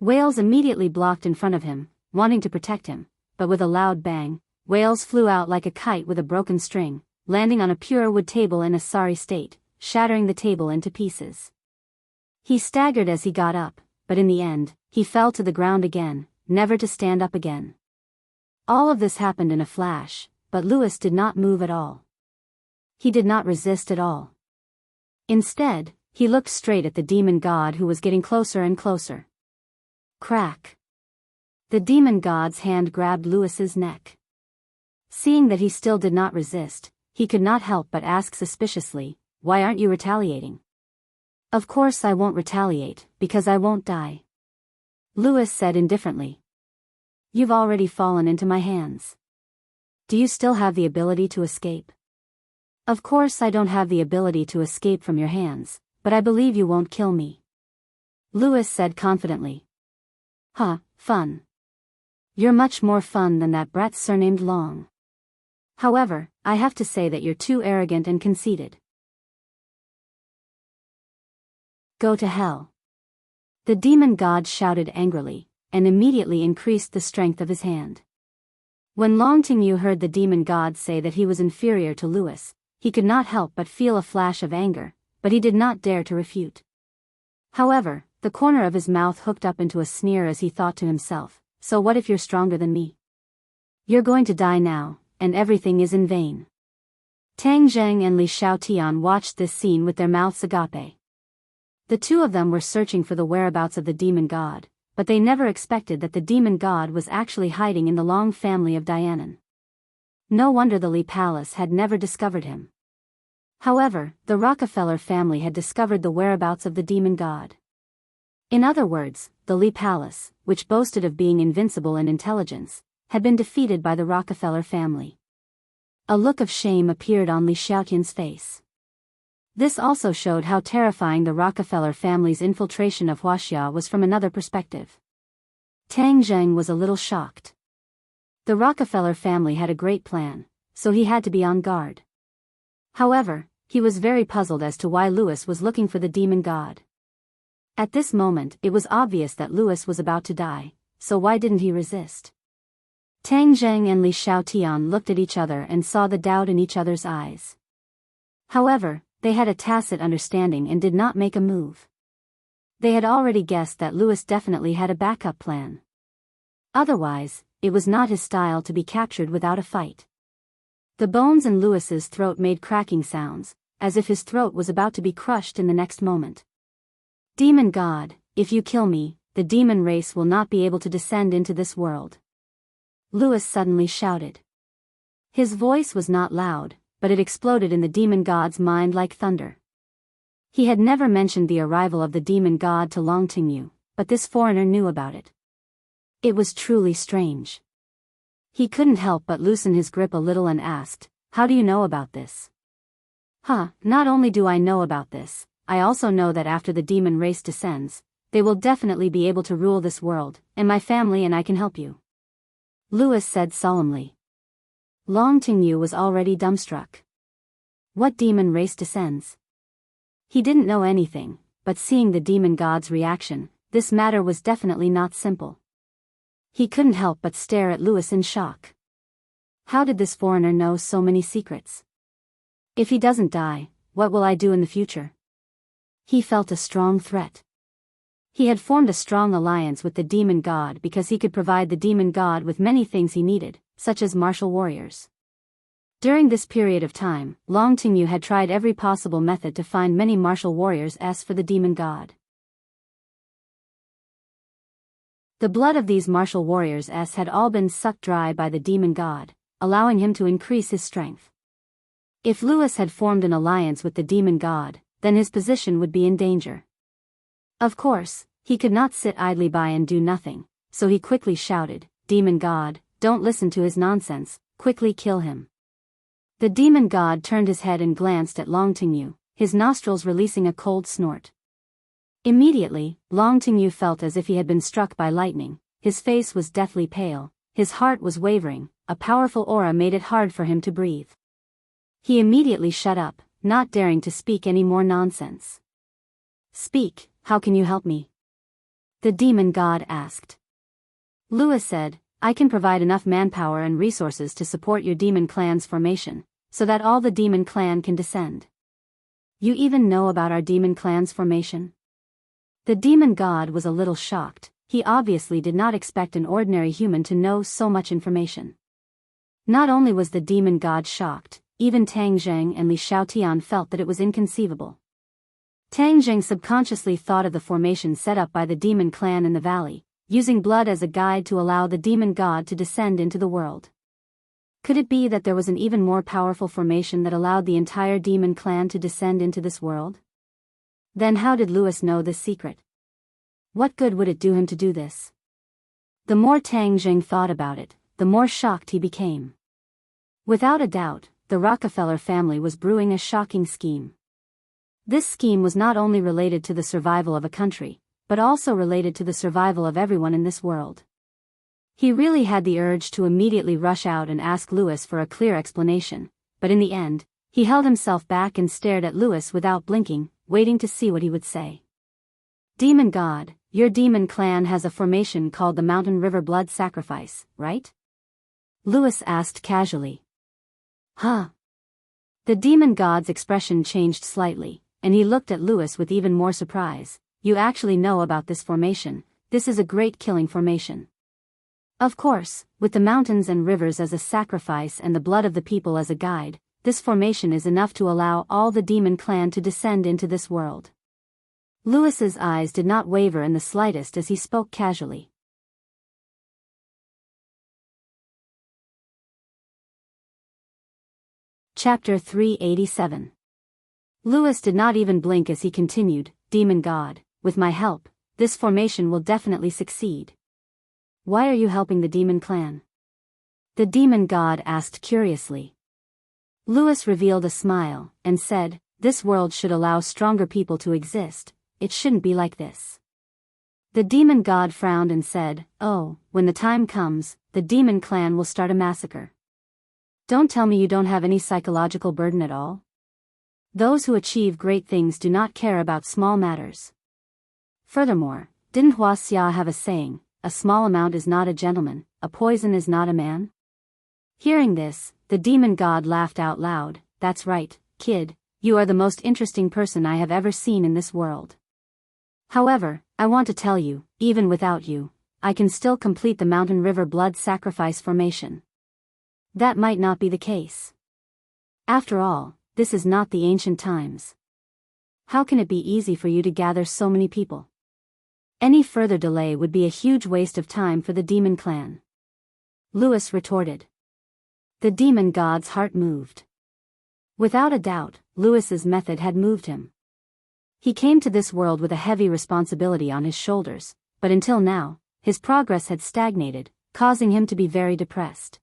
Wales immediately blocked in front of him, wanting to protect him, but with a loud bang, Wales flew out like a kite with a broken string, landing on a pure wood table in a sorry state, shattering the table into pieces. He staggered as he got up, but in the end, he fell to the ground again, never to stand up again. All of this happened in a flash, but Lewis did not move at all. He did not resist at all. Instead, he looked straight at the demon god who was getting closer and closer. Crack. The demon god's hand grabbed Lewis's neck. Seeing that he still did not resist, he could not help but ask suspiciously, "Why aren't you retaliating?" "Of course I won't retaliate, because I won't die," Lewis said indifferently. "You've already fallen into my hands. Do you still have the ability to escape?" "Of course I don't have the ability to escape from your hands, but I believe you won't kill me," Lewis said confidently. "Huh, fun. You're much more fun than that brat surnamed Long. However, I have to say that you're too arrogant and conceited. Go to hell." The demon god shouted angrily, and immediately increased the strength of his hand. When Long Tingyu heard the demon god say that he was inferior to Lewis, he could not help but feel a flash of anger, but he did not dare to refute. However, the corner of his mouth hooked up into a sneer as he thought to himself, "So what if you're stronger than me? You're going to die now, and everything is in vain." Tang Zheng and Li Xiaotian watched this scene with their mouths agape. The two of them were searching for the whereabouts of the demon god, but they never expected that the demon god was actually hiding in the Long family of Dianan. No wonder the Li palace had never discovered him. However, the Rockefeller family had discovered the whereabouts of the demon god. In other words, the Li palace, which boasted of being invincible in intelligence, had been defeated by the Rockefeller family. A look of shame appeared on Li Xiaotian's face. This also showed how terrifying the Rockefeller family's infiltration of Huaxia was from another perspective. Tang Zheng was a little shocked. The Rockefeller family had a great plan, so he had to be on guard. However, he was very puzzled as to why Lewis was looking for the demon god. At this moment it was obvious that Lewis was about to die, so why didn't he resist? Tang Zheng and Li Xiaotian looked at each other and saw the doubt in each other's eyes. However, they had a tacit understanding and did not make a move. They had already guessed that Lewis definitely had a backup plan. Otherwise, it was not his style to be captured without a fight. The bones in Lewis's throat made cracking sounds, as if his throat was about to be crushed in the next moment. "Demon god, if you kill me, the demon race will not be able to descend into this world," Lewis suddenly shouted. His voice was not loud, but it exploded in the demon god's mind like thunder. He had never mentioned the arrival of the demon god to Long Tingyu, but this foreigner knew about it. It was truly strange. He couldn't help but loosen his grip a little and asked, "How do you know about this?" "Huh, not only do I know about this, I also know that after the demon race descends, they will definitely be able to rule this world, and my family and I can help you," Lewis said solemnly. Long Tingyu was already dumbstruck. What demon race descends? He didn't know anything, but seeing the demon god's reaction, this matter was definitely not simple. He couldn't help but stare at Lewis in shock. How did this foreigner know so many secrets? If he doesn't die, what will I do in the future? He felt a strong threat. He had formed a strong alliance with the demon god because he could provide the demon god with many things he needed, such as martial warriors. During this period of time, Long Tingyu had tried every possible method to find many martial warriors for the demon god. The blood of these martial warriors had all been sucked dry by the demon god, allowing him to increase his strength. If Lewis had formed an alliance with the demon god, then his position would be in danger. Of course, he could not sit idly by and do nothing, so he quickly shouted, "Demon God, don't listen to his nonsense, quickly kill him." The demon god turned his head and glanced at Long Tingyu, his nostrils releasing a cold snort. Immediately, Long Tingyu felt as if he had been struck by lightning. His face was deathly pale, his heart was wavering, a powerful aura made it hard for him to breathe. He immediately shut up, not daring to speak any more nonsense. "Speak, how can you help me?" the demon god asked. Lewis said, "I can provide enough manpower and resources to support your demon clan's formation, so that all the demon clan can descend." "You even know about our demon clan's formation?" The demon god was a little shocked. He obviously did not expect an ordinary human to know so much information. Not only was the demon god shocked, even Tang Zheng and Li Xiaotian felt that it was inconceivable. Tang Zheng subconsciously thought of the formation set up by the demon clan in the valley, using blood as a guide to allow the demon god to descend into the world. Could it be that there was an even more powerful formation that allowed the entire demon clan to descend into this world? Then how did Lewis know this secret? What good would it do him to do this? The more Tang Zheng thought about it, the more shocked he became. Without a doubt, the Rockefeller family was brewing a shocking scheme. This scheme was not only related to the survival of a country, but also related to the survival of everyone in this world. He really had the urge to immediately rush out and ask Lewis for a clear explanation, but in the end, he held himself back and stared at Lewis without blinking, waiting to see what he would say. "Demon God, your demon clan has a formation called the Mountain River Blood Sacrifice, right?" Lewis asked casually. "Huh?" The demon god's expression changed slightly, and he looked at Lewis with even more surprise. "You actually know about this formation. This is a great killing formation." Of course, with the mountains and rivers as a sacrifice and the blood of the people as a guide, this formation is enough to allow all the demon clan to descend into this world. Lewis's eyes did not waver in the slightest as he spoke casually. Chapter 387. Lewis did not even blink as he continued, "Demon God, with my help, this formation will definitely succeed." "Why are you helping the demon clan?" the demon god asked curiously. Lewis revealed a smile, and said, "This world should allow stronger people to exist. It shouldn't be like this." The demon god frowned and said, "Oh, when the time comes, the demon clan will start a massacre. Don't tell me you don't have any psychological burden at all? Those who achieve great things do not care about small matters. Furthermore, didn't Hua Xia have a saying, 'A small amount is not a gentleman, a poison is not a man'?" Hearing this, the demon god laughed out loud. "That's right, kid, you are the most interesting person I have ever seen in this world. However, I want to tell you, even without you, I can still complete the Mountain River Blood Sacrifice formation. That might not be the case. After all, this is not the ancient times. How can it be easy for you to gather so many people? Any further delay would be a huge waste of time for the demon clan." Lewis retorted. The demon god's heart moved. Without a doubt, Lewis's method had moved him. He came to this world with a heavy responsibility on his shoulders, but until now, his progress had stagnated, causing him to be very depressed.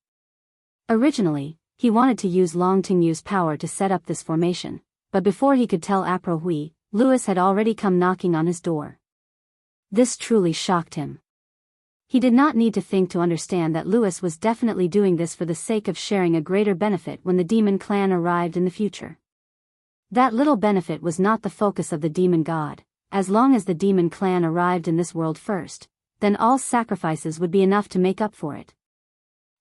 Originally, he wanted to use Long Tingyu's power to set up this formation, but before he could tell Apro Hui, Lewis had already come knocking on his door. This truly shocked him. He did not need to think to understand that Lewis was definitely doing this for the sake of sharing a greater benefit when the demon clan arrived in the future. That little benefit was not the focus of the demon god. As long as the demon clan arrived in this world first, then all sacrifices would be enough to make up for it.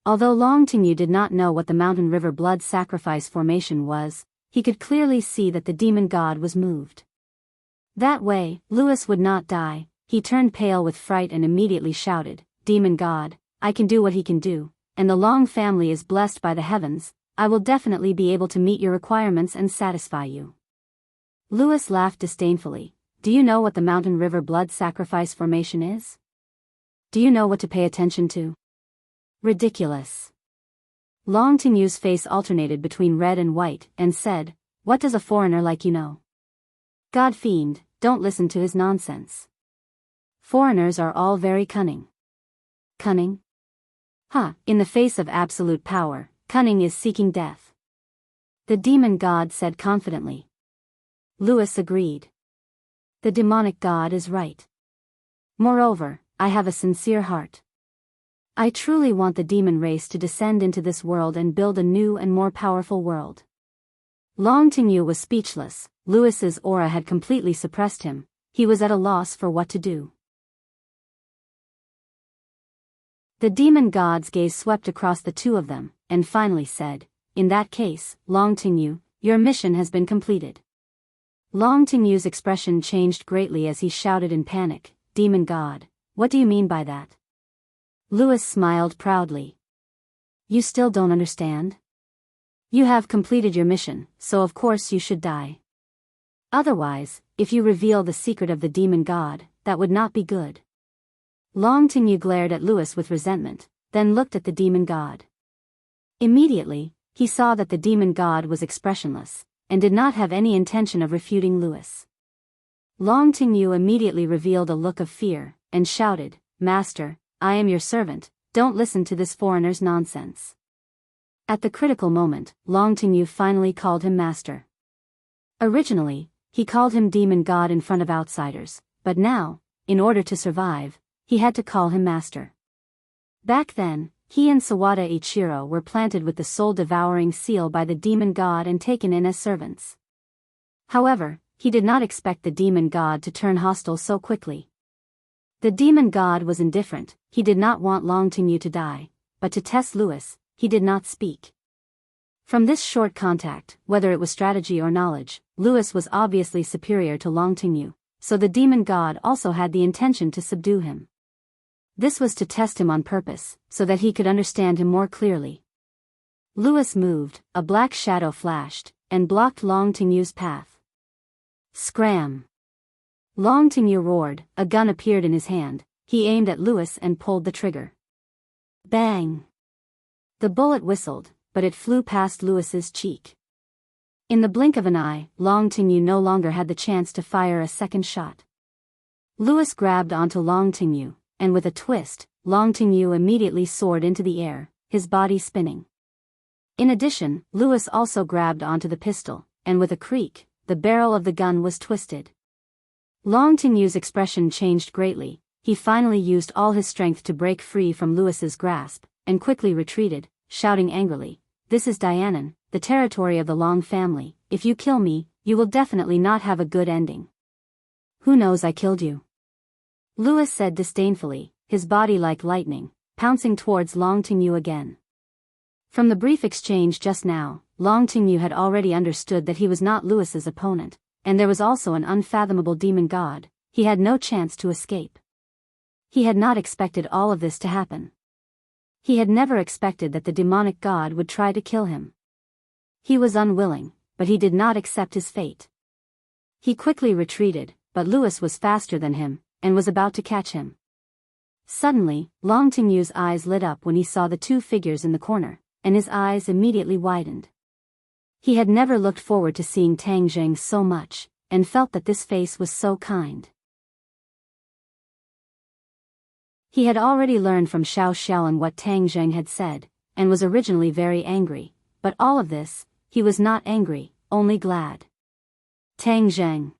Although Long Tingyu did not know what the Mountain River Blood Sacrifice formation was, he could clearly see that the demon god was moved. That way, Lewis would not die. He turned pale with fright and immediately shouted, "Demon God, I can do what he can do, and the Long family is blessed by the heavens. I will definitely be able to meet your requirements and satisfy you." Lewis laughed disdainfully. "Do you know what the Mountain River Blood Sacrifice formation is? Do you know what to pay attention to?" "Ridiculous." Long Tingyu's face alternated between red and white, and said, "What does a foreigner like you know?" God fiend, don't listen to his nonsense. Foreigners are all very cunning. Cunning? In the face of absolute power, cunning is seeking death. The demon god said confidently. Lewis agreed. The demonic god is right. Moreover, I have a sincere heart. I truly want the demon race to descend into this world and build a new and more powerful world. Long Tingyu was speechless. Lewis's aura had completely suppressed him. He was at a loss for what to do. The demon god's gaze swept across the two of them, and finally said, "In that case, Long Tingyu, your mission has been completed." Long Tingyu's expression changed greatly as he shouted in panic, "Demon god, what do you mean by that?" Lewis smiled proudly. "You still don't understand? You have completed your mission, so of course you should die. Otherwise, if you reveal the secret of the demon god, that would not be good." Long Tingyu glared at Lewis with resentment, then looked at the demon god. Immediately, he saw that the demon god was expressionless, and did not have any intention of refuting Lewis. Long Tingyu immediately revealed a look of fear, and shouted, "Master, I am your servant, don't listen to this foreigner's nonsense." At the critical moment, Long Tingyu finally called him master. Originally, he called him demon god in front of outsiders, but now, in order to survive, he had to call him master. Back then, he and Sawada Ichiro were planted with the soul-devouring seal by the demon god and taken in as servants. However, he did not expect the demon god to turn hostile so quickly. The demon god was indifferent. He did not want Long Tingyu to die, but to test Lewis, he did not speak. From this short contact, whether it was strategy or knowledge, Lewis was obviously superior to Long Tingyu, so the demon god also had the intention to subdue him. This was to test him on purpose, so that he could understand him more clearly. Lewis moved, a black shadow flashed, and blocked Long Tingyu's path. Scram! Long Tingyu roared, a gun appeared in his hand, he aimed at Lewis and pulled the trigger. Bang! The bullet whistled, but it flew past Lewis's cheek. In the blink of an eye, Long Tingyu no longer had the chance to fire a second shot. Lewis grabbed onto Long Tingyu, and with a twist, Long Tingyu immediately soared into the air, his body spinning. In addition, Lewis also grabbed onto the pistol, and with a creak, the barrel of the gun was twisted. Long Tingyu's expression changed greatly. He finally used all his strength to break free from Lewis's grasp, and quickly retreated, shouting angrily, "This is Dianan, the territory of the Long family. If you kill me, you will definitely not have a good ending." "Who knows I killed you?" Lewis said disdainfully, his body like lightning, pouncing towards Long Tingyu again. From the brief exchange just now, Long Tingyu had already understood that he was not Lewis's opponent, and there was also an unfathomable demon god. He had no chance to escape. He had not expected all of this to happen. He had never expected that the demonic god would try to kill him. He was unwilling, but he did not accept his fate. He quickly retreated, but Lewis was faster than him, and was about to catch him. Suddenly, Long Tingyu's eyes lit up when he saw the two figures in the corner, and his eyes immediately widened. He had never looked forward to seeing Tang Zheng so much, and felt that this face was so kind. He had already learned from Xiao Xiaolan what Tang Zheng had said, and was originally very angry, but all of this, he was not angry, only glad. "Tang Zheng!"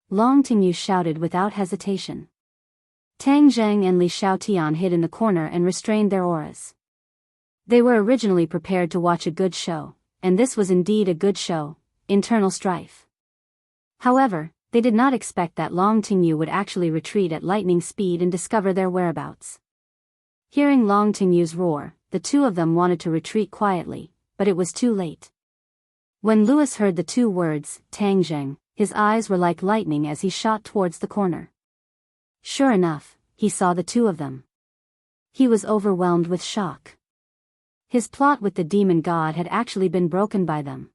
Long Tingyu shouted without hesitation. Tang Zheng and Li Xiaotian hid in the corner and restrained their auras. They were originally prepared to watch a good show, and this was indeed a good show, internal strife. However, they did not expect that Long Tingyu would actually retreat at lightning speed and discover their whereabouts. Hearing Long Tingyu's roar, the two of them wanted to retreat quietly, but it was too late. When Lewis heard the two words, Tang Zheng, his eyes were like lightning as he shot towards the corner. Sure enough, he saw the two of them. He was overwhelmed with shock. His plot with the demon god had actually been broken by them.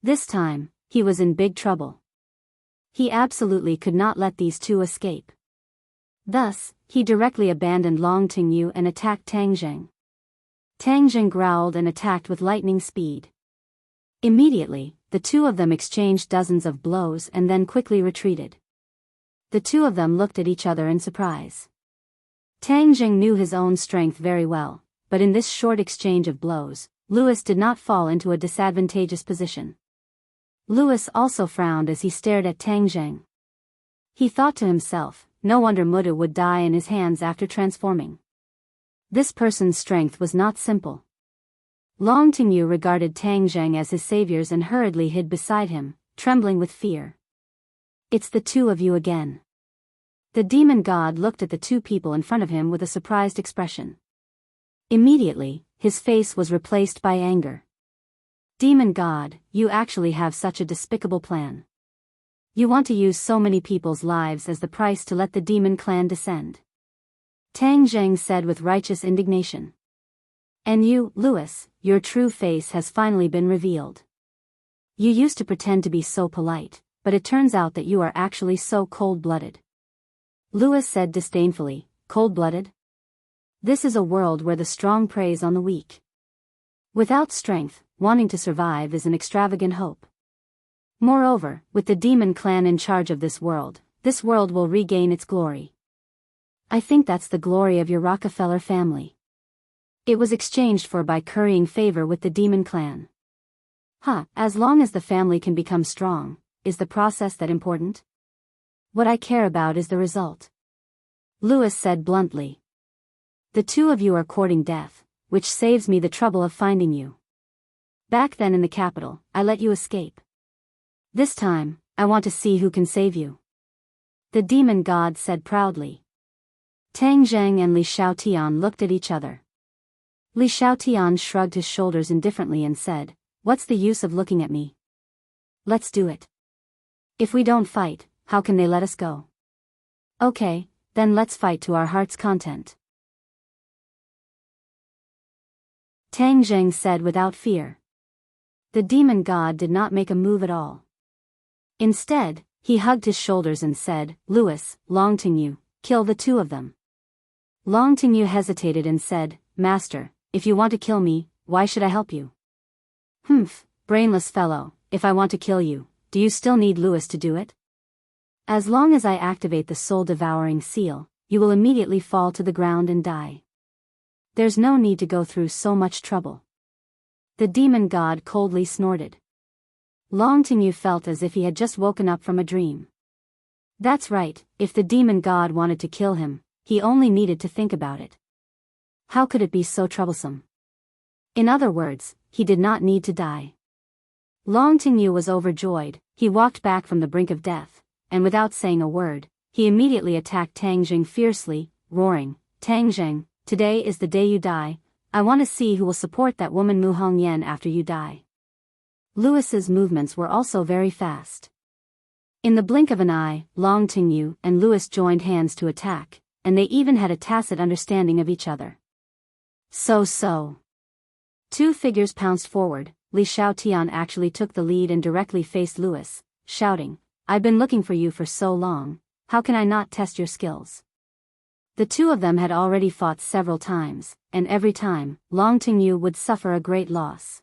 This time, he was in big trouble. He absolutely could not let these two escape. Thus, he directly abandoned Long Tingyu and attacked Tang Zheng. Tang Zheng growled and attacked with lightning speed. Immediately, the two of them exchanged dozens of blows and then quickly retreated. The two of them looked at each other in surprise. Tang Jing knew his own strength very well, but in this short exchange of blows, Louis did not fall into a disadvantageous position. Louis also frowned as he stared at Tang Jing. He thought to himself, no wonder Muda would die in his hands after transforming. This person's strength was not simple. Long Tingyu regarded Tang Jing as his saviors and hurriedly hid beside him, trembling with fear. It's the two of you again. The demon god looked at the two people in front of him with a surprised expression. Immediately, his face was replaced by anger. Demon god, you actually have such a despicable plan. You want to use so many people's lives as the price to let the demon clan descend. Tang Jing said with righteous indignation. And you, Louis, your true face has finally been revealed. You used to pretend to be so polite, but it turns out that you are actually so cold-blooded. Louis said disdainfully, cold-blooded? This is a world where the strong preys on the weak. Without strength, wanting to survive is an extravagant hope. Moreover, with the demon clan in charge of this world will regain its glory. I think that's the glory of your Rockefeller family. It was exchanged for by currying favor with the demon clan. As long as the family can become strong, is the process that important? What I care about is the result. Louis said bluntly. The two of you are courting death, which saves me the trouble of finding you. Back then in the capital, I let you escape. This time, I want to see who can save you. The demon god said proudly. Tang Jing and Li Xiaotian looked at each other. Li Xiaotian shrugged his shoulders indifferently and said, what's the use of looking at me? Let's do it. If we don't fight, how can they let us go? Okay, then let's fight to our heart's content. Tang Jing said without fear. The demon god did not make a move at all. Instead, he hugged his shoulders and said, Louis, Long Tingyu, kill the two of them. Long Tingyu hesitated and said, Master, if you want to kill me, why should I help you? Brainless fellow, if I want to kill you, do you still need Louis to do it? As long as I activate the soul-devouring seal, you will immediately fall to the ground and die. There's no need to go through so much trouble. The demon god coldly snorted. Long Tingyu felt as if he had just woken up from a dream. That's right, if the demon god wanted to kill him, he only needed to think about it. How could it be so troublesome? In other words, he did not need to die. Long Tingyu was overjoyed. He walked back from the brink of death, and without saying a word, he immediately attacked Tang Jing fiercely, roaring, Tang Jing, today is the day you die. I want to see who will support that woman Mu Hongyan after you die. Louis's movements were also very fast. In the blink of an eye, Long Tingyu and Louis joined hands to attack, and they even had a tacit understanding of each other. So. Two figures pounced forward. Li Xiaotian actually took the lead and directly faced Louis, shouting, I've been looking for you for so long, how can I not test your skills? The two of them had already fought several times, and every time, Long Tingyu would suffer a great loss.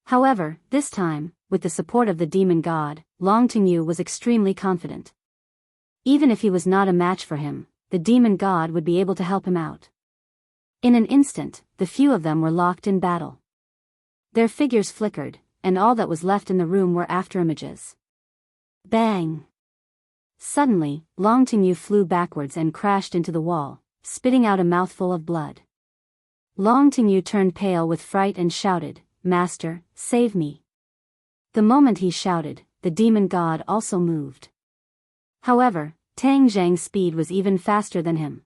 However, this time, with the support of the demon god, Long Tingyu was extremely confident. Even if he was not a match for him, the demon god would be able to help him out. In an instant, the few of them were locked in battle. Their figures flickered, and all that was left in the room were afterimages. Bang! Suddenly, Long Tingyu flew backwards and crashed into the wall, spitting out a mouthful of blood. Long Tingyu turned pale with fright and shouted, Master, save me. The moment he shouted, the demon god also moved. However, Tang Jing's speed was even faster than him.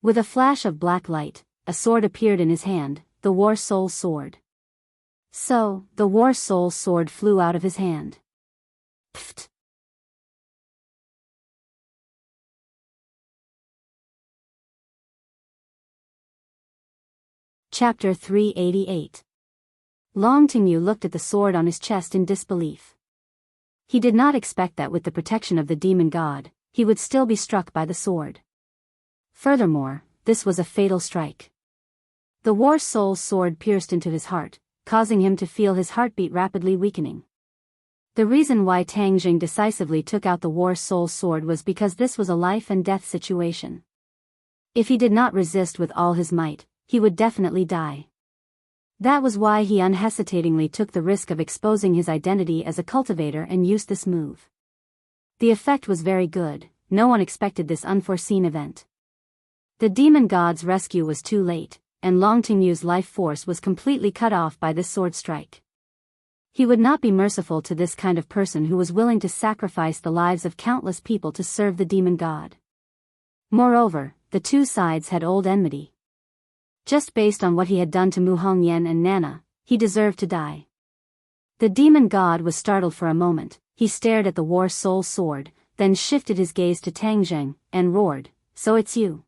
With a flash of black light, a sword appeared in his hand, the War Soul Sword. So, the War Soul Sword flew out of his hand. Pfft! Chapter 388. Long Tingyu looked at the sword on his chest in disbelief. He did not expect that with the protection of the demon god, he would still be struck by the sword. Furthermore, this was a fatal strike. The War Soul Sword pierced into his heart, causing him to feel his heartbeat rapidly weakening. The reason why Tang Jing decisively took out the war soul sword was because this was a life and death situation. If he did not resist with all his might, he would definitely die. That was why he unhesitatingly took the risk of exposing his identity as a cultivator and used this move. The effect was very good. No one expected this unforeseen event. The demon god's rescue was too late, and Long Tingyu's life force was completely cut off by this sword strike. He would not be merciful to this kind of person who was willing to sacrifice the lives of countless people to serve the demon god. Moreover, the two sides had old enmity. Just based on what he had done to Mu Hongyan and Nana, he deserved to die. The demon god was startled for a moment. He stared at the war soul sword, then shifted his gaze to Tang Jing, and roared, "So it's you."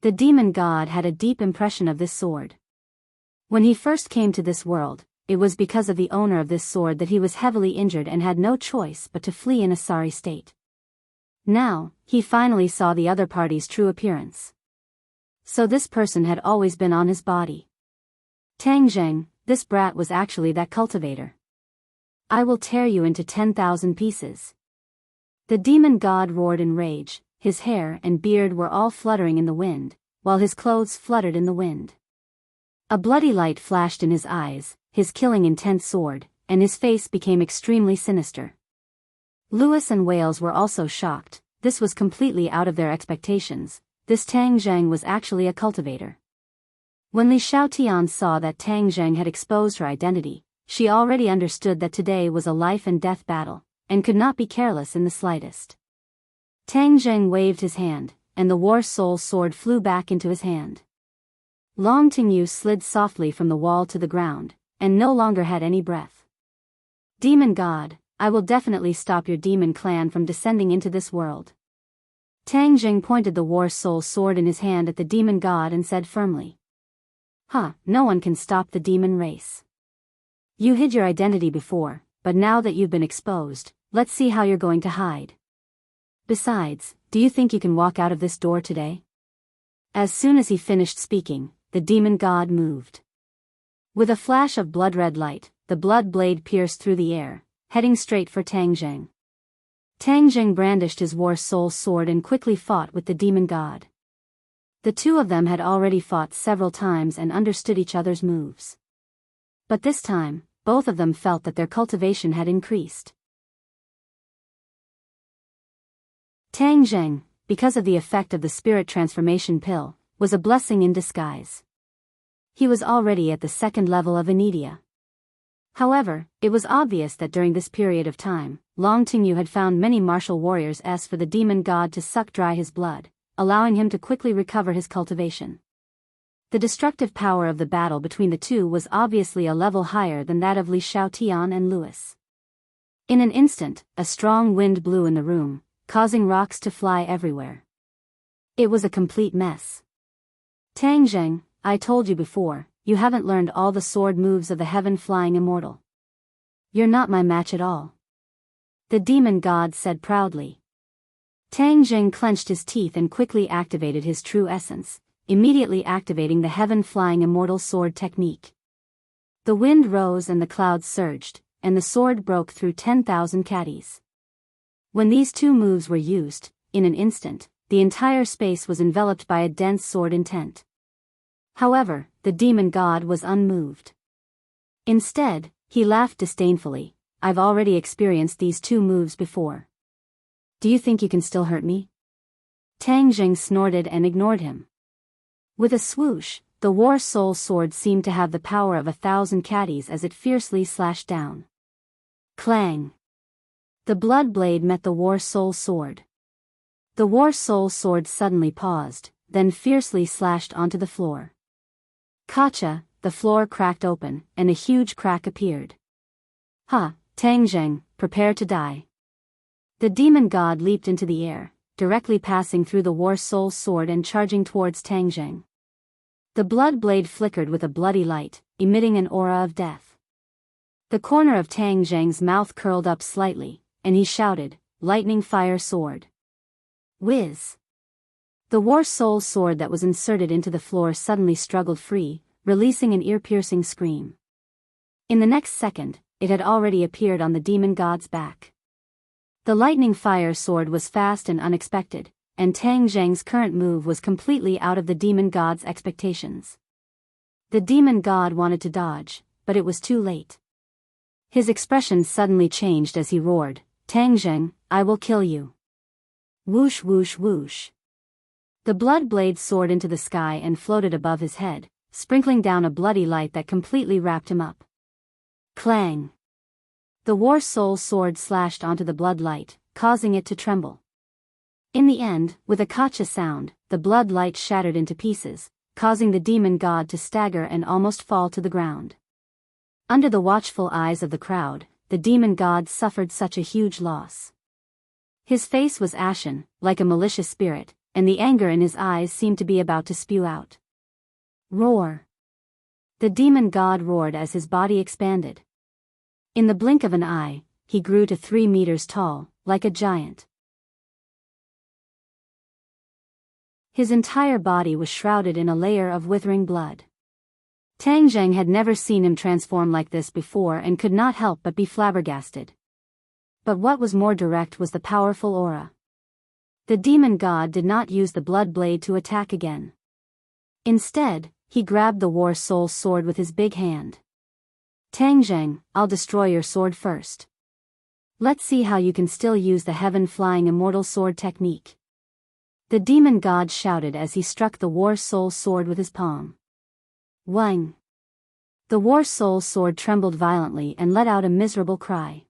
The demon god had a deep impression of this sword. When he first came to this world, it was because of the owner of this sword that he was heavily injured and had no choice but to flee in a sorry state. Now, he finally saw the other party's true appearance. So this person had always been on his body. Tang Jing, this brat was actually that cultivator. I will tear you into 10,000 pieces. The demon god roared in rage. His hair and beard were all fluttering in the wind, while his clothes fluttered in the wind. A bloody light flashed in his eyes, his killing intent soared, and his face became extremely sinister. Lewis and Wales were also shocked. This was completely out of their expectations. This Tang Zhang was actually a cultivator. When Li Xiaotian saw that Tang Zhang had exposed her identity, she already understood that today was a life and death battle, and could not be careless in the slightest. Tang Zhang waved his hand, and the war soul sword flew back into his hand. Long Tingyu slid softly from the wall to the ground, and no longer had any breath. Demon God, I will definitely stop your demon clan from descending into this world. Tang Jing pointed the war soul sword in his hand at the demon god and said firmly. No one can stop the demon race. You hid your identity before, but now that you've been exposed, let's see how you're going to hide. Besides, do you think you can walk out of this door today? As soon as he finished speaking, the demon god moved. With a flash of blood-red light, the blood blade pierced through the air, heading straight for Tang Jing. Tang Jing brandished his war soul sword and quickly fought with the demon god. The two of them had already fought several times and understood each other's moves. But this time, both of them felt that their cultivation had increased. Tang Jing, because of the effect of the spirit transformation pill, was a blessing in disguise. He was already at the second level of Anidia. However, it was obvious that during this period of time, Long Tingyu had found many martial warriors for the demon god to suck dry his blood, allowing him to quickly recover his cultivation. The destructive power of the battle between the two was obviously a level higher than that of Li Xiaotian and Lewis. In an instant, a strong wind blew in the room, causing rocks to fly everywhere. It was a complete mess. Tang Zheng, I told you before, you haven't learned all the sword moves of the heaven-flying immortal. You're not my match at all. The demon god said proudly. Tang Jing clenched his teeth and quickly activated his true essence, immediately activating the heaven-flying immortal sword technique. The wind rose and the clouds surged, and the sword broke through 10,000 caddies. When these two moves were used, in an instant, the entire space was enveloped by a dense sword intent. However, the demon god was unmoved. Instead, he laughed disdainfully. I've already experienced these two moves before. Do you think you can still hurt me? Tang Jing snorted and ignored him. With a swoosh, the war soul sword seemed to have the power of 1,000 caddies as it fiercely slashed down. Clang! The blood blade met the war soul sword. The war soul sword suddenly paused, then fiercely slashed onto the floor. Kacha, the floor cracked open, and a huge crack appeared. Tang Zheng, prepare to die. The demon god leaped into the air, directly passing through the war soul sword and charging towards Tang Zheng. The blood blade flickered with a bloody light, emitting an aura of death. The corner of Tang Zheng's mouth curled up slightly, and he shouted, lightning fire sword. Whiz! The war soul sword that was inserted into the floor suddenly struggled free, releasing an ear-piercing scream. In the next second, it had already appeared on the demon god's back. The lightning fire sword was fast and unexpected, and Tang Zheng's current move was completely out of the demon god's expectations. The demon god wanted to dodge, but it was too late. His expression suddenly changed as he roared, "Tang Zheng, I will kill you." Whoosh whoosh whoosh. The blood blade soared into the sky and floated above his head, sprinkling down a bloody light that completely wrapped him up. Clang! The war soul sword slashed onto the blood light, causing it to tremble. In the end, with a kacha sound, the blood light shattered into pieces, causing the demon god to stagger and almost fall to the ground. Under the watchful eyes of the crowd, the demon god suffered such a huge loss. His face was ashen, like a malicious spirit, and the anger in his eyes seemed to be about to spew out. Roar! The demon god roared as his body expanded. In the blink of an eye, he grew to 3 meters tall, like a giant. His entire body was shrouded in a layer of withering blood. Tang Zheng had never seen him transform like this before and could not help but be flabbergasted. But what was more direct was the powerful aura. The demon god did not use the blood blade to attack again. Instead, he grabbed the war soul sword with his big hand. "Tang Zheng, I'll destroy your sword first. Let's see how you can still use the heaven-flying immortal sword technique." The demon god shouted as he struck the war soul sword with his palm. Wang! The war soul sword trembled violently and let out a miserable cry.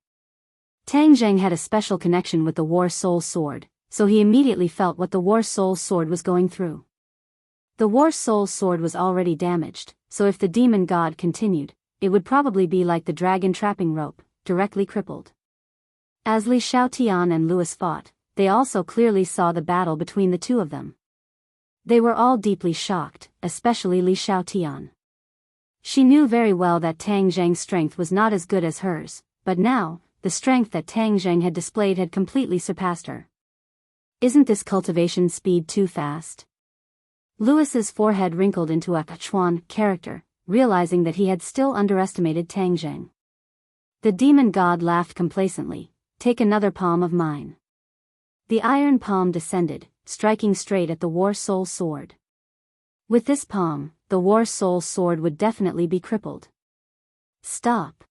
Tang Zheng had a special connection with the war soul sword, so he immediately felt what the war soul sword was going through. The war soul sword was already damaged, so if the demon god continued, it would probably be like the dragon trapping rope, directly crippled. As Li Xiaotian and Louis fought, they also clearly saw the battle between the two of them. They were all deeply shocked, especially Li Xiaotian. She knew very well that Tang Zheng's strength was not as good as hers, but now, the strength that Tang Zheng had displayed had completely surpassed her. Isn't this cultivation speed too fast? Louis's forehead wrinkled into a Chuan character, realizing that he had still underestimated Tang Zheng. The demon god laughed complacently, "Take another palm of mine." The iron palm descended, striking straight at the war soul sword. With this palm, the war soul sword would definitely be crippled. "Stop!"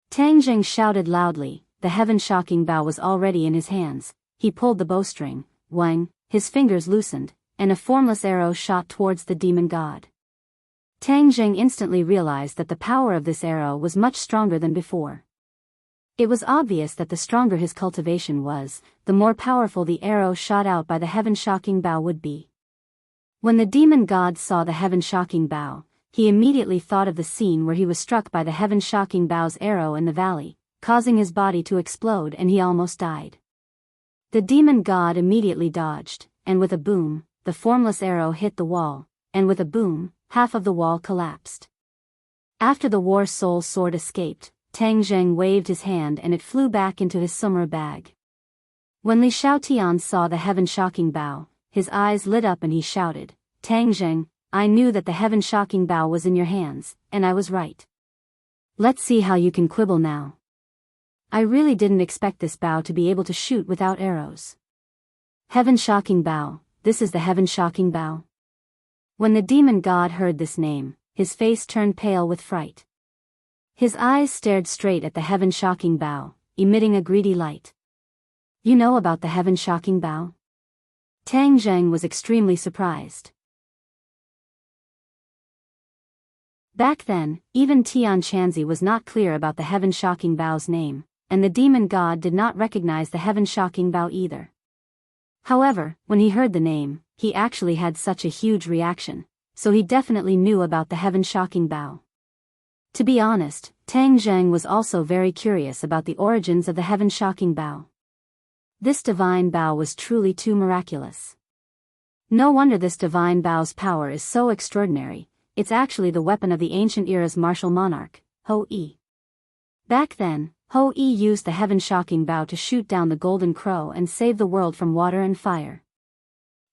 Tang Zheng shouted loudly. The heaven-shocking bow was already in his hands. He pulled the bowstring, wang, his fingers loosened, and a formless arrow shot towards the demon god. Tang Zheng instantly realized that the power of this arrow was much stronger than before. It was obvious that the stronger his cultivation was, the more powerful the arrow shot out by the heaven-shocking bow would be. When the demon god saw the heaven-shocking bow, he immediately thought of the scene where he was struck by the heaven-shocking bow's arrow in the valley, causing his body to explode and he almost died. The demon god immediately dodged, and with a boom, the formless arrow hit the wall, and with a boom, half of the wall collapsed. After the war soul sword escaped, Tang Zheng waved his hand and it flew back into his summer bag. When Li Xiaotian saw the heaven-shocking bow, his eyes lit up and he shouted, "Tang Zheng, I knew that the heaven-shocking bow was in your hands, and I was right. Let's see how you can quibble now. I really didn't expect this bow to be able to shoot without arrows." Heaven-shocking bow, this is the heaven-shocking bow. When the demon god heard this name, his face turned pale with fright. His eyes stared straight at the heaven-shocking bow, emitting a greedy light. "You know about the heaven-shocking bow?" Tang Zheng was extremely surprised. Back then, even Tian Chanzi was not clear about the heaven-shocking bow's name, and the demon god did not recognize the heaven-shocking bow either. However, when he heard the name, he actually had such a huge reaction, so he definitely knew about the heaven-shocking bow. To be honest, Tang Zheng was also very curious about the origins of the heaven-shocking bow. This divine bow was truly too miraculous. No wonder this divine bow's power is so extraordinary. It's actually the weapon of the ancient era's martial monarch, Ho-I. Back then, Ho-I used the heaven-shocking bow to shoot down the golden crow and save the world from water and fire.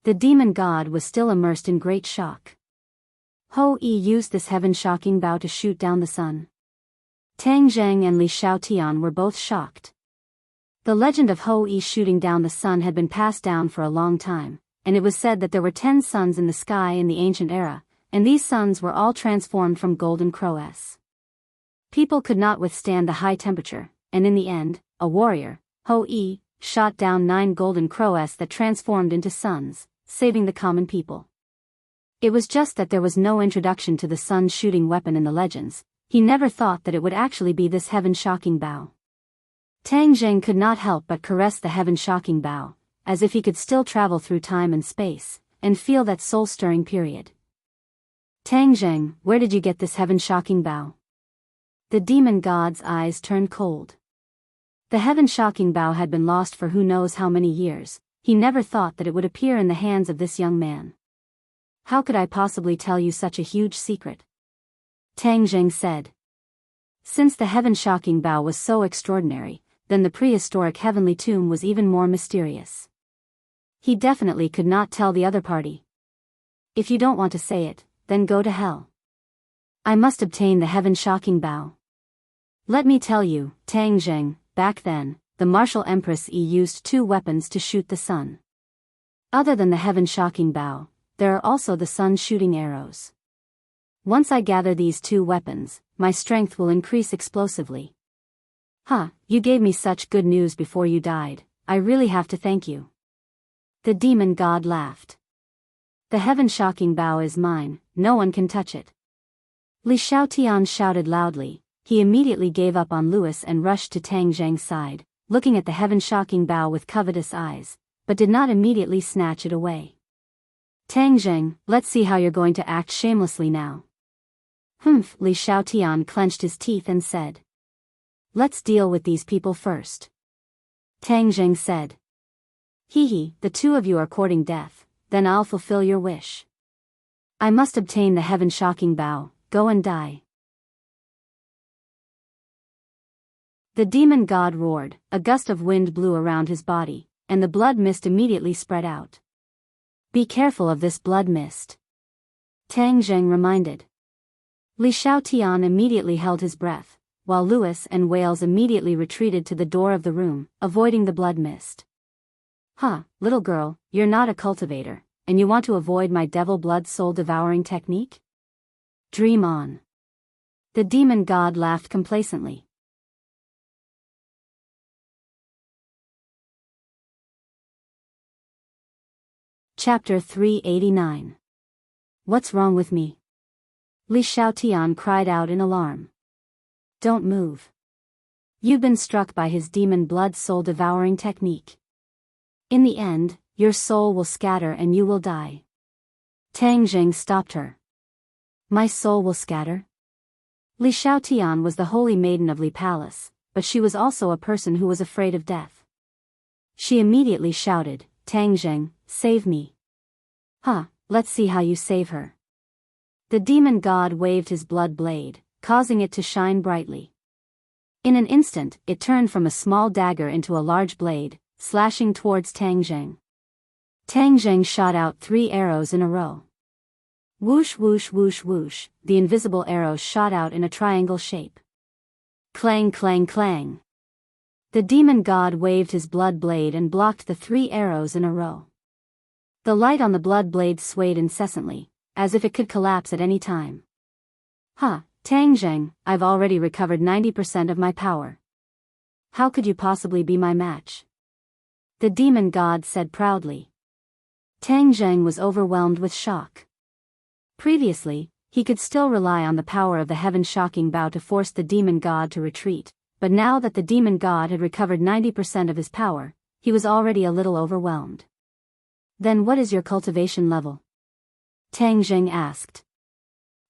The demon god was still immersed in great shock. Ho-I used this heaven-shocking bow to shoot down the sun. Tang Zheng and Li Xiaotian were both shocked. The legend of Ho Yi shooting down the sun had been passed down for a long time, and it was said that there were 10 suns in the sky in the ancient era, and these suns were all transformed from golden crows. People could not withstand the high temperature, and in the end, a warrior, Ho Yi, shot down 9 golden crows that transformed into suns, saving the common people. It was just that there was no introduction to the sun-shooting weapon in the legends. He never thought that it would actually be this heaven-shocking bow. Tang Zheng could not help but caress the heaven-shocking bow, as if he could still travel through time and space, and feel that soul-stirring period. Tang Zheng, where did you get this heaven-shocking bow? The demon god's eyes turned cold. The heaven-shocking bow had been lost for who knows how many years. He never thought that it would appear in the hands of this young man. How could I possibly tell you such a huge secret? Tang Zheng said. Since the heaven-shocking bow was so extraordinary, then the prehistoric heavenly tomb was even more mysterious. He definitely could not tell the other party. If you don't want to say it, then go to hell. I must obtain the heaven-shocking bow. Let me tell you, Tang Zheng, back then, the martial Empress Yi used 2 weapons to shoot the sun. Other than the heaven-shocking bow, there are also the sun-shooting arrows. Once I gather these 2 weapons, my strength will increase explosively. You gave me such good news before you died, I really have to thank you. The demon god laughed. The heaven-shocking bow is mine, no one can touch it. Li Xiaotian shouted loudly. He immediately gave up on Louis and rushed to Tang Zheng's side, looking at the heaven-shocking bow with covetous eyes, but did not immediately snatch it away. Tang Zheng, let's see how you're going to act shamelessly now. Li Xiaotian clenched his teeth and said. Let's deal with these people first. Tang Zheng said. The 2 of you are courting death, then I'll fulfill your wish. I must obtain the heaven-shocking bow, go and die. The demon god roared, a gust of wind blew around his body, and the blood mist immediately spread out. Be careful of this blood mist. Tang Zheng reminded. Li Xiaotian immediately held his breath, while Louis and Wales immediately retreated to the door of the room, avoiding the blood mist. Little girl, you're not a cultivator, and you want to avoid my devil blood soul devouring technique? Dream on. The demon god laughed complacently. Chapter 389. What's wrong with me? Li Xiaotian cried out in alarm. Don't move. You've been struck by his demon blood soul devouring technique. In the end, your soul will scatter and you will die. Tang Zheng stopped her. My soul will scatter? Li Xiaotian was the holy maiden of Li Palace, but she was also a person who was afraid of death. She immediately shouted, Tang Zheng, save me. Let's see how you save her. The demon god waved his blood blade, causing it to shine brightly. In an instant, it turned from a small dagger into a large blade, slashing towards Tang Zheng. Tang Zheng shot out 3 arrows in a row. Whoosh whoosh whoosh whoosh, the invisible arrows shot out in a triangle shape. Clang clang clang. The demon god waved his blood blade and blocked the 3 arrows in a row. The light on the blood blade swayed incessantly, as if it could collapse at any time. Tang Zheng, I've already recovered 90% of my power. How could you possibly be my match? The demon god said proudly. Tang Zheng was overwhelmed with shock. Previously, he could still rely on the power of the heaven-shocking bow to force the demon god to retreat, but now that the demon god had recovered 90% of his power, he was already a little overwhelmed. Then what is your cultivation level? Tang Zheng asked.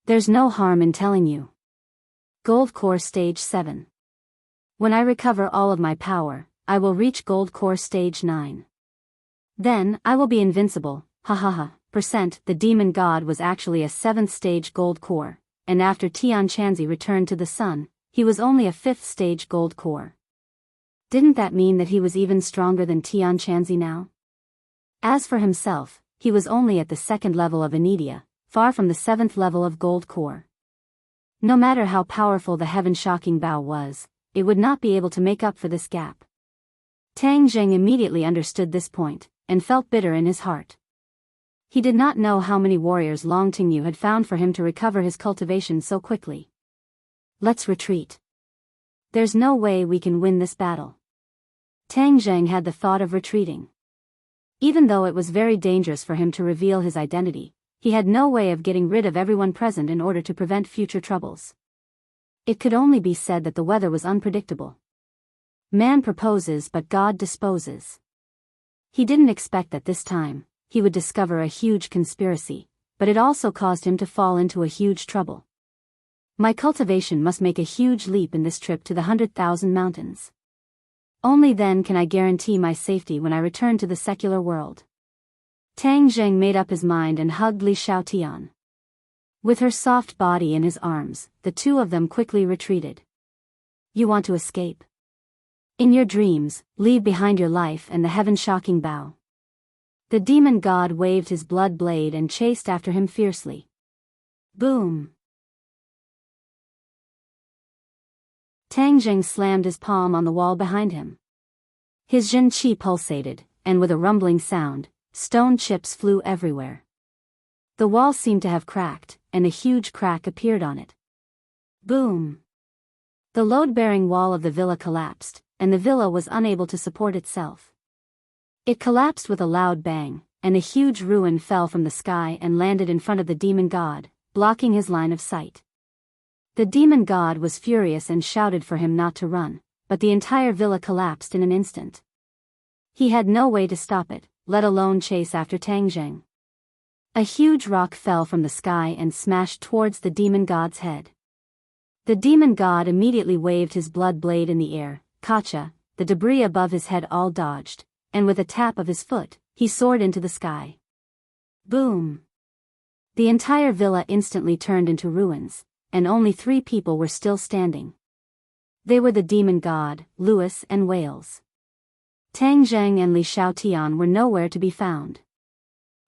There's no harm in telling you. Gold Core Stage 7. When I recover all of my power, I will reach Gold Core Stage 9. Then, I will be invincible, The demon god was actually a 7th stage Gold Core, and after Tian Chanzi returned to the sun, he was only a 5th stage Gold Core. Didn't that mean that he was even stronger than Tian Chanzi now? As for himself, he was only at the 2nd level of Anidia, far from the 7th level of Gold Core. No matter how powerful the heaven-shocking bow was, it would not be able to make up for this gap. Tang Zheng immediately understood this point, and felt bitter in his heart. He did not know how many warriors Long Tingyu had found for him to recover his cultivation so quickly. Let's retreat. There's no way we can win this battle. Tang Zheng had the thought of retreating. Even though it was very dangerous for him to reveal his identity, he had no way of getting rid of everyone present in order to prevent future troubles. It could only be said that the weather was unpredictable. Man proposes but God disposes. He didn't expect that this time he would discover a huge conspiracy, but it also caused him to fall into a huge trouble. My cultivation must make a huge leap in this trip to the 100,000 mountains. Only then can I guarantee my safety when I return to the secular world. Tang Zheng made up his mind and hugged Li Xiaotian. With her soft body in his arms, the two of them quickly retreated. You want to escape? In your dreams, leave behind your life and the heaven-shocking bow. The demon god waved his blood blade and chased after him fiercely. Boom! Tang Zheng slammed his palm on the wall behind him. His Jin Qi pulsated, and with a rumbling sound, stone chips flew everywhere. The wall seemed to have cracked, and a huge crack appeared on it. Boom! The load-bearing wall of the villa collapsed, and the villa was unable to support itself. It collapsed with a loud bang, and a huge ruin fell from the sky and landed in front of the demon god, blocking his line of sight. The demon god was furious and shouted for him not to run, but the entire villa collapsed in an instant. He had no way to stop it, let alone chase after Tang Zheng. A huge rock fell from the sky and smashed towards the demon god's head. The demon god immediately waved his blood blade in the air, Kacha, the debris above his head all dodged, and with a tap of his foot, he soared into the sky. Boom! The entire villa instantly turned into ruins, and only 3 people were still standing. They were the demon god, Louis and Wales. Tang Zheng and Li Xiaotian were nowhere to be found.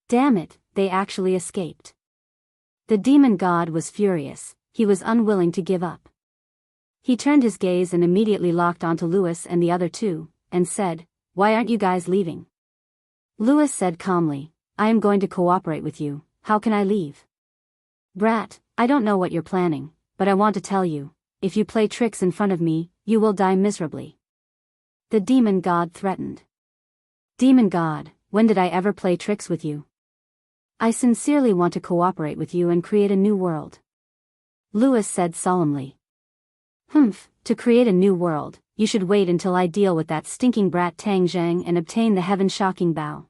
Damn it, they actually escaped. The demon god was furious, he was unwilling to give up. He turned his gaze and immediately locked onto Louis and the other 2, and said, "Why aren't you guys leaving?" Louis said calmly, "I am going to cooperate with you, how can I leave?" "Brat, I don't know what you're planning, but I want to tell you, if you play tricks in front of me, you will die miserably." The demon god threatened. "Demon god, when did I ever play tricks with you? I sincerely want to cooperate with you and create a new world." Louis said solemnly. To create a new world, you should wait until I deal with that stinking brat Tang Zheng and obtain the heaven-shocking bow."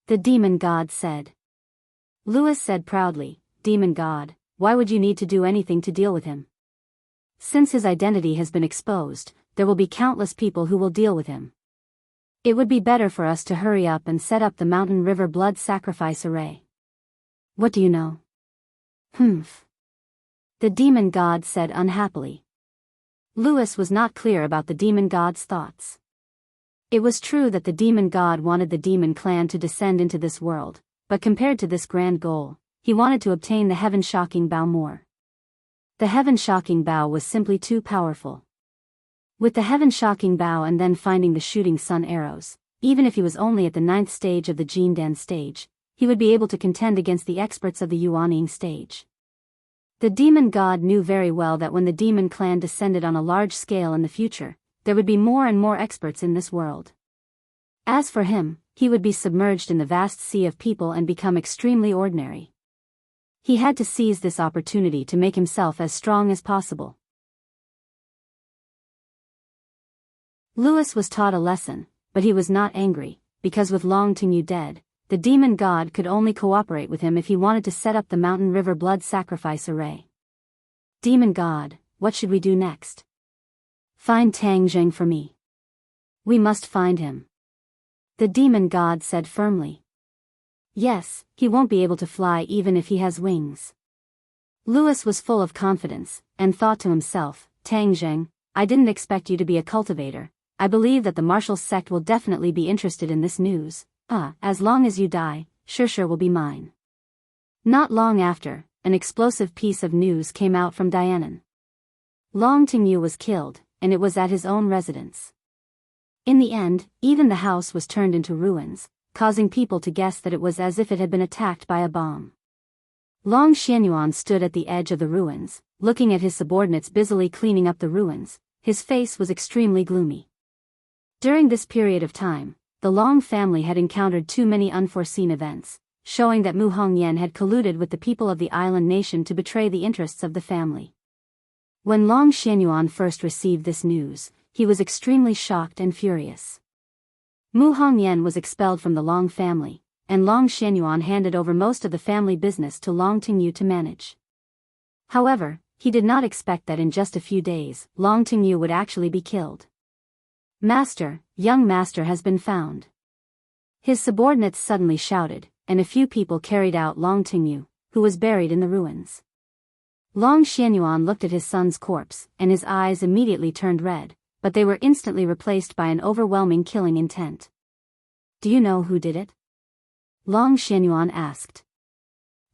The demon god said. Louis said proudly, "Demon god, why would you need to do anything to deal with him? Since his identity has been exposed, there will be countless people who will deal with him. It would be better for us to hurry up and set up the mountain river blood sacrifice array." "What do you know?" The demon god said unhappily. Louis was not clear about the demon god's thoughts. It was true that the demon god wanted the demon clan to descend into this world, but compared to this grand goal, he wanted to obtain the heaven-shocking bow more. The heaven-shocking bow was simply too powerful. With the heaven-shocking bow and then finding the shooting sun arrows, even if he was only at the 9th stage of the Jindan stage, he would be able to contend against the experts of the Yuaning stage. The demon god knew very well that when the demon clan descended on a large scale in the future, there would be more and more experts in this world. As for him, he would be submerged in the vast sea of people and become extremely ordinary. He had to seize this opportunity to make himself as strong as possible. Louis was taught a lesson, but he was not angry, because with Long Tingyu dead, the demon god could only cooperate with him if he wanted to set up the mountain river blood sacrifice array. "Demon god, what should we do next?" "Find Tang Zheng for me. We must find him." The demon god said firmly. "Yes, he won't be able to fly even if he has wings." Louis was full of confidence, and thought to himself, "Tang Zheng, I didn't expect you to be a cultivator. I believe that the martial sect will definitely be interested in this news. As long as you die, sure will be mine." Not long after, an explosive piece of news came out from Dianan. Long Tingyu was killed, and it was at his own residence. In the end, even the house was turned into ruins, causing people to guess that it was as if it had been attacked by a bomb. Long Xianyuan stood at the edge of the ruins, looking at his subordinates busily cleaning up the ruins. His face was extremely gloomy. During this period of time, the Long family had encountered too many unforeseen events, showing that Mu Hongyan had colluded with the people of the island nation to betray the interests of the family. When Long Xianyuan first received this news, he was extremely shocked and furious. Mu Hongyan was expelled from the Long family, and Long Xianyuan handed over most of the family business to Long Tingyu to manage. However, he did not expect that in just a few days, Long Tingyu would actually be killed. "Master, young master has been found." His subordinates suddenly shouted, and a few people carried out Long Tingyu, who was buried in the ruins. Long Xianyuan looked at his son's corpse, and his eyes immediately turned red, but they were instantly replaced by an overwhelming killing intent. "Do you know who did it?" Long Xianyuan asked.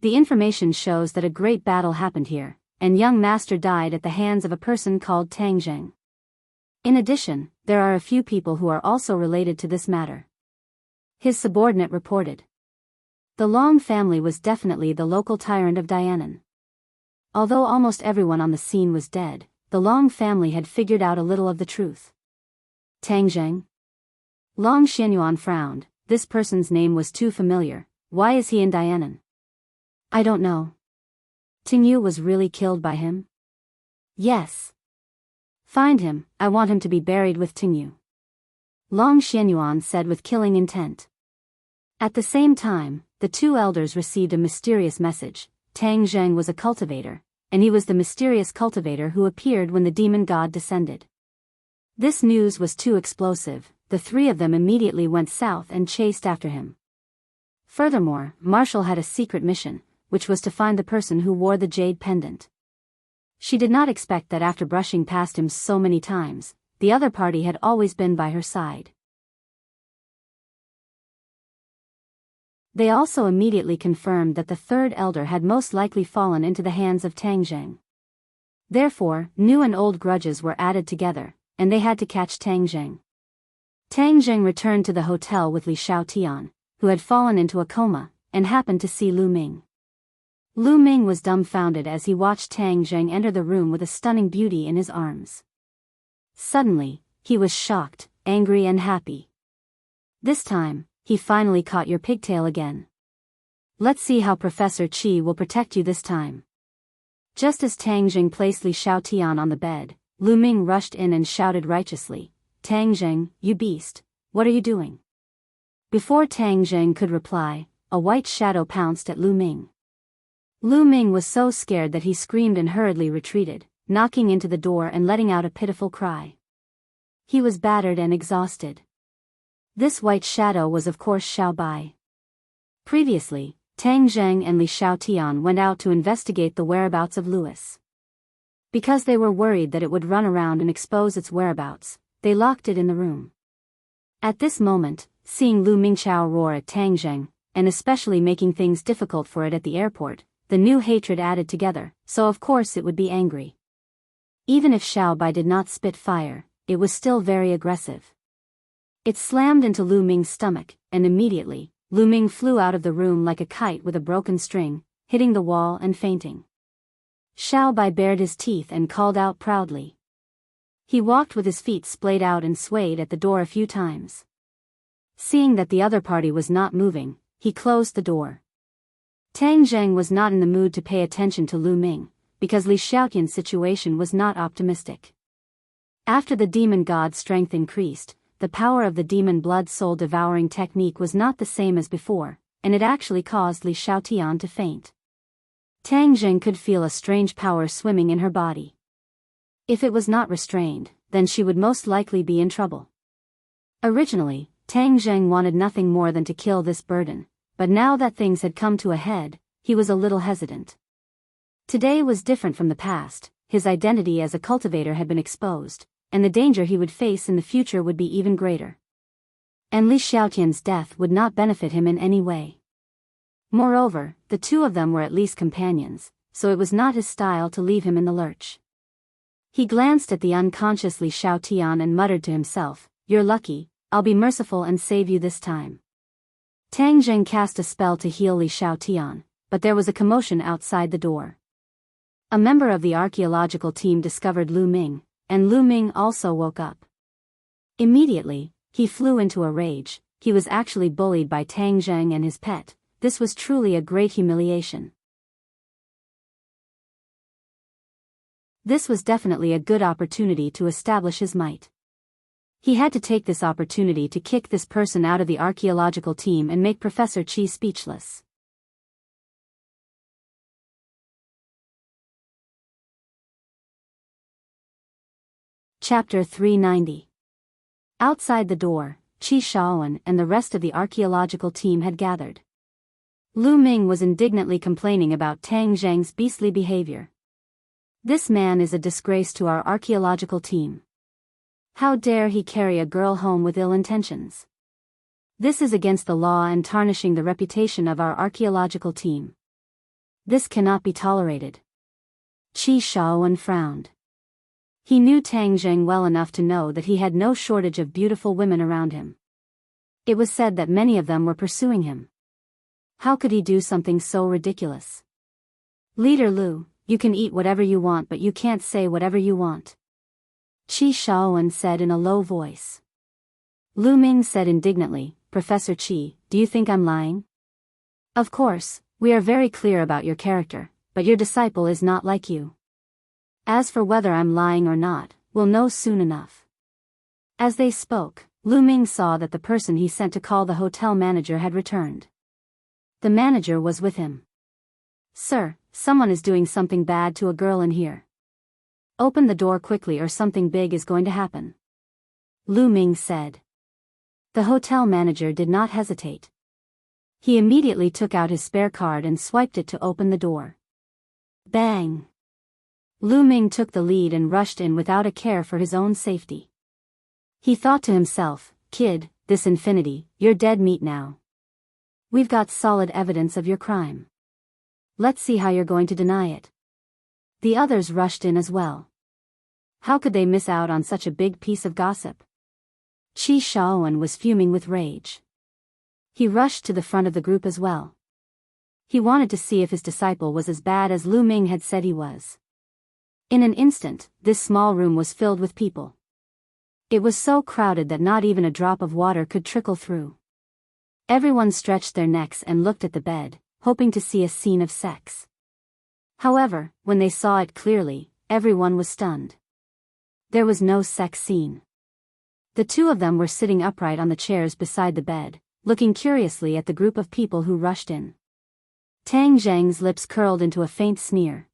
"The information shows that a great battle happened here, and young master died at the hands of a person called Tang Zheng. In addition, there are a few people who are also related to this matter," his subordinate reported. The Long family was definitely the local tyrant of Dianan. Although almost everyone on the scene was dead, the Long family had figured out a little of the truth. "Tang Zheng?" Long Xianyuan frowned. This person's name was too familiar. Why is he in Dianan? "I don't know." "Tingyu was really killed by him?" "Yes." "Find him, I want him to be buried with Tingyu," Long Xianyuan said with killing intent. At the same time, the two elders received a mysterious message. Tang Zheng was a cultivator, and he was the mysterious cultivator who appeared when the demon god descended. This news was too explosive. The three of them immediately went south and chased after him. Furthermore, Marshall had a secret mission, which was to find the person who wore the jade pendant. She did not expect that after brushing past him so many times, the other party had always been by her side. They also immediately confirmed that the third elder had most likely fallen into the hands of Tang Zheng. Therefore, new and old grudges were added together, and they had to catch Tang Zheng. Tang Zheng returned to the hotel with Li Xiaotian, who had fallen into a coma, and happened to see Lu Ming. Lu Ming was dumbfounded as he watched Tang Zheng enter the room with a stunning beauty in his arms. Suddenly, he was shocked, angry and happy. "This time, he finally caught your pigtail again. Let's see how Professor Qi will protect you this time." Just as Tang Zheng placed Li Xiaotian on the bed, Lu Ming rushed in and shouted righteously, "Tang Zheng, you beast, what are you doing?" Before Tang Zheng could reply, a white shadow pounced at Lu Ming. Lu Ming was so scared that he screamed and hurriedly retreated, knocking into the door and letting out a pitiful cry. He was battered and exhausted. This white shadow was of course Xiao Bai. Previously, Tang Zheng and Li Xiaotian went out to investigate the whereabouts of Louis. Because they were worried that it would run around and expose its whereabouts, they locked it in the room. At this moment, seeing Lu Mingqiao roar at Tang Zheng, and especially making things difficult for it at the airport, the new hatred added together, so of course it would be angry. Even if Xiao Bai did not spit fire, it was still very aggressive. It slammed into Lu Ming's stomach, and immediately, Lu Ming flew out of the room like a kite with a broken string, hitting the wall and fainting. Xiao Bai bared his teeth and called out proudly. He walked with his feet splayed out and swayed at the door a few times. Seeing that the other party was not moving, he closed the door. Tang Zheng was not in the mood to pay attention to Lu Ming, because Li Xiaotian's situation was not optimistic. After the demon god's strength increased, the power of the demon blood soul devouring technique was not the same as before, and it actually caused Li Xiaotian to faint. Tang Zheng could feel a strange power swimming in her body. If it was not restrained, then she would most likely be in trouble. Originally, Tang Zheng wanted nothing more than to kill this burden, but now that things had come to a head, he was a little hesitant. Today was different from the past. His identity as a cultivator had been exposed, and the danger he would face in the future would be even greater. And Li Xiaotian's death would not benefit him in any way. Moreover, the two of them were at least companions, so it was not his style to leave him in the lurch. He glanced at the unconscious Li Xiaotian and muttered to himself, "You're lucky, I'll be merciful and save you this time." Tang Zheng cast a spell to heal Li Xiaotian, but there was a commotion outside the door. A member of the archaeological team discovered Lu Ming, and Lu Ming also woke up. Immediately, he flew into a rage. He was actually bullied by Tang Zheng and his pet. This was truly a great humiliation. This was definitely a good opportunity to establish his might. He had to take this opportunity to kick this person out of the archaeological team and make Professor Qi speechless. Chapter 390. Outside the door, Qi Shaoan and the rest of the archaeological team had gathered. Lu Ming was indignantly complaining about Tang Zheng's beastly behavior. "This man is a disgrace to our archaeological team. How dare he carry a girl home with ill intentions? This is against the law and tarnishing the reputation of our archaeological team. This cannot be tolerated." Qi Shaoan frowned. He knew Tang Zheng well enough to know that he had no shortage of beautiful women around him. It was said that many of them were pursuing him. How could he do something so ridiculous? "Leader Lu, you can eat whatever you want, but you can't say whatever you want," Qi Shaoan said in a low voice. Lu Ming said indignantly, "Professor Qi, do you think I'm lying? Of course, we are very clear about your character, but your disciple is not like you. As for whether I'm lying or not, we'll know soon enough." As they spoke, Lu Ming saw that the person he sent to call the hotel manager had returned. The manager was with him. "Sir, someone is doing something bad to a girl in here. Open the door quickly or something big is going to happen," Lu Ming said. The hotel manager did not hesitate. He immediately took out his spare card and swiped it to open the door. Bang! Lu Ming took the lead and rushed in without a care for his own safety. He thought to himself, "Kid, this infinity, you're dead meat now. We've got solid evidence of your crime. Let's see how you're going to deny it." The others rushed in as well. How could they miss out on such a big piece of gossip? Qi Shaoan was fuming with rage. He rushed to the front of the group as well. He wanted to see if his disciple was as bad as Lu Ming had said he was. In an instant, this small room was filled with people. It was so crowded that not even a drop of water could trickle through. Everyone stretched their necks and looked at the bed, hoping to see a scene of sex. However, when they saw it clearly, everyone was stunned. There was no sex scene. The two of them were sitting upright on the chairs beside the bed, looking curiously at the group of people who rushed in. Tang Zheng's lips curled into a faint sneer.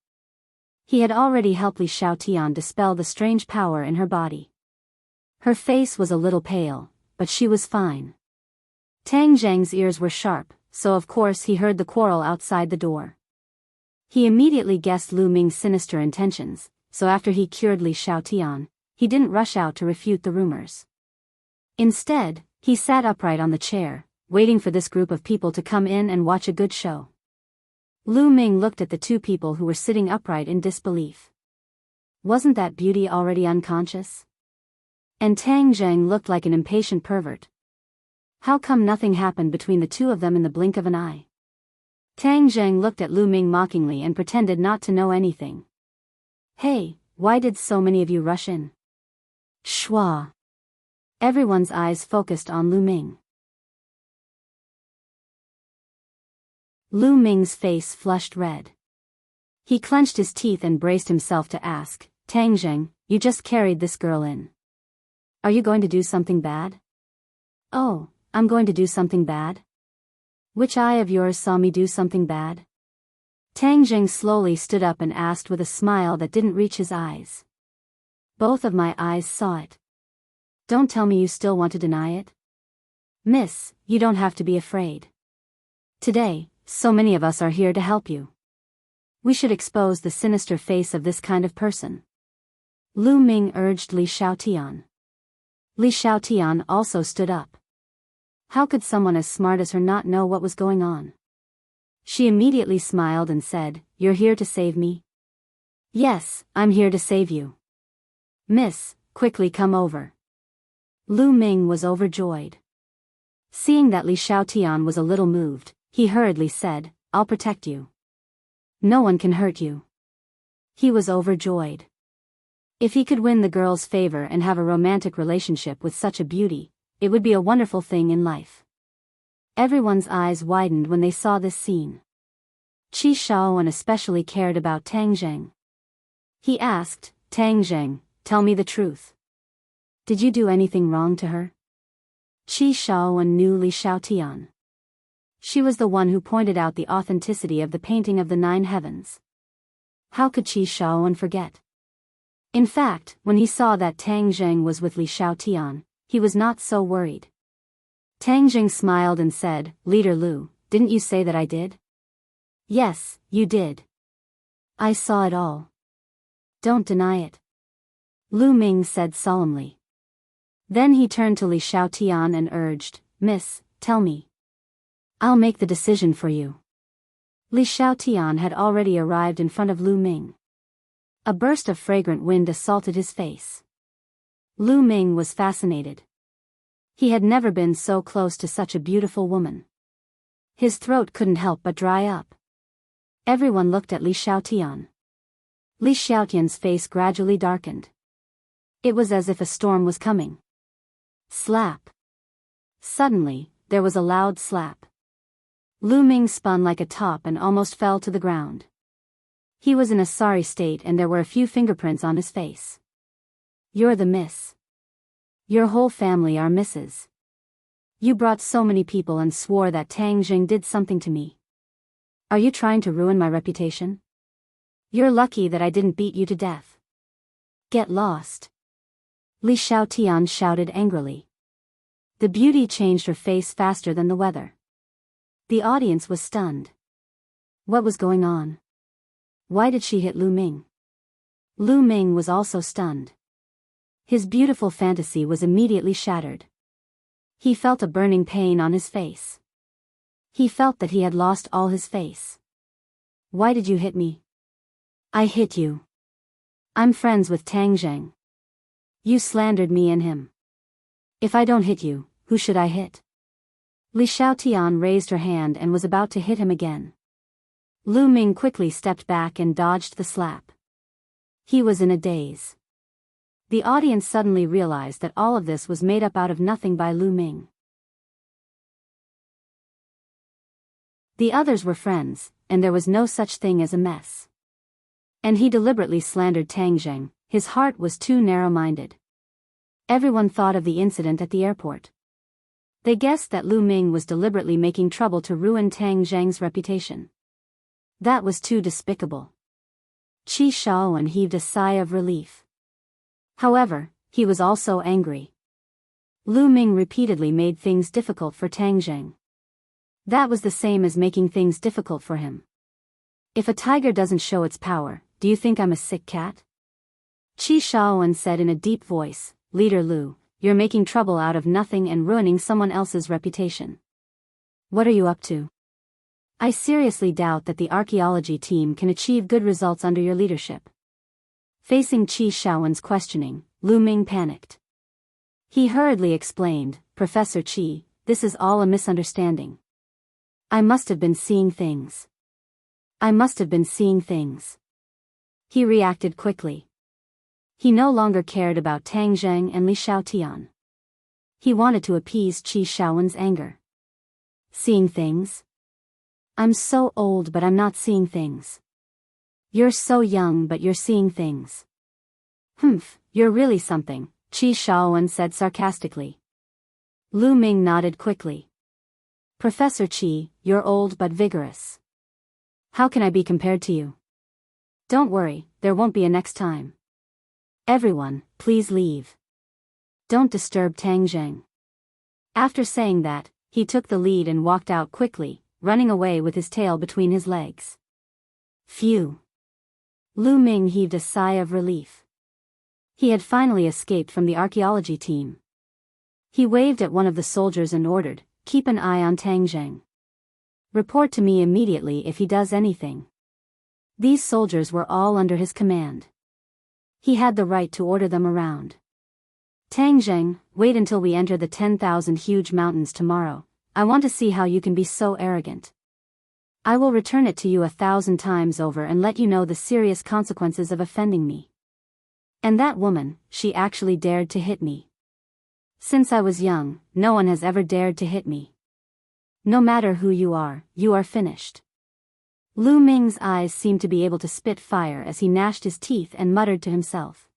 He had already helped Li Xiaotian dispel the strange power in her body. Her face was a little pale, but she was fine. Tang Zheng's ears were sharp, so of course he heard the quarrel outside the door. He immediately guessed Lu Ming's sinister intentions, so after he cured Li Xiaotian, he didn't rush out to refute the rumors. Instead, he sat upright on the chair, waiting for this group of people to come in and watch a good show. Lu Ming looked at the two people who were sitting upright in disbelief. Wasn't that beauty already unconscious? And Tang Zheng looked like an impatient pervert. How come nothing happened between the two of them in the blink of an eye? Tang Zheng looked at Lu Ming mockingly and pretended not to know anything. "Hey, why did so many of you rush in?" Shwa. Everyone's eyes focused on Lu Ming. Lu Ming's face flushed red. He clenched his teeth and braced himself to ask, "Tang Zheng, you just carried this girl in. Are you going to do something bad?" "Oh, I'm going to do something bad? Which eye of yours saw me do something bad?" Tang Zheng slowly stood up and asked with a smile that didn't reach his eyes. "Both of my eyes saw it. Don't tell me you still want to deny it? Miss, you don't have to be afraid. Today, so many of us are here to help you. We should expose the sinister face of this kind of person." Lu Ming urged Li Xiaotian. Li Xiaotian also stood up. How could someone as smart as her not know what was going on? She immediately smiled and said, "You're here to save me?" "Yes, I'm here to save you. Miss, quickly come over." Lu Ming was overjoyed. Seeing that Li Xiaotian was a little moved, he hurriedly said, "I'll protect you. No one can hurt you." He was overjoyed. If he could win the girl's favor and have a romantic relationship with such a beauty, it would be a wonderful thing in life. Everyone's eyes widened when they saw this scene. Qi Shaoan especially cared about Tang Zheng. He asked, "Tang Zheng, tell me the truth. Did you do anything wrong to her?" Qi Shaoan knew Li Xiaotian. She was the one who pointed out the authenticity of the painting of the 9 heavens. How could Qi Shaoan forget? In fact, when he saw that Tang Zheng was with Li Xiaotian, he was not so worried. Tang Zheng smiled and said, "Leader Lu, didn't you say that I did?" "Yes, you did. I saw it all. Don't deny it," Lu Ming said solemnly. Then he turned to Li Xiaotian and urged, "Miss, tell me. I'll make the decision for you." Li Xiaotian had already arrived in front of Lu Ming. A burst of fragrant wind assaulted his face. Lu Ming was fascinated. He had never been so close to such a beautiful woman. His throat couldn't help but dry up. Everyone looked at Li Xiaotian. Li Xiaotian's face gradually darkened. It was as if a storm was coming. Slap. Suddenly, there was a loud slap. Lu Ming spun like a top and almost fell to the ground. He was in a sorry state and there were a few fingerprints on his face. "You're the miss. Your whole family are misses. You brought so many people and swore that Tang Jing did something to me. Are you trying to ruin my reputation? You're lucky that I didn't beat you to death. Get lost." Li Xiaotian shouted angrily. The beauty changed her face faster than the weather. The audience was stunned. What was going on? Why did she hit Lu Ming? Lu Ming was also stunned. His beautiful fantasy was immediately shattered. He felt a burning pain on his face. He felt that he had lost all his face. "Why did you hit me?" "I hit you. I'm friends with Tang Zheng. You slandered me and him. If I don't hit you, who should I hit?" Li Xiaotian raised her hand and was about to hit him again. Lu Ming quickly stepped back and dodged the slap. He was in a daze. The audience suddenly realized that all of this was made up out of nothing by Lu Ming. The others were friends, and there was no such thing as a mess. And he deliberately slandered Tang Zheng. His heart was too narrow-minded. Everyone thought of the incident at the airport. They guessed that Lu Ming was deliberately making trouble to ruin Tang Zheng's reputation. That was too despicable. Qi Shaoan heaved a sigh of relief. However, he was also angry. Lu Ming repeatedly made things difficult for Tang Zheng. That was the same as making things difficult for him. If a tiger doesn't show its power, do you think I'm a sick cat? Qi Shaoan said in a deep voice, "Leader Lu, you're making trouble out of nothing and ruining someone else's reputation. What are you up to? I seriously doubt that the archaeology team can achieve good results under your leadership." Facing Qi Shaoan's questioning, Lu Ming panicked. He hurriedly explained, "Professor Qi, this is all a misunderstanding. I must have been seeing things. I must have been seeing things." He reacted quickly. He no longer cared about Tang Zheng and Li Xiaotian. He wanted to appease Qi Shaoan's anger. "Seeing things? I'm so old but I'm not seeing things. You're so young but you're seeing things. Humph, you're really something," Qi Shaoan said sarcastically. Lu Ming nodded quickly. "Professor Qi, you're old but vigorous. How can I be compared to you? Don't worry, there won't be a next time. Everyone, please leave. Don't disturb Tang Zheng." After saying that, he took the lead and walked out quickly, running away with his tail between his legs. Phew. Lu Ming heaved a sigh of relief. He had finally escaped from the archaeology team. He waved at one of the soldiers and ordered, "Keep an eye on Tang Zheng. Report to me immediately if he does anything. These soldiers were all under his command. He had the right to order them around. Tang Zheng, wait until we enter the 10,000 huge mountains tomorrow. I want to see how you can be so arrogant. I will return it to you 1,000 times over and let you know the serious consequences of offending me. And that woman, she actually dared to hit me. Since I was young, no one has ever dared to hit me. No matter who you are finished. Lu Ming's eyes seemed to be able to spit fire as he gnashed his teeth and muttered to himself.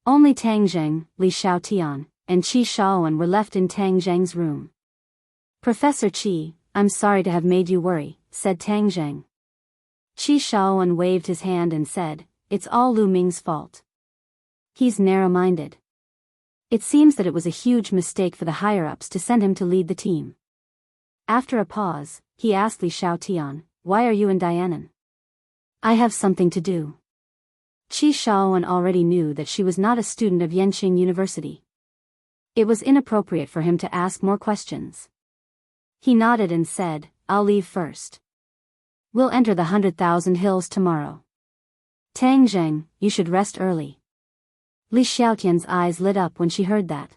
Only Tang Zheng, Li Xiaotian, and Qi Shaoan were left in Tang Zheng's room. Professor Qi, I'm sorry to have made you worry, said Tang Zheng. Qi Shaoan waved his hand and said, it's all Lu Ming's fault. He's narrow-minded. It seems that it was a huge mistake for the higher-ups to send him to lead the team. After a pause, he asked Li Xiaotian, why are you in Dianan? I have something to do. Qi Shaoan already knew that she was not a student of Yenqing University. It was inappropriate for him to ask more questions. He nodded and said, I'll leave first. We'll enter the 100,000 hills tomorrow. Tang Zheng, you should rest early. Li Xiaotian's eyes lit up when she heard that.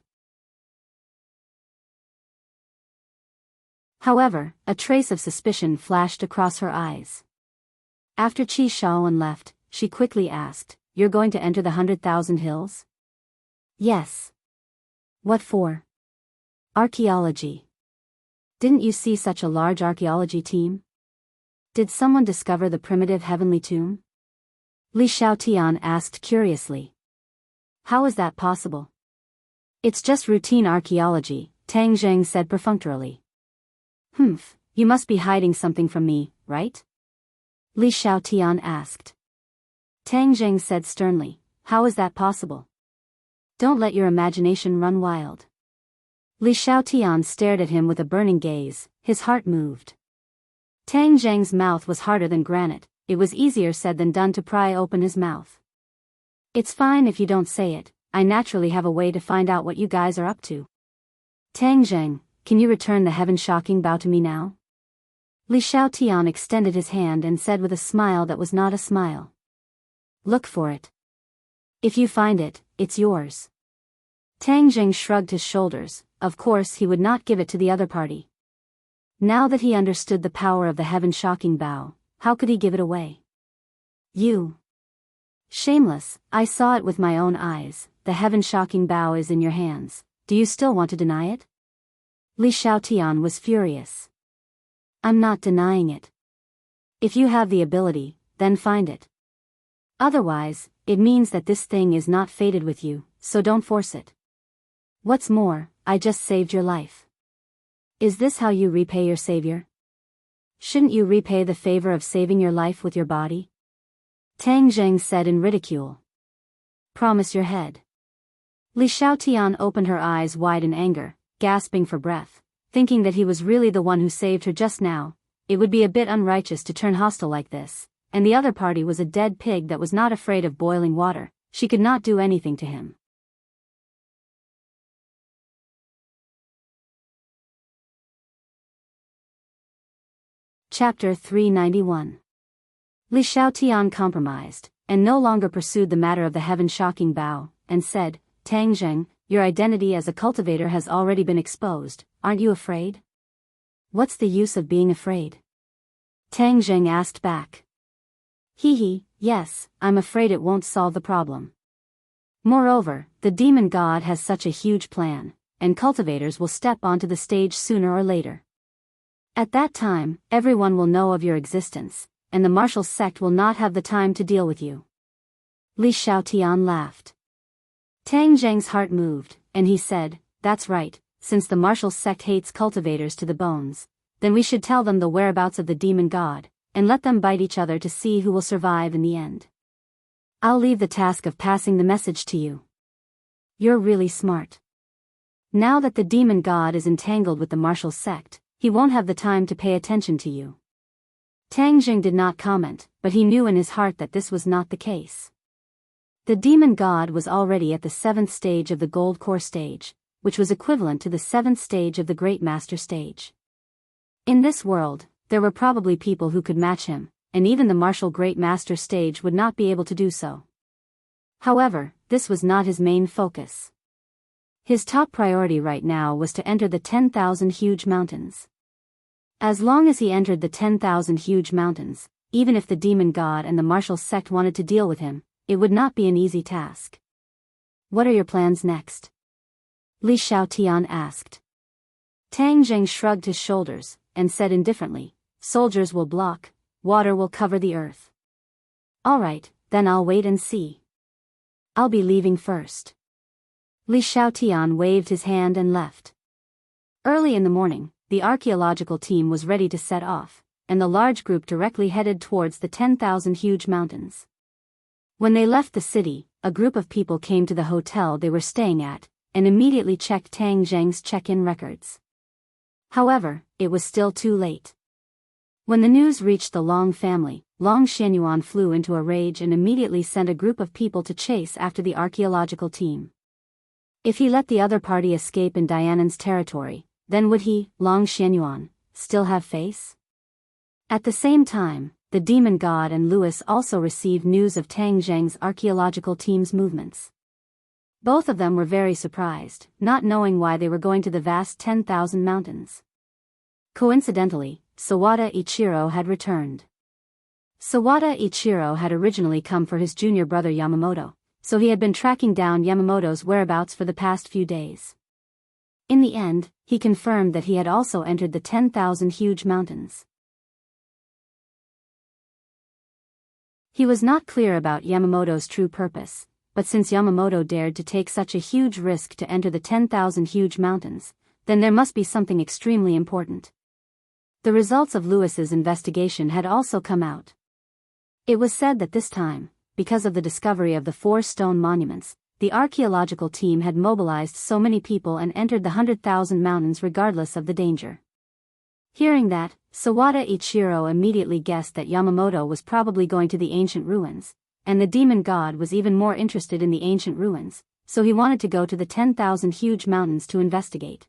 However, a trace of suspicion flashed across her eyes. After Qi Shaoan left, she quickly asked, you're going to enter the 100,000 hills? Yes. What for? Archaeology. Didn't you see such a large archaeology team? Did someone discover the primitive heavenly tomb? Li Xiaotian asked curiously. How is that possible? It's just routine archaeology, Tang Zheng said perfunctorily. Humph, you must be hiding something from me, right? Li Xiaotian asked. Tang Zheng said sternly, how is that possible? Don't let your imagination run wild. Li Xiaotian stared at him with a burning gaze, his heart moved. Tang Zheng's mouth was harder than granite, it was easier said than done to pry open his mouth. It's fine if you don't say it, I naturally have a way to find out what you guys are up to. Tang Zheng, can you return the heaven-shocking bow to me now? Li Xiaotian extended his hand and said with a smile that was not a smile. Look for it. If you find it, it's yours. Tang Zheng shrugged his shoulders, of course he would not give it to the other party. Now that he understood the power of the heaven-shocking bow, how could he give it away? You. Shameless, I saw it with my own eyes, the heaven-shocking bow is in your hands, do you still want to deny it? Li Xiaotian was furious. I'm not denying it. If you have the ability, then find it. Otherwise, it means that this thing is not fated with you, so don't force it. What's more, I just saved your life. Is this how you repay your savior? Shouldn't you repay the favor of saving your life with your body? Tang Zheng said in ridicule. Promise your head. Li Xiaotian opened her eyes wide in anger, gasping for breath, thinking that he was really the one who saved her just now. It would be a bit unrighteous to turn hostile like this, and the other party was a dead pig that was not afraid of boiling water, she could not do anything to him. Chapter 391. Li Xiaotian compromised, and no longer pursued the matter of the heaven-shocking bow, and said, Tang Zheng, your identity as a cultivator has already been exposed, aren't you afraid? What's the use of being afraid? Tang Zheng asked back. Yes, I'm afraid it won't solve the problem. Moreover, the demon god has such a huge plan, and cultivators will step onto the stage sooner or later. At that time, everyone will know of your existence, and the martial sect will not have the time to deal with you. Li Xiaotian laughed. Tang Zheng's heart moved, and he said, that's right, since the martial sect hates cultivators to the bones, then we should tell them the whereabouts of the demon god, and let them bite each other to see who will survive in the end. I'll leave the task of passing the message to you. You're really smart. Now that the demon god is entangled with the martial sect, he won't have the time to pay attention to you. Tang Zheng did not comment, but he knew in his heart that this was not the case. The demon god was already at the 7th stage of the gold core stage, which was equivalent to the 7th stage of the great master stage. In this world, there were probably people who could match him, and even the martial great master stage would not be able to do so. However, this was not his main focus. His top priority right now was to enter the 10,000 huge mountains. As long as he entered the 10,000 huge mountains, even if the demon god and the martial sect wanted to deal with him, it would not be an easy task. What are your plans next? Li Xiaotian asked. Tang Zheng shrugged his shoulders, and said indifferently, soldiers will block, water will cover the earth. All right, then I'll wait and see. I'll be leaving first. Li Xiaotian waved his hand and left. Early in the morning, the archaeological team was ready to set off, and the large group directly headed towards the 10,000 huge mountains. When they left the city, a group of people came to the hotel they were staying at, and immediately checked Tang Zheng's check-in records. However, it was still too late. When the news reached the Long family, Long Xianyuan flew into a rage and immediately sent a group of people to chase after the archaeological team. If he let the other party escape in Dianan's territory, then would he, Long Xianyuan, still have face? At the same time, the demon god and Louis also received news of Tang Zheng's archaeological team's movements. Both of them were very surprised, not knowing why they were going to the vast 10,000 mountains. Coincidentally, Sawada Ichiro had returned. Sawada Ichiro had originally come for his junior brother Yamamoto, so he had been tracking down Yamamoto's whereabouts for the past few days. In the end, he confirmed that he had also entered the 10,000 huge mountains. He was not clear about Yamamoto's true purpose, but since Yamamoto dared to take such a huge risk to enter the 10,000 huge mountains, then there must be something extremely important. The results of Louis's investigation had also come out. It was said that this time, because of the discovery of the 4 stone monuments, the archaeological team had mobilized so many people and entered the 100,000 mountains regardless of the danger. Hearing that, Sawada Ichiro immediately guessed that Yamamoto was probably going to the ancient ruins, and the demon god was even more interested in the ancient ruins, so he wanted to go to the 10,000 huge mountains to investigate.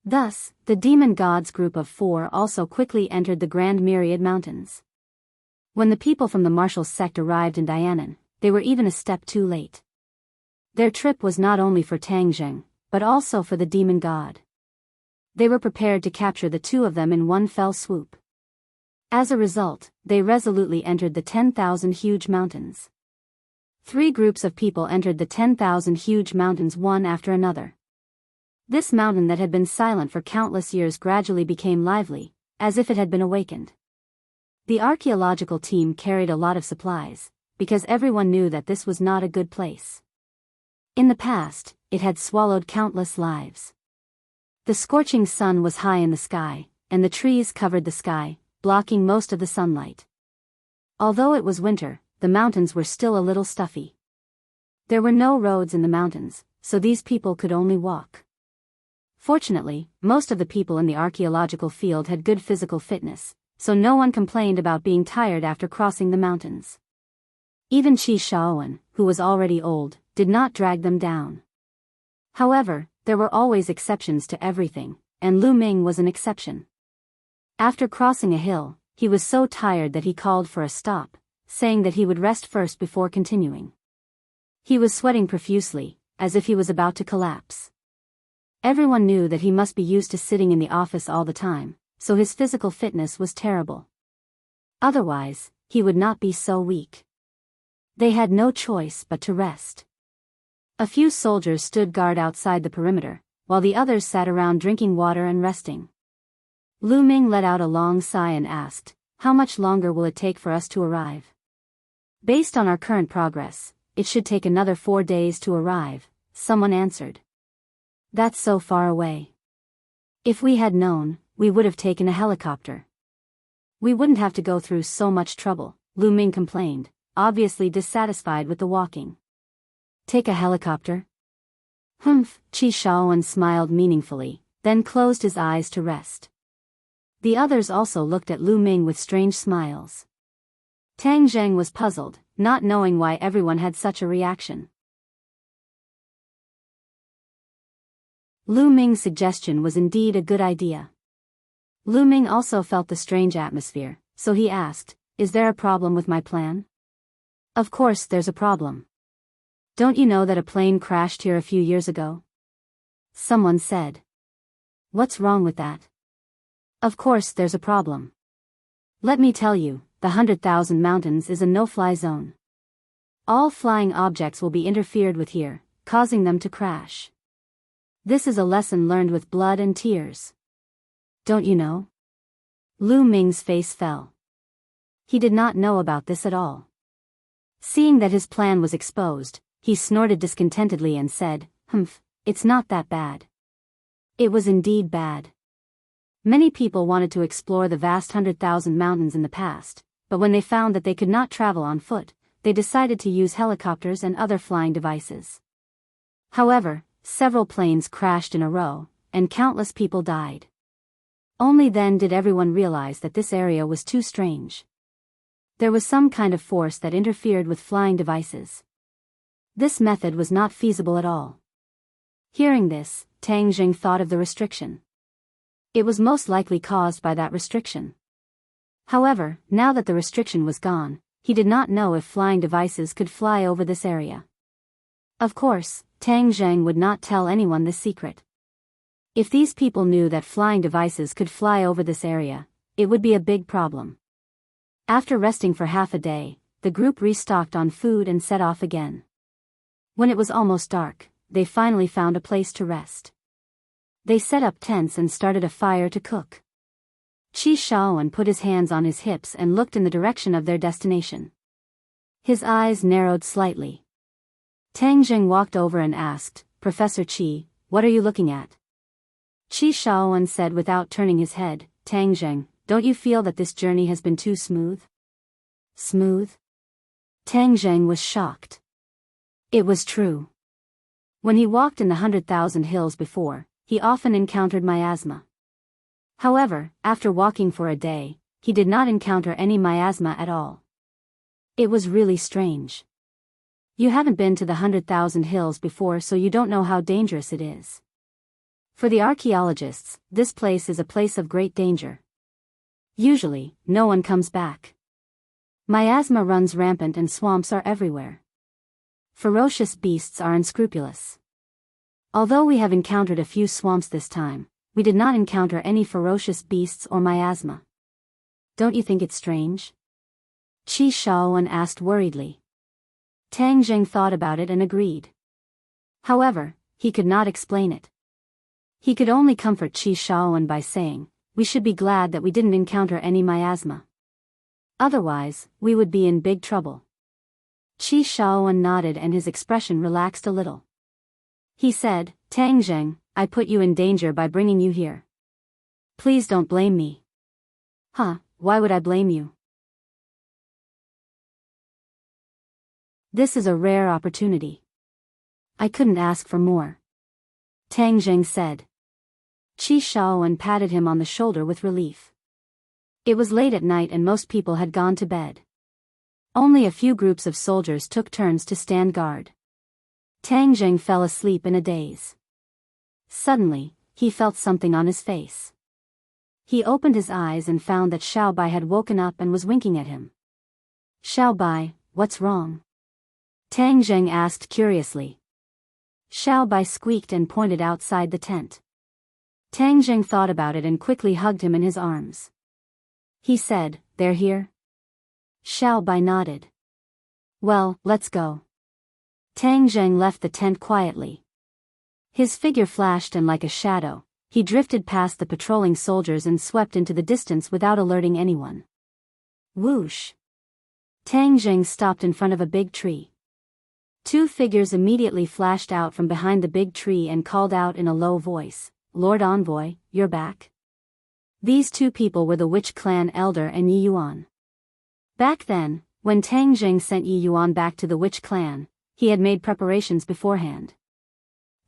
Thus, the demon god's group of 4 also quickly entered the Grand Myriad Mountains. When the people from the martial sect arrived in Dianan, they were even a step too late. Their trip was not only for Tang Zheng, but also for the demon god. They were prepared to capture the 2 of them in one fell swoop. As a result, they resolutely entered the 10,000 huge mountains. 3 groups of people entered the 10,000 huge mountains one after another. This mountain that had been silent for countless years gradually became lively, as if it had been awakened. The archaeological team carried a lot of supplies, because everyone knew that this was not a good place. In the past, it had swallowed countless lives. The scorching sun was high in the sky, and the trees covered the sky, blocking most of the sunlight. Although it was winter, the mountains were still a little stuffy. There were no roads in the mountains, so these people could only walk. Fortunately, most of the people in the archaeological field had good physical fitness, so no one complained about being tired after crossing the mountains. Even Qi Shaowen, who was already old, did not drag them down. However, there were always exceptions to everything, and Lu Ming was an exception. After crossing a hill, he was so tired that he called for a stop, saying that he would rest first before continuing. He was sweating profusely, as if he was about to collapse. Everyone knew that he must be used to sitting in the office all the time, so his physical fitness was terrible. Otherwise, he would not be so weak. They had no choice but to rest. A few soldiers stood guard outside the perimeter, while the others sat around drinking water and resting. Lu Ming let out a long sigh and asked, "How much longer will it take for us to arrive?" "Based on our current progress, it should take another 4 days to arrive," someone answered. "That's so far away. If we had known, we would have taken a helicopter. We wouldn't have to go through so much trouble," Lu Ming complained, obviously dissatisfied with the walking. "Take a helicopter?" "Humph," Qi Shaowen smiled meaningfully, then closed his eyes to rest. The others also looked at Lu Ming with strange smiles. Tang Zheng was puzzled, not knowing why everyone had such a reaction. Lu Ming's suggestion was indeed a good idea. Lu Ming also felt the strange atmosphere, so he asked, "Is there a problem with my plan?" "Of course there's a problem. Don't you know that a plane crashed here a few years ago?" Someone said. "What's wrong with that?" "Of course there's a problem. Let me tell you, the 100,000 Mountains is a no-fly zone. All flying objects will be interfered with here, causing them to crash. This is a lesson learned with blood and tears. Don't you know?" Lu Ming's face fell. He did not know about this at all. Seeing that his plan was exposed, he snorted discontentedly and said, "Humph, it's not that bad." It was indeed bad. Many people wanted to explore the vast 100,000 mountains in the past, but when they found that they could not travel on foot, they decided to use helicopters and other flying devices. However, several planes crashed in a row, and countless people died. Only then did everyone realize that this area was too strange. There was some kind of force that interfered with flying devices. This method was not feasible at all. Hearing this, Tang Jing thought of the restriction. It was most likely caused by that restriction. However, now that the restriction was gone, he did not know if flying devices could fly over this area. Of course, Tang Zheng would not tell anyone this secret. If these people knew that flying devices could fly over this area, it would be a big problem. After resting for half a day, the group restocked on food and set off again. When it was almost dark, they finally found a place to rest. They set up tents and started a fire to cook. Qi Shaoan put his hands on his hips and looked in the direction of their destination. His eyes narrowed slightly. Tang Jing walked over and asked, "Professor Qi, what are you looking at?" Qi Shaoan said without turning his head, "Tang Jing, don't you feel that this journey has been too smooth?" Smooth? Tang Jing was shocked. It was true. When he walked in the 100,000 hills before, he often encountered miasma. However, after walking for a day, he did not encounter any miasma at all. It was really strange. You haven't been to the 100,000 hills before, so you don't know how dangerous it is. For the archaeologists, this place is a place of great danger. Usually, no one comes back. Miasma runs rampant and swamps are everywhere. Ferocious beasts are unscrupulous. Although we have encountered a few swamps this time, we did not encounter any ferocious beasts or miasma. Don't you think it's strange? Qi Shaoan asked worriedly. Tang Jing thought about it and agreed. However, he could not explain it. He could only comfort Qi Shaoan by saying, "We should be glad that we didn't encounter any miasma. Otherwise, we would be in big trouble." Qi Shaoan nodded and his expression relaxed a little. He said, "Tang Jing, I put you in danger by bringing you here. Please don't blame me." "Huh, why would I blame you? This is a rare opportunity. I couldn't ask for more," Tang Jing said. Qi Shaoan patted him on the shoulder with relief. It was late at night and most people had gone to bed. Only a few groups of soldiers took turns to stand guard. Tang Jing fell asleep in a daze. Suddenly, he felt something on his face. He opened his eyes and found that Xiao Bai had woken up and was winking at him. "Xiao Bai, what's wrong?" Tang Jing asked curiously. Xiao Bai squeaked and pointed outside the tent. Tang Jing thought about it and quickly hugged him in his arms. He said, "They're here?" Xiao Bai nodded. "Well, let's go." Tang Jing left the tent quietly. His figure flashed and like a shadow, he drifted past the patrolling soldiers and swept into the distance without alerting anyone. Whoosh! Tang Jing stopped in front of a big tree. Two figures immediately flashed out from behind the big tree and called out in a low voice, "Lord Envoy, you're back." These two people were the Witch Clan elder and Yi Yuan. Back then, when Tang Jing sent Yi Yuan back to the Witch Clan, he had made preparations beforehand.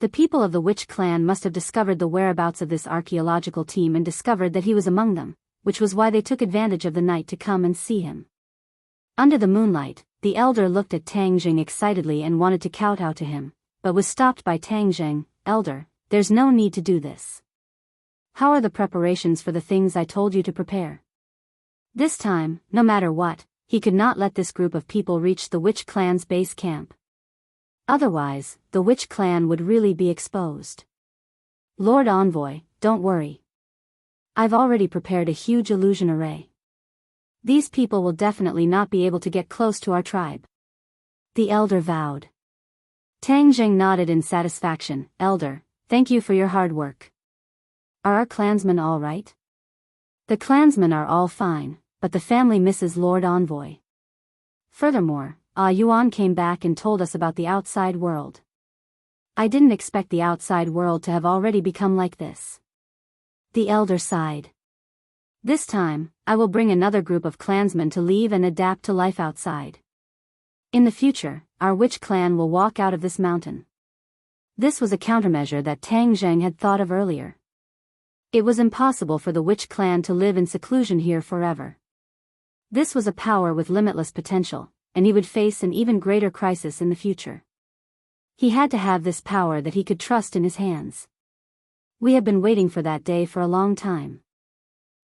The people of the Witch Clan must have discovered the whereabouts of this archaeological team and discovered that he was among them, which was why they took advantage of the night to come and see him. Under the moonlight, the elder looked at Tang Jing excitedly and wanted to kowtow to him, but was stopped by Tang Jing. "Elder, there's no need to do this. how are the preparations for the things I told you to prepare? This time, no matter what, he could not let this group of people reach the witch clan's base camp. Otherwise, the witch clan would really be exposed. Lord Envoy, don't worry. I've already prepared a huge illusion array. These people will definitely not be able to get close to our tribe. The elder vowed. Tang Jing nodded in satisfaction. Elder, thank you for your hard work. Are our clansmen all right? The clansmen are all fine, but the family misses Lord Envoy. Furthermore, Yuan came back and told us about the outside world. I didn't expect the outside world to have already become like this. The elder sighed. This time, I will bring another group of clansmen to leave and adapt to life outside. In the future, our witch clan will walk out of this mountain. This was a countermeasure that Tang Zheng had thought of earlier. It was impossible for the witch clan to live in seclusion here forever. This was a power with limitless potential, and he would face an even greater crisis in the future. He had to have this power that he could trust in his hands. We have been waiting for that day for a long time.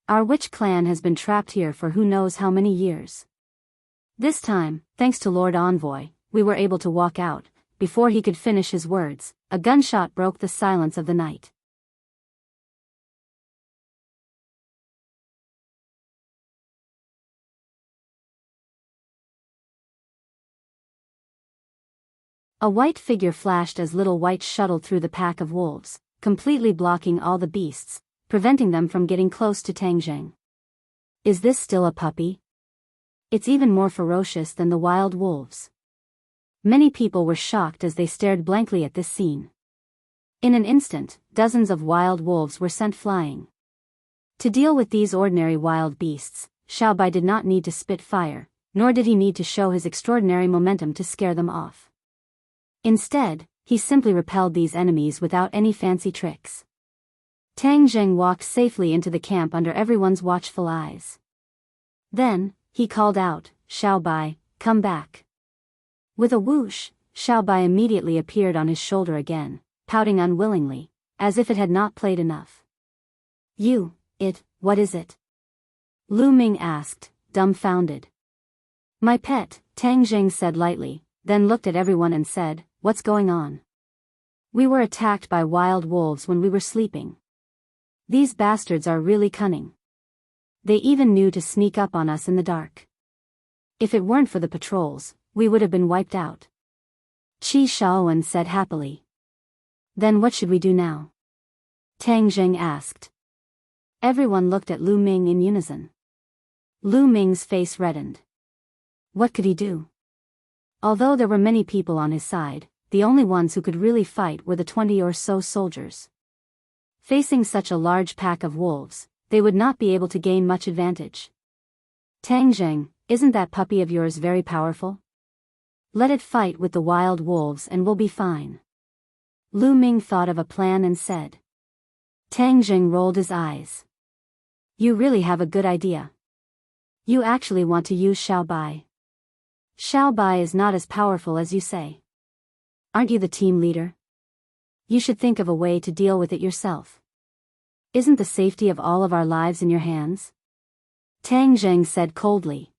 Our witch clan has been trapped here for who knows how many years. This time, thanks to Lord Envoy, we were able to walk out. Before he could finish his words, a gunshot broke the silence of the night. A white figure flashed as Little White shuttled through the pack of wolves, completely blocking all the beasts, preventing them from getting close to Tang Zheng. Is this still a puppy? It's even more ferocious than the wild wolves. Many people were shocked as they stared blankly at this scene. In an instant, dozens of wild wolves were sent flying. To deal with these ordinary wild beasts, Xiao Bai did not need to spit fire, nor did he need to show his extraordinary momentum to scare them off. Instead, he simply repelled these enemies without any fancy tricks. Tang Zheng walked safely into the camp under everyone's watchful eyes. Then, he called out, Xiao Bai, come back. With a whoosh, Xiao Bai immediately appeared on his shoulder again, pouting unwillingly, as if it had not played enough. What is it? Lu Ming asked, dumbfounded. My pet, Tang Zheng said lightly, then looked at everyone and said, what's going on? We were attacked by wild wolves when we were sleeping. These bastards are really cunning. They even knew to sneak up on us in the dark. If it weren't for the patrols, we would have been wiped out. Qi Shaowen said happily. Then what should we do now? Tang Zheng asked. Everyone looked at Lu Ming in unison. Lu Ming's face reddened. What could he do? Although there were many people on his side, the only ones who could really fight were the 20 or so soldiers. Facing such a large pack of wolves, they would not be able to gain much advantage. Tang Zheng, isn't that puppy of yours very powerful? Let it fight with the wild wolves and we'll be fine. Lu Ming thought of a plan and said. Tang Zheng rolled his eyes. You really have a good idea. You actually want to use Xiao Bai. Xiao Bai is not as powerful as you say. Aren't you the team leader? You should think of a way to deal with it yourself. Isn't the safety of all of our lives in your hands? Tang Zheng said coldly.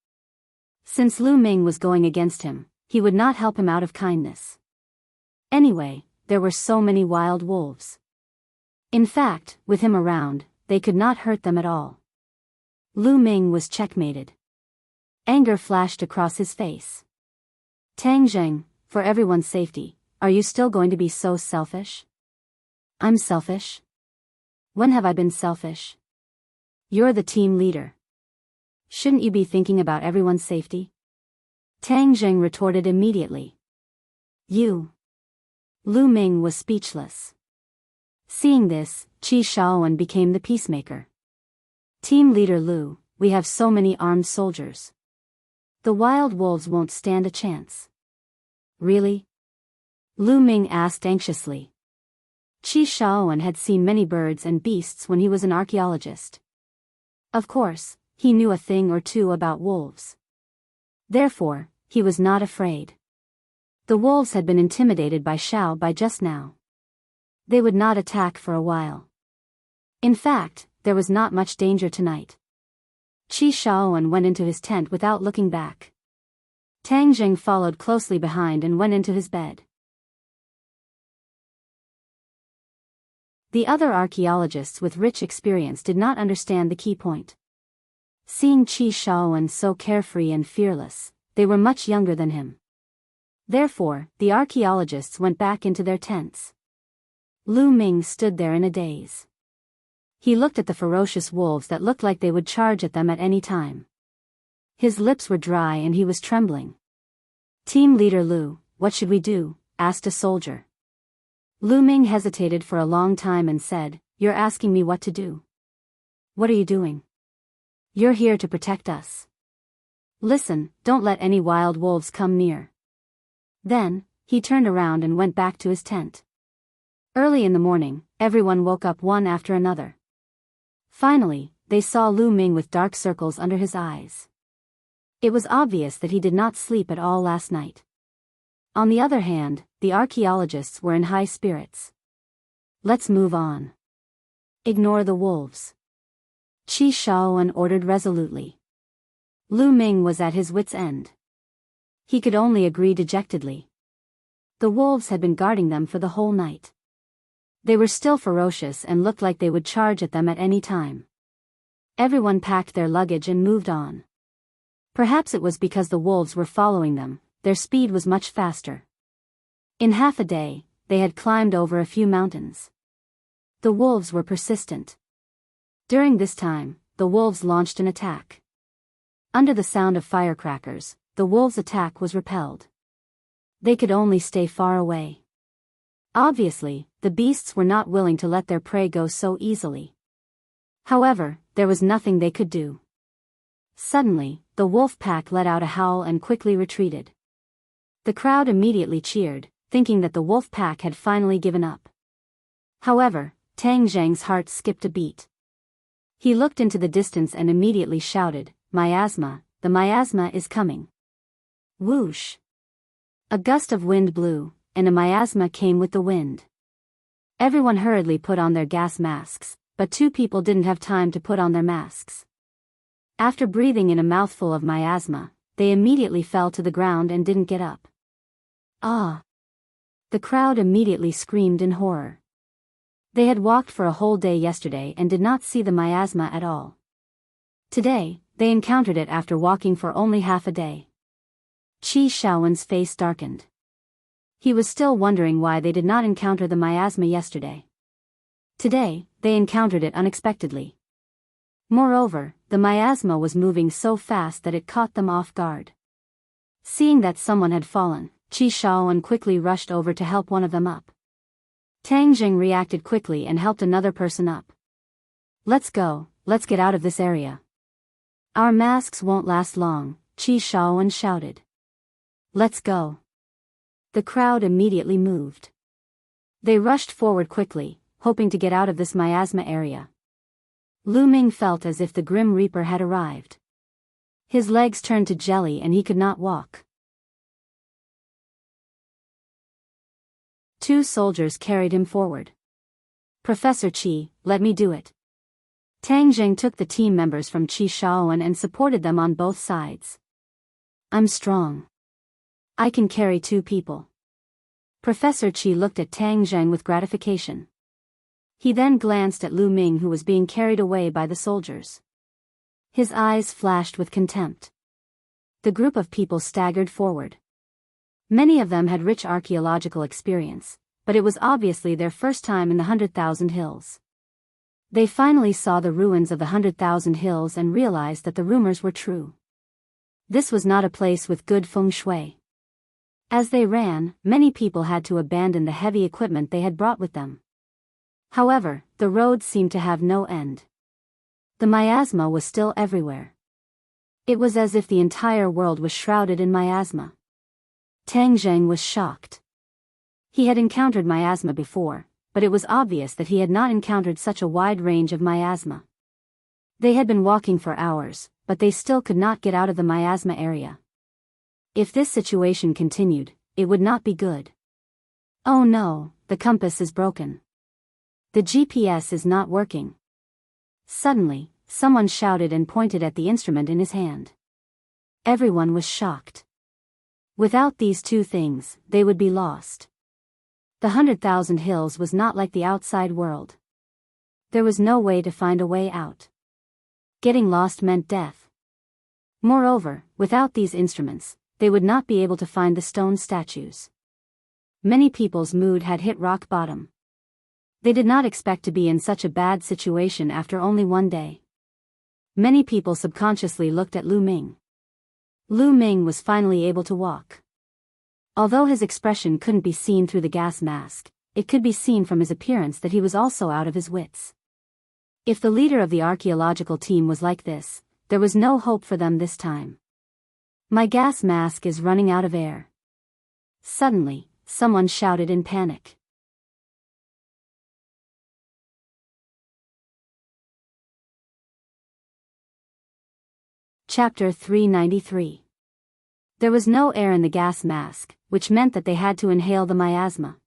Since Lu Ming was going against him, he would not help him out of kindness. Anyway, there were so many wild wolves. In fact, with him around, they could not hurt them at all. Lu Ming was checkmated. Anger flashed across his face. Tang Zheng, for everyone's safety, are you still going to be so selfish? I'm selfish? When have I been selfish? You're the team leader. Shouldn't you be thinking about everyone's safety? Tang Zheng retorted immediately. You. Lu Ming was speechless. Seeing this, Qi Shaowen became the peacemaker. Team leader Lu, we have so many armed soldiers. The wild wolves won't stand a chance. Really? Lu Ming asked anxiously. Qi Shaowen had seen many birds and beasts when he was an archaeologist. Of course, he knew a thing or two about wolves. Therefore, he was not afraid. The wolves had been intimidated by Xiao Bai just now. They would not attack for a while. In fact, there was not much danger tonight. Qi Shaoan went into his tent without looking back. Tang Jing followed closely behind and went into his bed. The other archaeologists with rich experience did not understand the key point. Seeing Qi Shaoan so carefree and fearless, they were much younger than him. Therefore, the archaeologists went back into their tents. Lu Ming stood there in a daze. He looked at the ferocious wolves that looked like they would charge at them at any time. His lips were dry and he was trembling. Team leader Lu, what should we do? Asked a soldier. Lu Ming hesitated for a long time and said, You're asking me what to do. What are you doing? You're here to protect us. Listen, don't let any wild wolves come near. Then, he turned around and went back to his tent. Early in the morning, everyone woke up one after another. Finally, they saw Lu Ming with dark circles under his eyes. It was obvious that he did not sleep at all last night. On the other hand, the archaeologists were in high spirits. Let's move on. Ignore the wolves. Qi Shaoan ordered resolutely. Lu Ming was at his wits' end. He could only agree dejectedly. The wolves had been guarding them for the whole night. They were still ferocious and looked like they would charge at them at any time. Everyone packed their luggage and moved on. Perhaps it was because the wolves were following them, their speed was much faster. In half a day, they had climbed over a few mountains. The wolves were persistent. During this time, the wolves launched an attack. Under the sound of firecrackers, the wolves' attack was repelled. They could only stay far away. Obviously, the beasts were not willing to let their prey go so easily. However, there was nothing they could do. Suddenly, the wolf pack let out a howl and quickly retreated. The crowd immediately cheered, thinking that the wolf pack had finally given up. However, Tang Zhang's heart skipped a beat. He looked into the distance and immediately shouted, Miasma, the miasma is coming. Whoosh! A gust of wind blew, and a miasma came with the wind. Everyone hurriedly put on their gas masks, but two people didn't have time to put on their masks. After breathing in a mouthful of miasma, they immediately fell to the ground and didn't get up. Ah! The crowd immediately screamed in horror. They had walked for a whole day yesterday and did not see the miasma at all. Today, they encountered it after walking for only half a day. Qi Shaoan's face darkened. He was still wondering why they did not encounter the miasma yesterday. Today, they encountered it unexpectedly. Moreover, the miasma was moving so fast that it caught them off guard. Seeing that someone had fallen, Qi Shaoan quickly rushed over to help one of them up. Tang Jing reacted quickly and helped another person up. Let's go, let's get out of this area. Our masks won't last long, Qi Shaoan shouted. Let's go. The crowd immediately moved. They rushed forward quickly, hoping to get out of this miasma area. Lu Ming felt as if the Grim Reaper had arrived. His legs turned to jelly and he could not walk. Two soldiers carried him forward. Professor Qi, let me do it. Tang Jing took the team members from Qi Shaoan and supported them on both sides. I'm strong. I can carry two people. Professor Qi looked at Tang Jing with gratification. He then glanced at Lu Ming, who was being carried away by the soldiers. His eyes flashed with contempt. The group of people staggered forward. Many of them had rich archaeological experience, but it was obviously their first time in the 100,000 Hills. They finally saw the ruins of the 100,000 Hills and realized that the rumors were true. This was not a place with good feng shui. As they ran, many people had to abandon the heavy equipment they had brought with them. However, the road seemed to have no end. The miasma was still everywhere. It was as if the entire world was shrouded in miasma. Tang Zheng was shocked. He had encountered miasma before, but it was obvious that he had not encountered such a wide range of miasma. They had been walking for hours, but they still could not get out of the miasma area. If this situation continued, it would not be good. Oh no, the compass is broken. The GPS is not working. Suddenly, someone shouted and pointed at the instrument in his hand. Everyone was shocked. Without these two things, they would be lost. The 100,000 Hills was not like the outside world. There was no way to find a way out. Getting lost meant death. Moreover, without these instruments, they would not be able to find the stone statues. Many people's mood had hit rock bottom. They did not expect to be in such a bad situation after only one day. Many people subconsciously looked at Lu Ming. Lu Ming was finally able to walk. Although his expression couldn't be seen through the gas mask, it could be seen from his appearance that he was also out of his wits. If the leader of the archaeological team was like this, there was no hope for them this time. My gas mask is running out of air. Suddenly, someone shouted in panic. Chapter 393. There was no air in the gas mask, which meant that they had to inhale the miasma.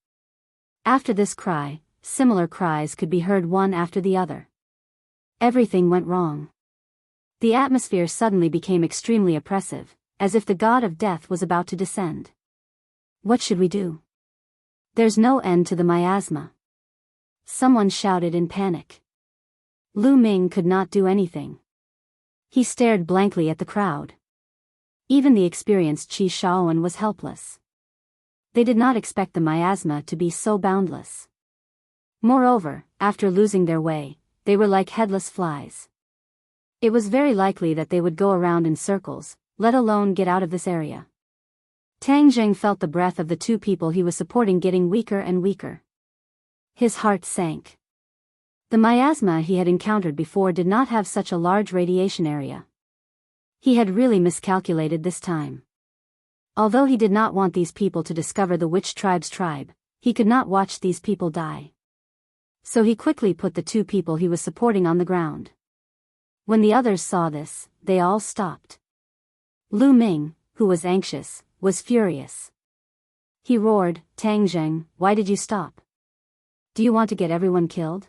After this cry, similar cries could be heard one after the other. Everything went wrong. The atmosphere suddenly became extremely oppressive, as if the god of death was about to descend. What should we do? There's no end to the miasma. Someone shouted in panic. Lu Ming could not do anything. He stared blankly at the crowd. Even the experienced Qi Shaoan was helpless. They did not expect the miasma to be so boundless. Moreover, after losing their way, they were like headless flies. It was very likely that they would go around in circles, let alone get out of this area. Tang Zheng felt the breath of the two people he was supporting getting weaker and weaker. His heart sank. The miasma he had encountered before did not have such a large radiation area. He had really miscalculated this time. Although he did not want these people to discover the witch tribe's tribe, he could not watch these people die. So he quickly put the two people he was supporting on the ground. When the others saw this, they all stopped. Lu Ming, who was anxious, was furious. He roared, "Tang Zheng, why did you stop? Do you want to get everyone killed?"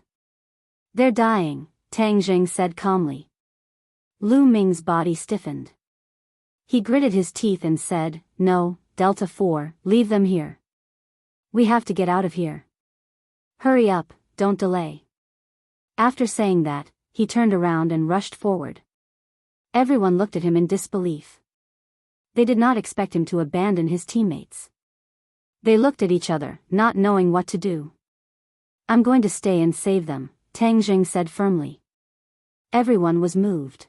"They're dying," Tang Zheng said calmly. Lu Ming's body stiffened. He gritted his teeth and said, "No, Delta 4, leave them here. We have to get out of here. Hurry up, don't delay." After saying that, he turned around and rushed forward. Everyone looked at him in disbelief. They did not expect him to abandon his teammates. They looked at each other, not knowing what to do. "I'm going to stay and save them," Tang Zheng said firmly. Everyone was moved.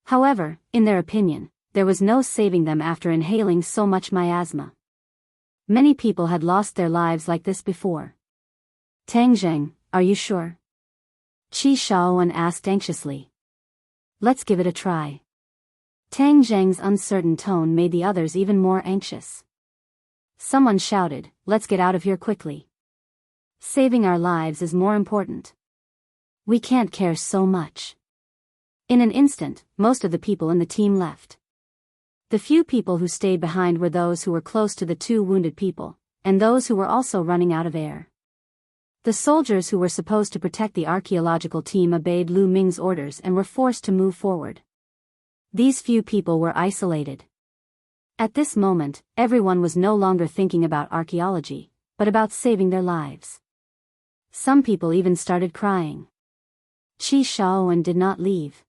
However, in their opinion, there was no saving them after inhaling so much miasma. Many people had lost their lives like this before. "Tang Zheng, are you sure?" Qi Shaoan asked anxiously. "Let's give it a try." Tang Zheng's uncertain tone made the others even more anxious. Someone shouted, "Let's get out of here quickly. Saving our lives is more important. We can't care so much." In an instant, most of the people in the team left. The few people who stayed behind were those who were close to the two wounded people, and those who were also running out of air. The soldiers who were supposed to protect the archaeological team obeyed Lu Ming's orders and were forced to move forward. These few people were isolated. At this moment, everyone was no longer thinking about archaeology, but about saving their lives. Some people even started crying. Qi Shaoan did not leave.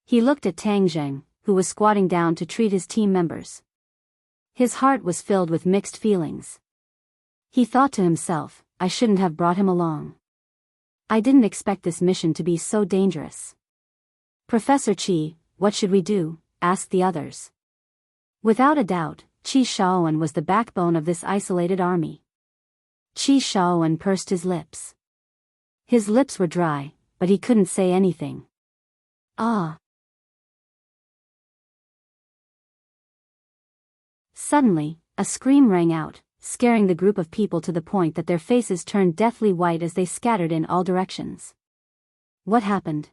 He looked at Tang Zheng, who was squatting down to treat his team members. His heart was filled with mixed feelings. He thought to himself, "I shouldn't have brought him along. I didn't expect this mission to be so dangerous." "Professor Qi, what should we do?" asked the others. Without a doubt, Qi Shaoan was the backbone of this isolated army. Qi Shaoan pursed his lips. His lips were dry, but he couldn't say anything. "Ah." Suddenly, a scream rang out, scaring the group of people to the point that their faces turned deathly white as they scattered in all directions. What happened?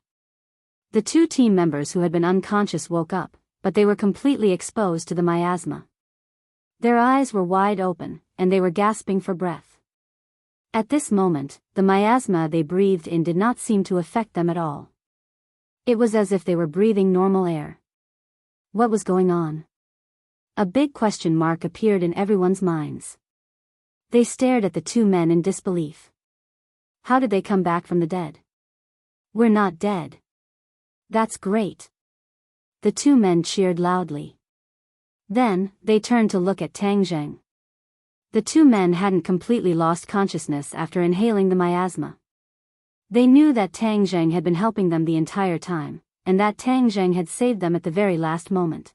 The two team members who had been unconscious woke up, but they were completely exposed to the miasma. Their eyes were wide open, and they were gasping for breath. At this moment, the miasma they breathed in did not seem to affect them at all. It was as if they were breathing normal air. What was going on? A big question mark appeared in everyone's minds. They stared at the two men in disbelief. How did they come back from the dead? We're not dead. That's great. The two men cheered loudly. Then, they turned to look at Tang Zheng. The two men hadn't completely lost consciousness after inhaling the miasma. They knew that Tang Zheng had been helping them the entire time, and that Tang Zheng had saved them at the very last moment.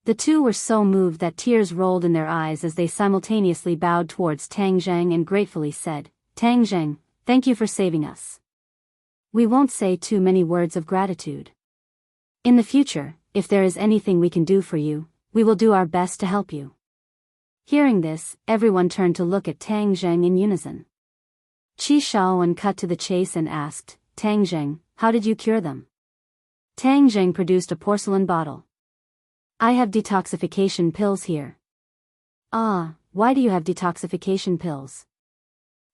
The two were so moved that tears rolled in their eyes as they simultaneously bowed towards Tang Zheng and gratefully said, "Tang Zheng, thank you for saving us. We won't say too many words of gratitude. In the future, if there is anything we can do for you, we will do our best to help you." Hearing this, everyone turned to look at Tang Zheng in unison. Qi Shaowen cut to the chase and asked, "Tang Zheng, how did you cure them?" Tang Zheng produced a porcelain bottle. "I have detoxification pills here." "Ah, why do you have detoxification pills?"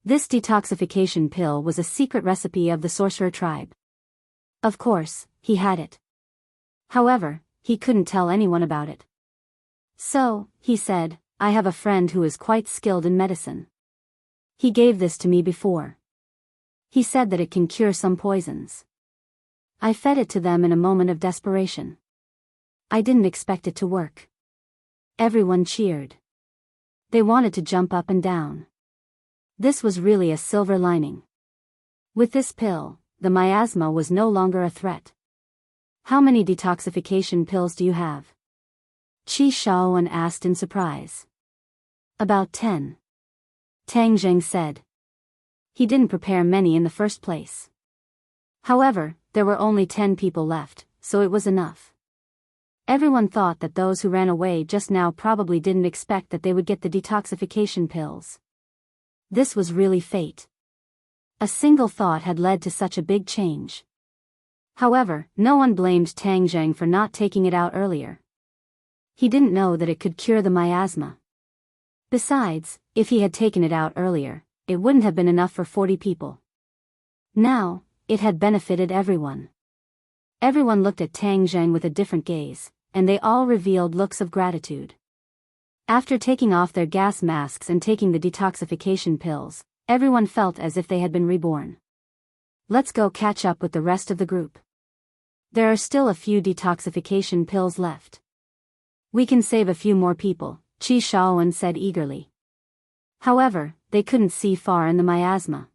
This detoxification pill was a secret recipe of the sorcerer tribe. Of course, he had it. However, he couldn't tell anyone about it. So, he said, "I have a friend who is quite skilled in medicine. He gave this to me before. He said that it can cure some poisons. I fed it to them in a moment of desperation. I didn't expect it to work." Everyone cheered. They wanted to jump up and down. This was really a silver lining. With this pill, the miasma was no longer a threat. "How many detoxification pills do you have?" Qi Shaowen asked in surprise. "About 10. Tang Zheng said. He didn't prepare many in the first place. However, there were only 10 people left, so it was enough. Everyone thought that those who ran away just now probably didn't expect that they would get the detoxification pills. This was really fate. A single thought had led to such a big change. However, no one blamed Tang Zheng for not taking it out earlier. He didn't know that it could cure the miasma. Besides, if he had taken it out earlier, it wouldn't have been enough for 40 people. Now, it had benefited everyone. Everyone looked at Tang Zheng with a different gaze, and they all revealed looks of gratitude. After taking off their gas masks and taking the detoxification pills, everyone felt as if they had been reborn. "Let's go catch up with the rest of the group. There are still a few detoxification pills left. We can save a few more people," Qi Shaowen said eagerly. However, they couldn't see far in the miasma.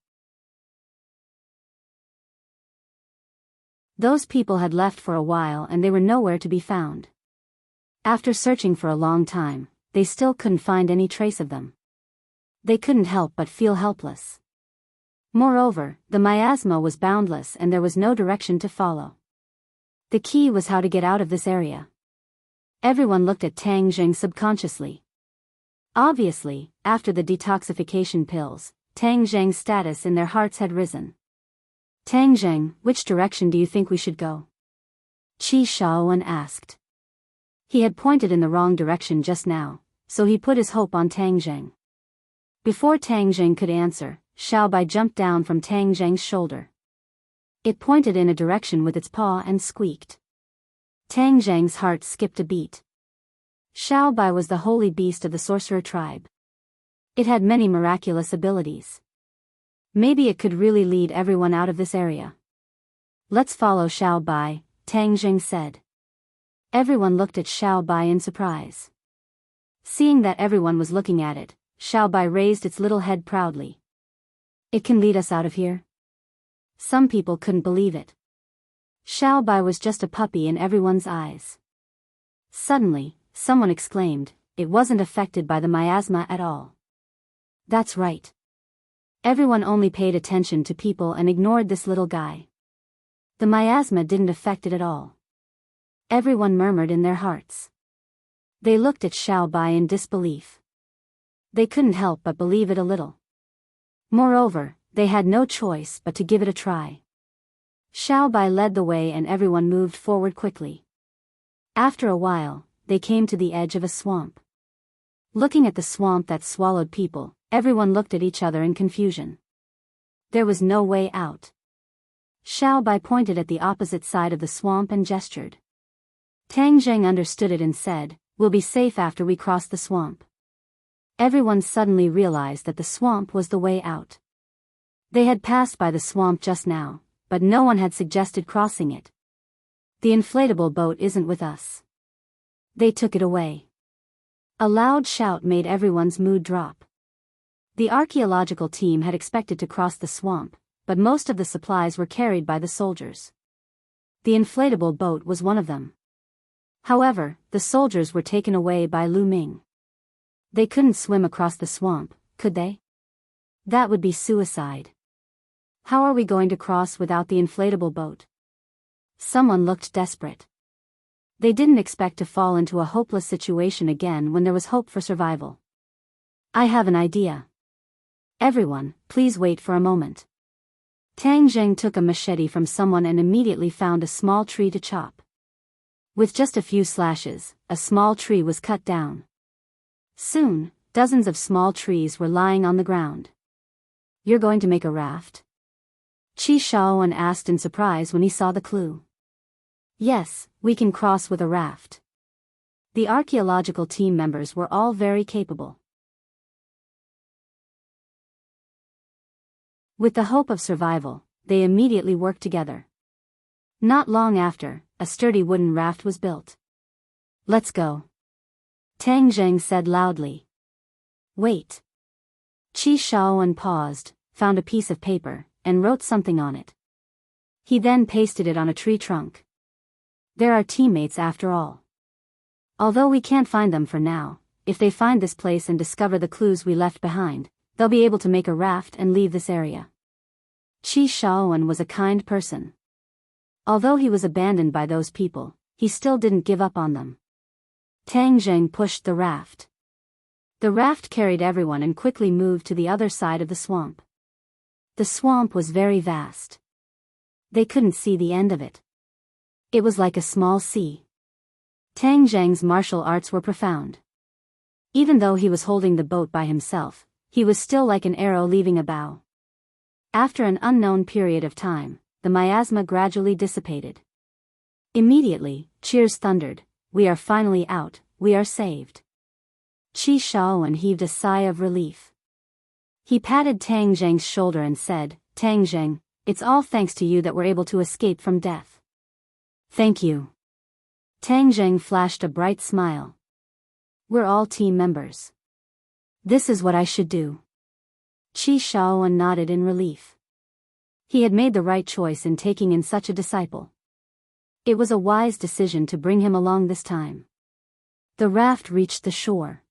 Those people had left for a while and they were nowhere to be found. After searching for a long time, they still couldn't find any trace of them. They couldn't help but feel helpless. Moreover, the miasma was boundless and there was no direction to follow. The key was how to get out of this area. Everyone looked at Tang Zheng subconsciously. Obviously, after the detoxification pills, Tang Zheng's status in their hearts had risen. "Tang Zheng, which direction do you think we should go?" Qi Shaowen asked. He had pointed in the wrong direction just now, so he put his hope on Tang Zheng. Before Tang Zheng could answer, Xiaobai jumped down from Tang Zheng's shoulder. It pointed in a direction with its paw and squeaked. Tang Zheng's heart skipped a beat. Xiaobai was the holy beast of the sorcerer tribe. It had many miraculous abilities. Maybe it could really lead everyone out of this area. "Let's follow Xiaobai," Tang Zheng said. Everyone looked at Xiaobai in surprise. Seeing that everyone was looking at it, Xiaobai raised its little head proudly. "It can lead us out of here?" Some people couldn't believe it. Xiaobai was just a puppy in everyone's eyes. Suddenly, someone exclaimed, "It wasn't affected by the miasma at all." That's right. Everyone only paid attention to people and ignored this little guy. The miasma didn't affect it at all. Everyone murmured in their hearts. They looked at Xiaobai in disbelief. They couldn't help but believe it a little. Moreover, they had no choice but to give it a try. Xiaobai led the way and everyone moved forward quickly. After a while, they came to the edge of a swamp. Looking at the swamp that swallowed people, Everyone looked at each other in confusion. There was no way out. Xiao Bai pointed at the opposite side of the swamp and gestured. Tang Zheng understood it and said, "We'll be safe after we cross the swamp." Everyone suddenly realized that the swamp was the way out. They had passed by the swamp just now, but no one had suggested crossing it. "The inflatable boat isn't with us. They took it away." A loud shout made everyone's mood drop. The archaeological team had expected to cross the swamp, but most of the supplies were carried by the soldiers. The inflatable boat was one of them. However, the soldiers were taken away by Lu Ming. They couldn't swim across the swamp, could they? That would be suicide. How are we going to cross without the inflatable boat? Someone looked desperate. They didn't expect to fall into a hopeless situation again when there was hope for survival. "I have an idea. Everyone, please wait for a moment." Tang Zheng took a machete from someone and immediately found a small tree to chop. With just a few slashes, a small tree was cut down. Soon, dozens of small trees were lying on the ground. "You're going to make a raft?" Qi Shaoan asked in surprise when he saw the clue. "Yes, we can cross with a raft." The archaeological team members were all very capable. With the hope of survival, they immediately worked together. Not long after, a sturdy wooden raft was built. "Let's go," Tang Zheng said loudly. "Wait." Qi Shaoan paused, found a piece of paper, and wrote something on it. He then pasted it on a tree trunk. "They're our teammates after all. Although we can't find them for now, if they find this place and discover the clues we left behind, they'll be able to make a raft and leave this area." Qi Shaoan was a kind person. Although he was abandoned by those people, he still didn't give up on them. Tang Zheng pushed the raft. The raft carried everyone and quickly moved to the other side of the swamp. The swamp was very vast. They couldn't see the end of it. It was like a small sea. Tang Zheng's martial arts were profound. Even though he was holding the boat by himself, he was still like an arrow leaving a bow. After an unknown period of time, the miasma gradually dissipated. Immediately, cheers thundered, "We are finally out, we are saved." Qi Shaoan heaved a sigh of relief. He patted Tang Zheng's shoulder and said, "Tang Zheng, it's all thanks to you that we're able to escape from death." "Thank you." Tang Zheng flashed a bright smile. "We're all team members. This is what I should do." Qi Shaoan nodded in relief. He had made the right choice in taking in such a disciple. It was a wise decision to bring him along this time. The raft reached the shore.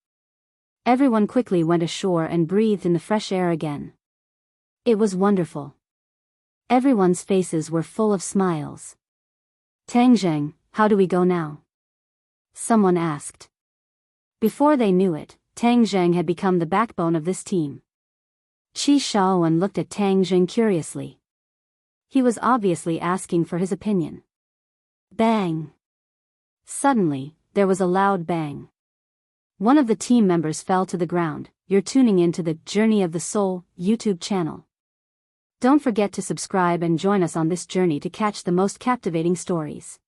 Everyone quickly went ashore and breathed in the fresh air again. It was wonderful. Everyone's faces were full of smiles. "Tang Zheng, how do we go now?" someone asked. Before they knew it, Tang Zheng had become the backbone of this team. Qi Shaoan looked at Tang Zheng curiously. He was obviously asking for his opinion. Bang! Suddenly, there was a loud bang. One of the team members fell to the ground. You're tuning in to the Journey of the Soul YouTube channel. Don't forget to subscribe and join us on this journey to catch the most captivating stories.